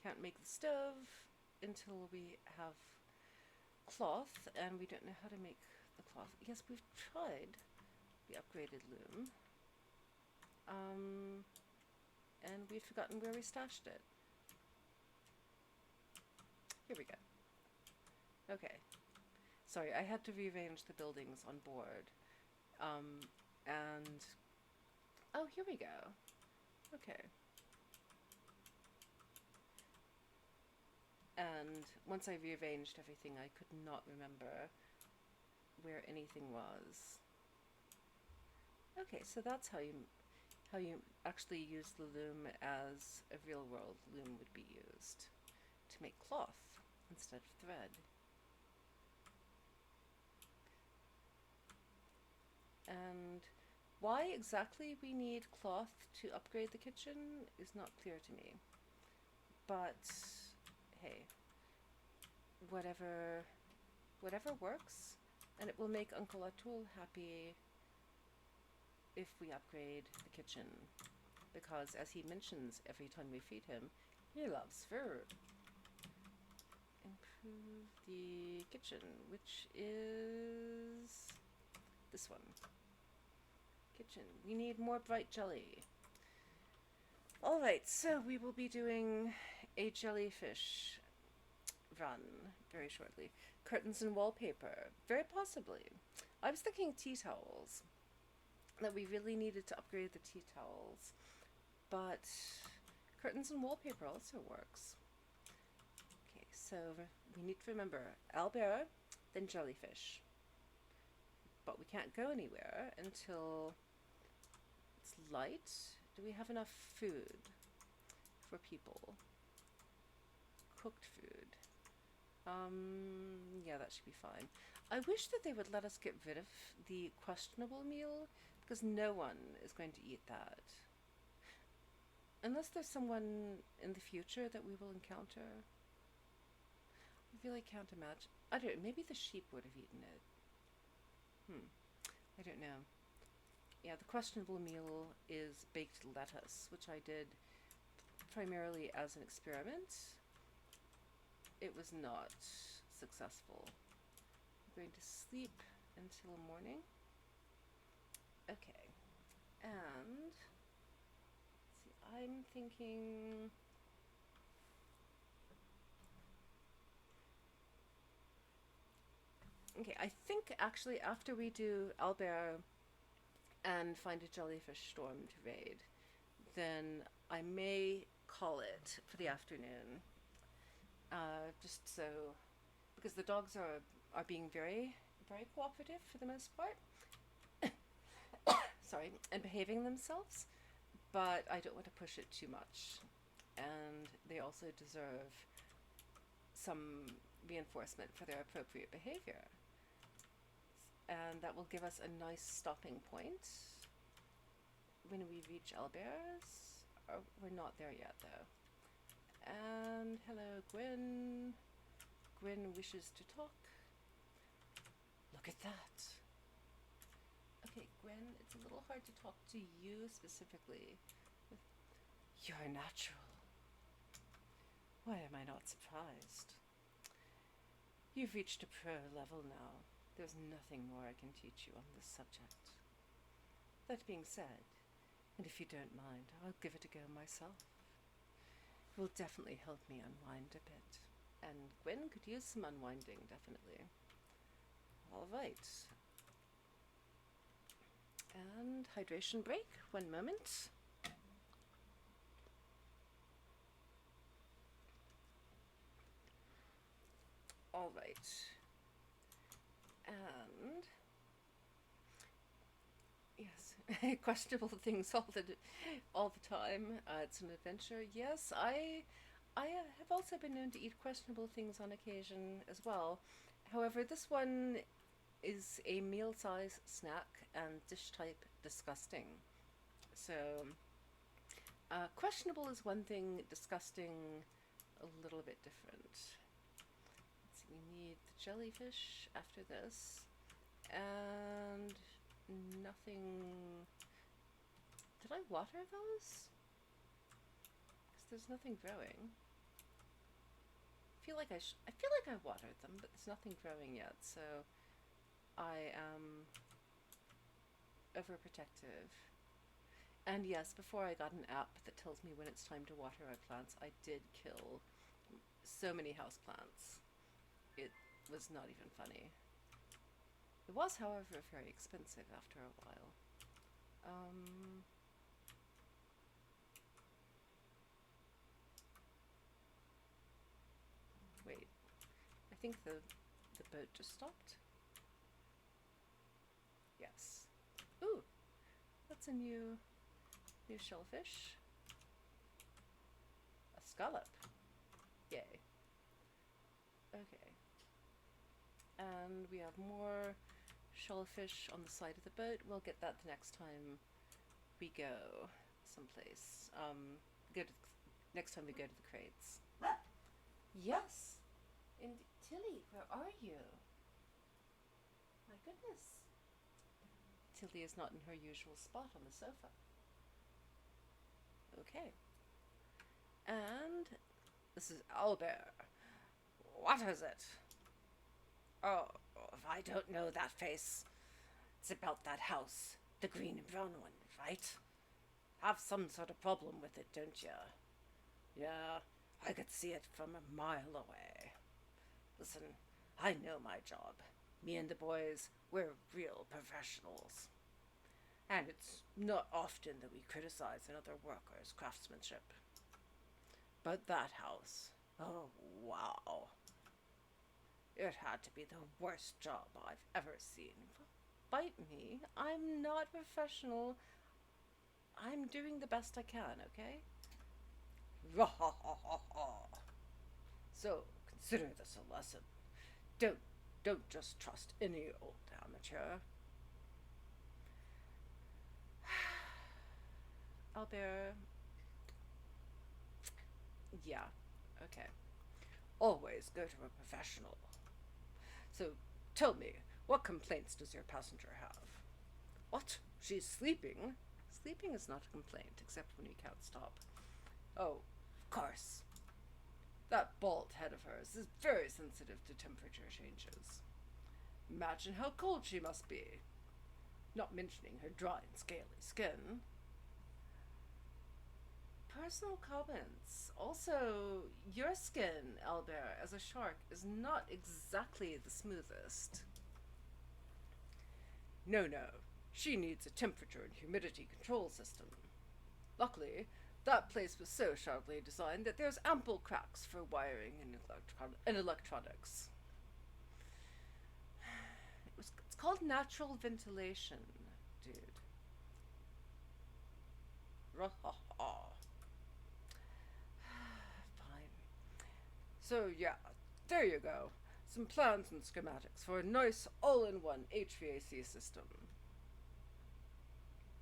Can't make the stove until we have cloth, and we don't know how to make the cloth. Yes, we've tried the upgraded loom. And we've forgotten where we stashed it. Here we go. Okay. Sorry, I had to rearrange the buildings on board. And... oh, here we go. Okay. And once I rearranged everything, I could not remember where anything was. Okay, so that's how you actually use the loom as a real world loom would be used, to make cloth instead of thread. And why exactly we need cloth to upgrade the kitchen is not clear to me. But hey, whatever works, and it will make Uncle Atul happy if we upgrade the kitchen, because as he mentions every time we feed him, he loves food. Improve the kitchen, which is this one. Kitchen. We need more bright jelly. Alright, so we will be doing a jellyfish run very shortly. Curtains and wallpaper. Very possibly. I was thinking tea towels. That we really needed to upgrade the tea towels. But curtains and wallpaper also works. Okay, so we need to remember owlbear, then jellyfish. But we can't go anywhere until it's light. Do we have enough food for people? Cooked food. Yeah, that should be fine. I wish that they would let us get rid of the questionable meal, because no one is going to eat that. Unless there's someone in the future that we will encounter. I really can't imagine. I don't know, maybe the sheep would have eaten it. I don't know. Yeah, the questionable meal is baked lettuce, which I did primarily as an experiment. It was not successful. I'm going to sleep until morning. Okay. And let's see, I'm thinking okay, I think actually after we do Albert and find a jellyfish storm to raid, then I may call it for the afternoon. Just so, because the dogs are being very, very cooperative for the most part. Sorry, and behaving themselves, but I don't want to push it too much. And they also deserve some reinforcement for their appropriate behavior. And that will give us a nice stopping point when we reach Albert's. Oh, we're not there yet, though. And hello, Gwen. Gwen wishes to talk. Look at that. Okay, Gwen, it's a little hard to talk to you specifically. You're natural. Why am I not surprised? You've reached a pro level now. There's nothing more I can teach you on this subject. That being said, and if you don't mind, I'll give it a go myself. It will definitely help me unwind a bit. And Gwen could use some unwinding, definitely. All right. And hydration break, 1 moment. All right. And yes, questionable things all the time. It's an adventure. Yes, I have also been known to eat questionable things on occasion as well. However, this one is a meal-size snack and dish type disgusting. So, questionable is one thing, disgusting a little bit different. Let's see, we need the jellyfish after this, and nothing. Did I water those? Because there's nothing growing. I feel like I watered them, but there's nothing growing yet, so I am overprotective. And yes, before I got an app that tells me when it's time to water my plants, I did kill so many houseplants. It was not even funny. It was, however, very expensive after a while. Um, Wait, I think the boat just stopped. Yes. Ooh, that's a new shellfish. A scallop. Yay. Okay. And we have more shellfish on the side of the boat. We'll get that the next time we go someplace. Next time we go to the crates. Yes. And Tilly, where are you? My goodness. Tilly is not in her usual spot on the sofa. Okay. And this is Albert. What is it? Oh, if I don't know that face. It's about that house. The green and brown one, right? Have some sort of problem with it, don't you? Yeah, I could see it from a mile away. Listen, I know my job. Me and the boys, we're real professionals. And it's not often that we criticize another worker's craftsmanship. But that house, oh wow. It had to be the worst job I've ever seen. Bite me. I'm not professional. I'm doing the best I can, okay? So, consider this a lesson. Don't don't just trust any old amateur. Albert. Yeah, okay. Always go to a professional. So, tell me, what complaints does your passenger have? What? She's sleeping? Sleeping is not a complaint, except when you can't stop. Oh, of course. That bald head of hers is very sensitive to temperature changes. Imagine how cold she must be. Not mentioning her dry and scaly skin. Personal comments. Also, your skin, Albert, as a shark, is not exactly the smoothest. No, no. She needs a temperature and humidity control system. Luckily, that place was so sharply designed that there's ample cracks for wiring and electronics. It's called natural ventilation, dude. Fine. So, yeah, there you go. Some plans and schematics for a nice all-in-one HVAC system.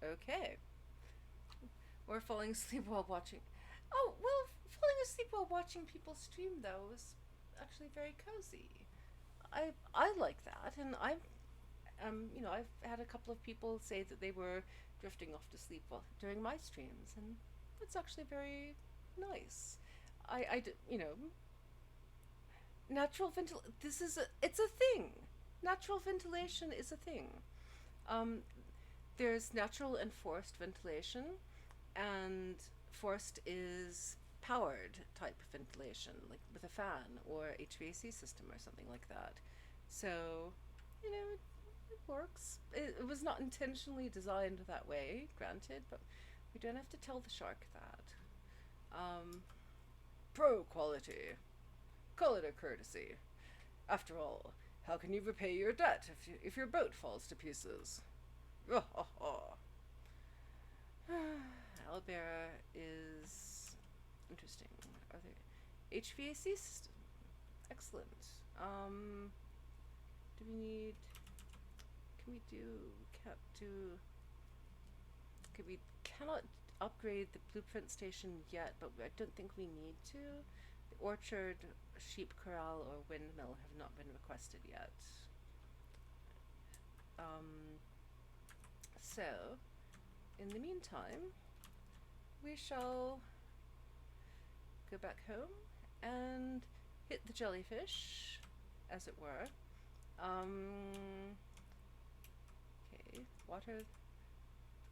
Okay. Or falling asleep while watching. Oh, well, falling asleep while watching people stream, though, is actually very cozy. I like that, and I've had a couple of people say that they were drifting off to sleep during my streams, and it's actually very nice. Natural ventil. It's a thing. Natural ventilation is a thing. Um, there's natural and forced ventilation, and forced is powered type ventilation, like with a fan or HVAC system or something like that. So, it works. It was not intentionally designed that way, granted, but we don't have to tell the shark that. Um, Pro quality. Call it a courtesy. After all, how can you repay your debt if your boat falls to pieces? Albera is interesting. Are there HVAC system? Excellent. Do we need? Can we do? Can't do. Okay, we cannot upgrade the blueprint station yet, but I don't think we need to. The orchard, sheep corral, or windmill have not been requested yet. Um, so, in the meantime, we shall go back home and hit the jellyfish, as it were. Okay, water,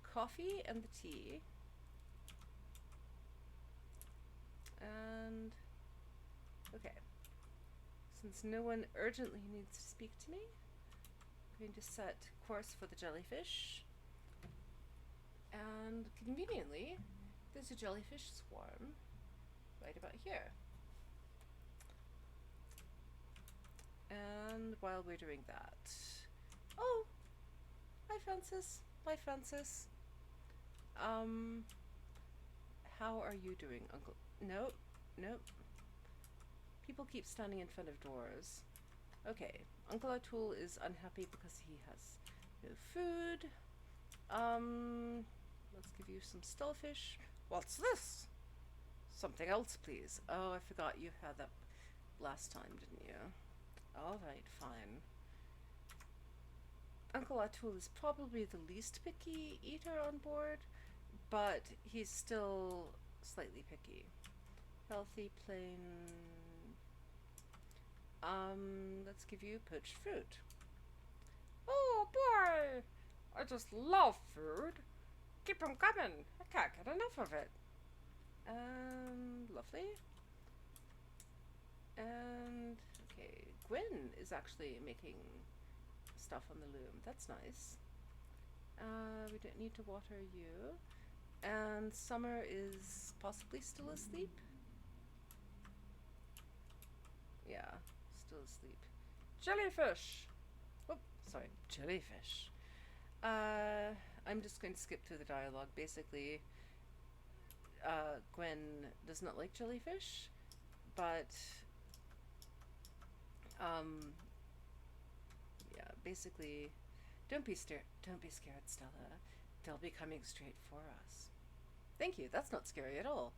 coffee, and the tea. And, okay. Since no one urgently needs to speak to me, I'm going to set course for the jellyfish. And conveniently, there's a jellyfish swarm right about here. And while we're doing that, oh, hi Francis, bye Francis. How are you doing, Uncle? Nope, nope. People keep standing in front of doors. Okay, Uncle Atul is unhappy because he has no food. Let's give you some stillfish. What's this? Something else, please. Oh, I forgot you had that last time, didn't you? Alright, fine. Uncle Atul is probably the least picky eater on board, but he's still slightly picky. Healthy, plain. Let's give you poached fruit. Oh boy! I just love food. Keep 'em coming. I can't get enough of it. Lovely. And, okay, Gwen is actually making stuff on the loom. That's nice. We don't need to water you. And Summer is possibly still asleep. Yeah, still asleep. Jellyfish! Oh, sorry, jellyfish. I'm just going to skip through the dialogue. Basically, Gwen does not like jellyfish, but yeah, basically, don't be scared, Stella. They'll be coming straight for us. Thank you. That's not scary at all.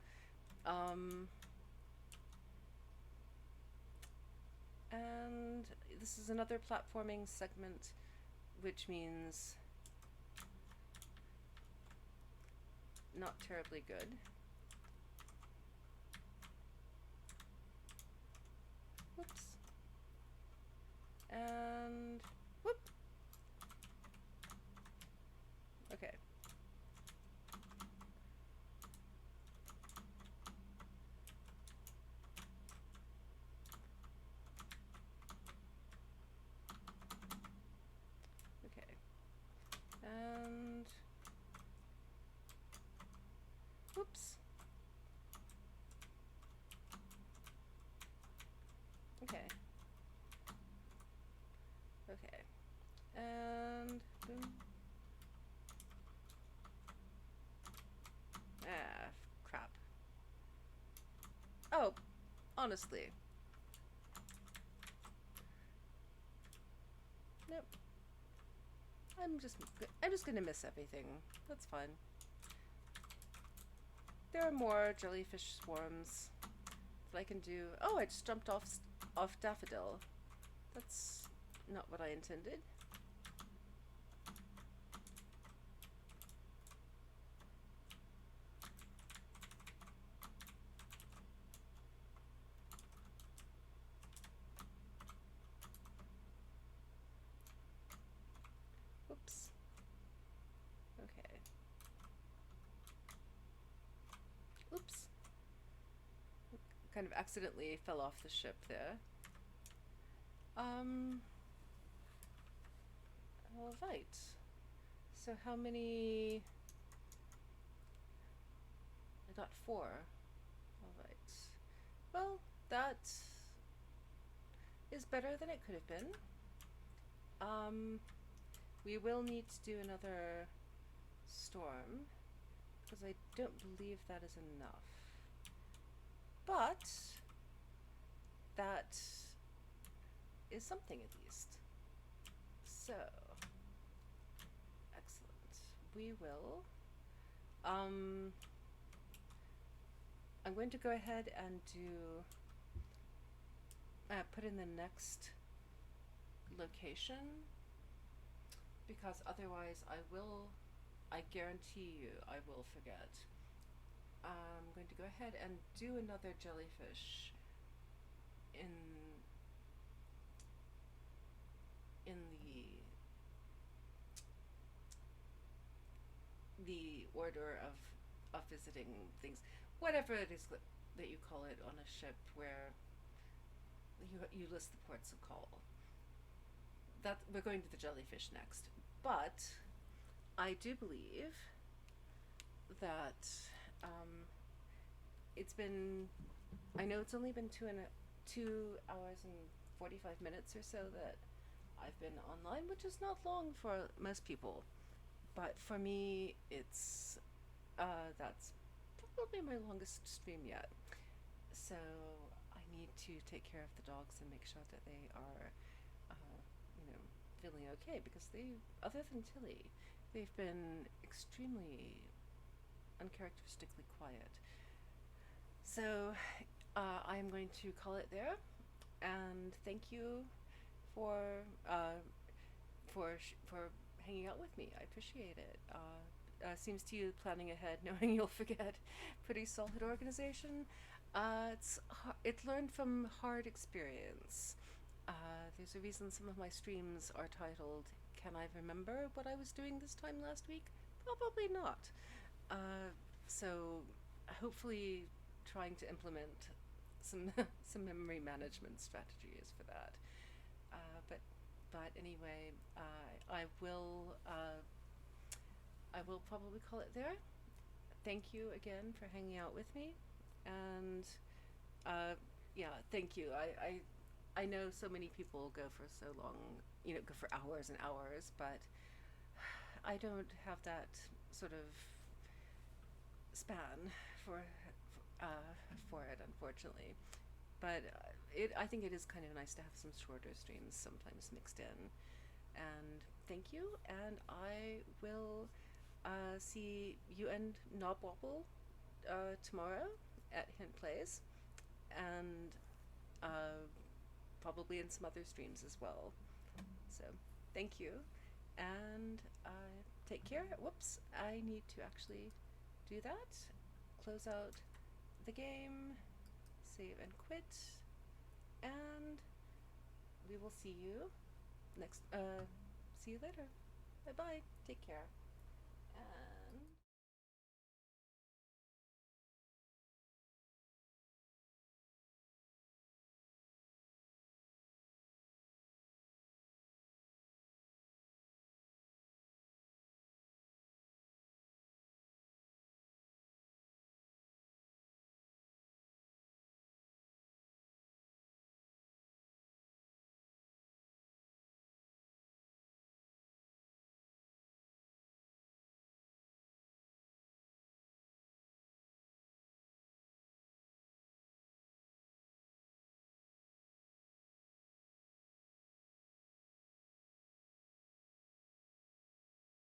And this is another platforming segment, which means not terribly good. Whoops. And whoop. Okay. Okay. And whoops. Okay. Okay. And boom. Ah, crap. Oh, honestly. Nope. I'm just gonna miss everything. That's fine. There are more jellyfish swarms that I can do. Oh, I just jumped off Daffodil. That's not what I intended. Oops. Okay. Oops. Kind of accidentally fell off the ship there. All right. So how many? I got 4. All right. Well, that is better than it could have been. We will need to do another storm. because I don't believe that is enough. But that is something at least. So, excellent. We will. I'm going to go ahead and do. Put in the next location, because otherwise I guarantee you, I will forget. I'm going to go ahead and do another jellyfish in the order of visiting things, whatever it is that you call it on a ship, where you list the ports of call. That we're going to the jellyfish next, but I do believe that it's been. I know it's only been 2 hours and 45 minutes or so that I've been online, which is not long for most people, but for me, it's that's probably my longest stream yet. So I need to take care of the dogs and make sure that they are, you know, feeling okay, because they, other than Tilly, they've been extremely uncharacteristically quiet. So I'm going to call it there, and thank you for for hanging out with me. I appreciate it. Seems to you planning ahead, knowing you'll forget. Pretty solid organization. It's learned from hard experience. There's a reason some of my streams are titled "Can I remember what I was doing this time last week?" Probably not. So hopefully, trying to implement some some memory management strategies for that. But anyway, I will probably call it there. Thank you again for hanging out with me, and yeah, thank you. I know so many people go for so long, go for hours and hours, but I don't have that sort of span for for it, unfortunately. But I think it is kind of nice to have some shorter streams sometimes mixed in. And thank you, and I will see you and Knobwobble tomorrow at Hint Plays, and probably in some other streams as well. So thank you, and take care. Whoops, I need to actually do that. Close out the game, save and quit, and we will see you next. See you later. Bye bye. Take care.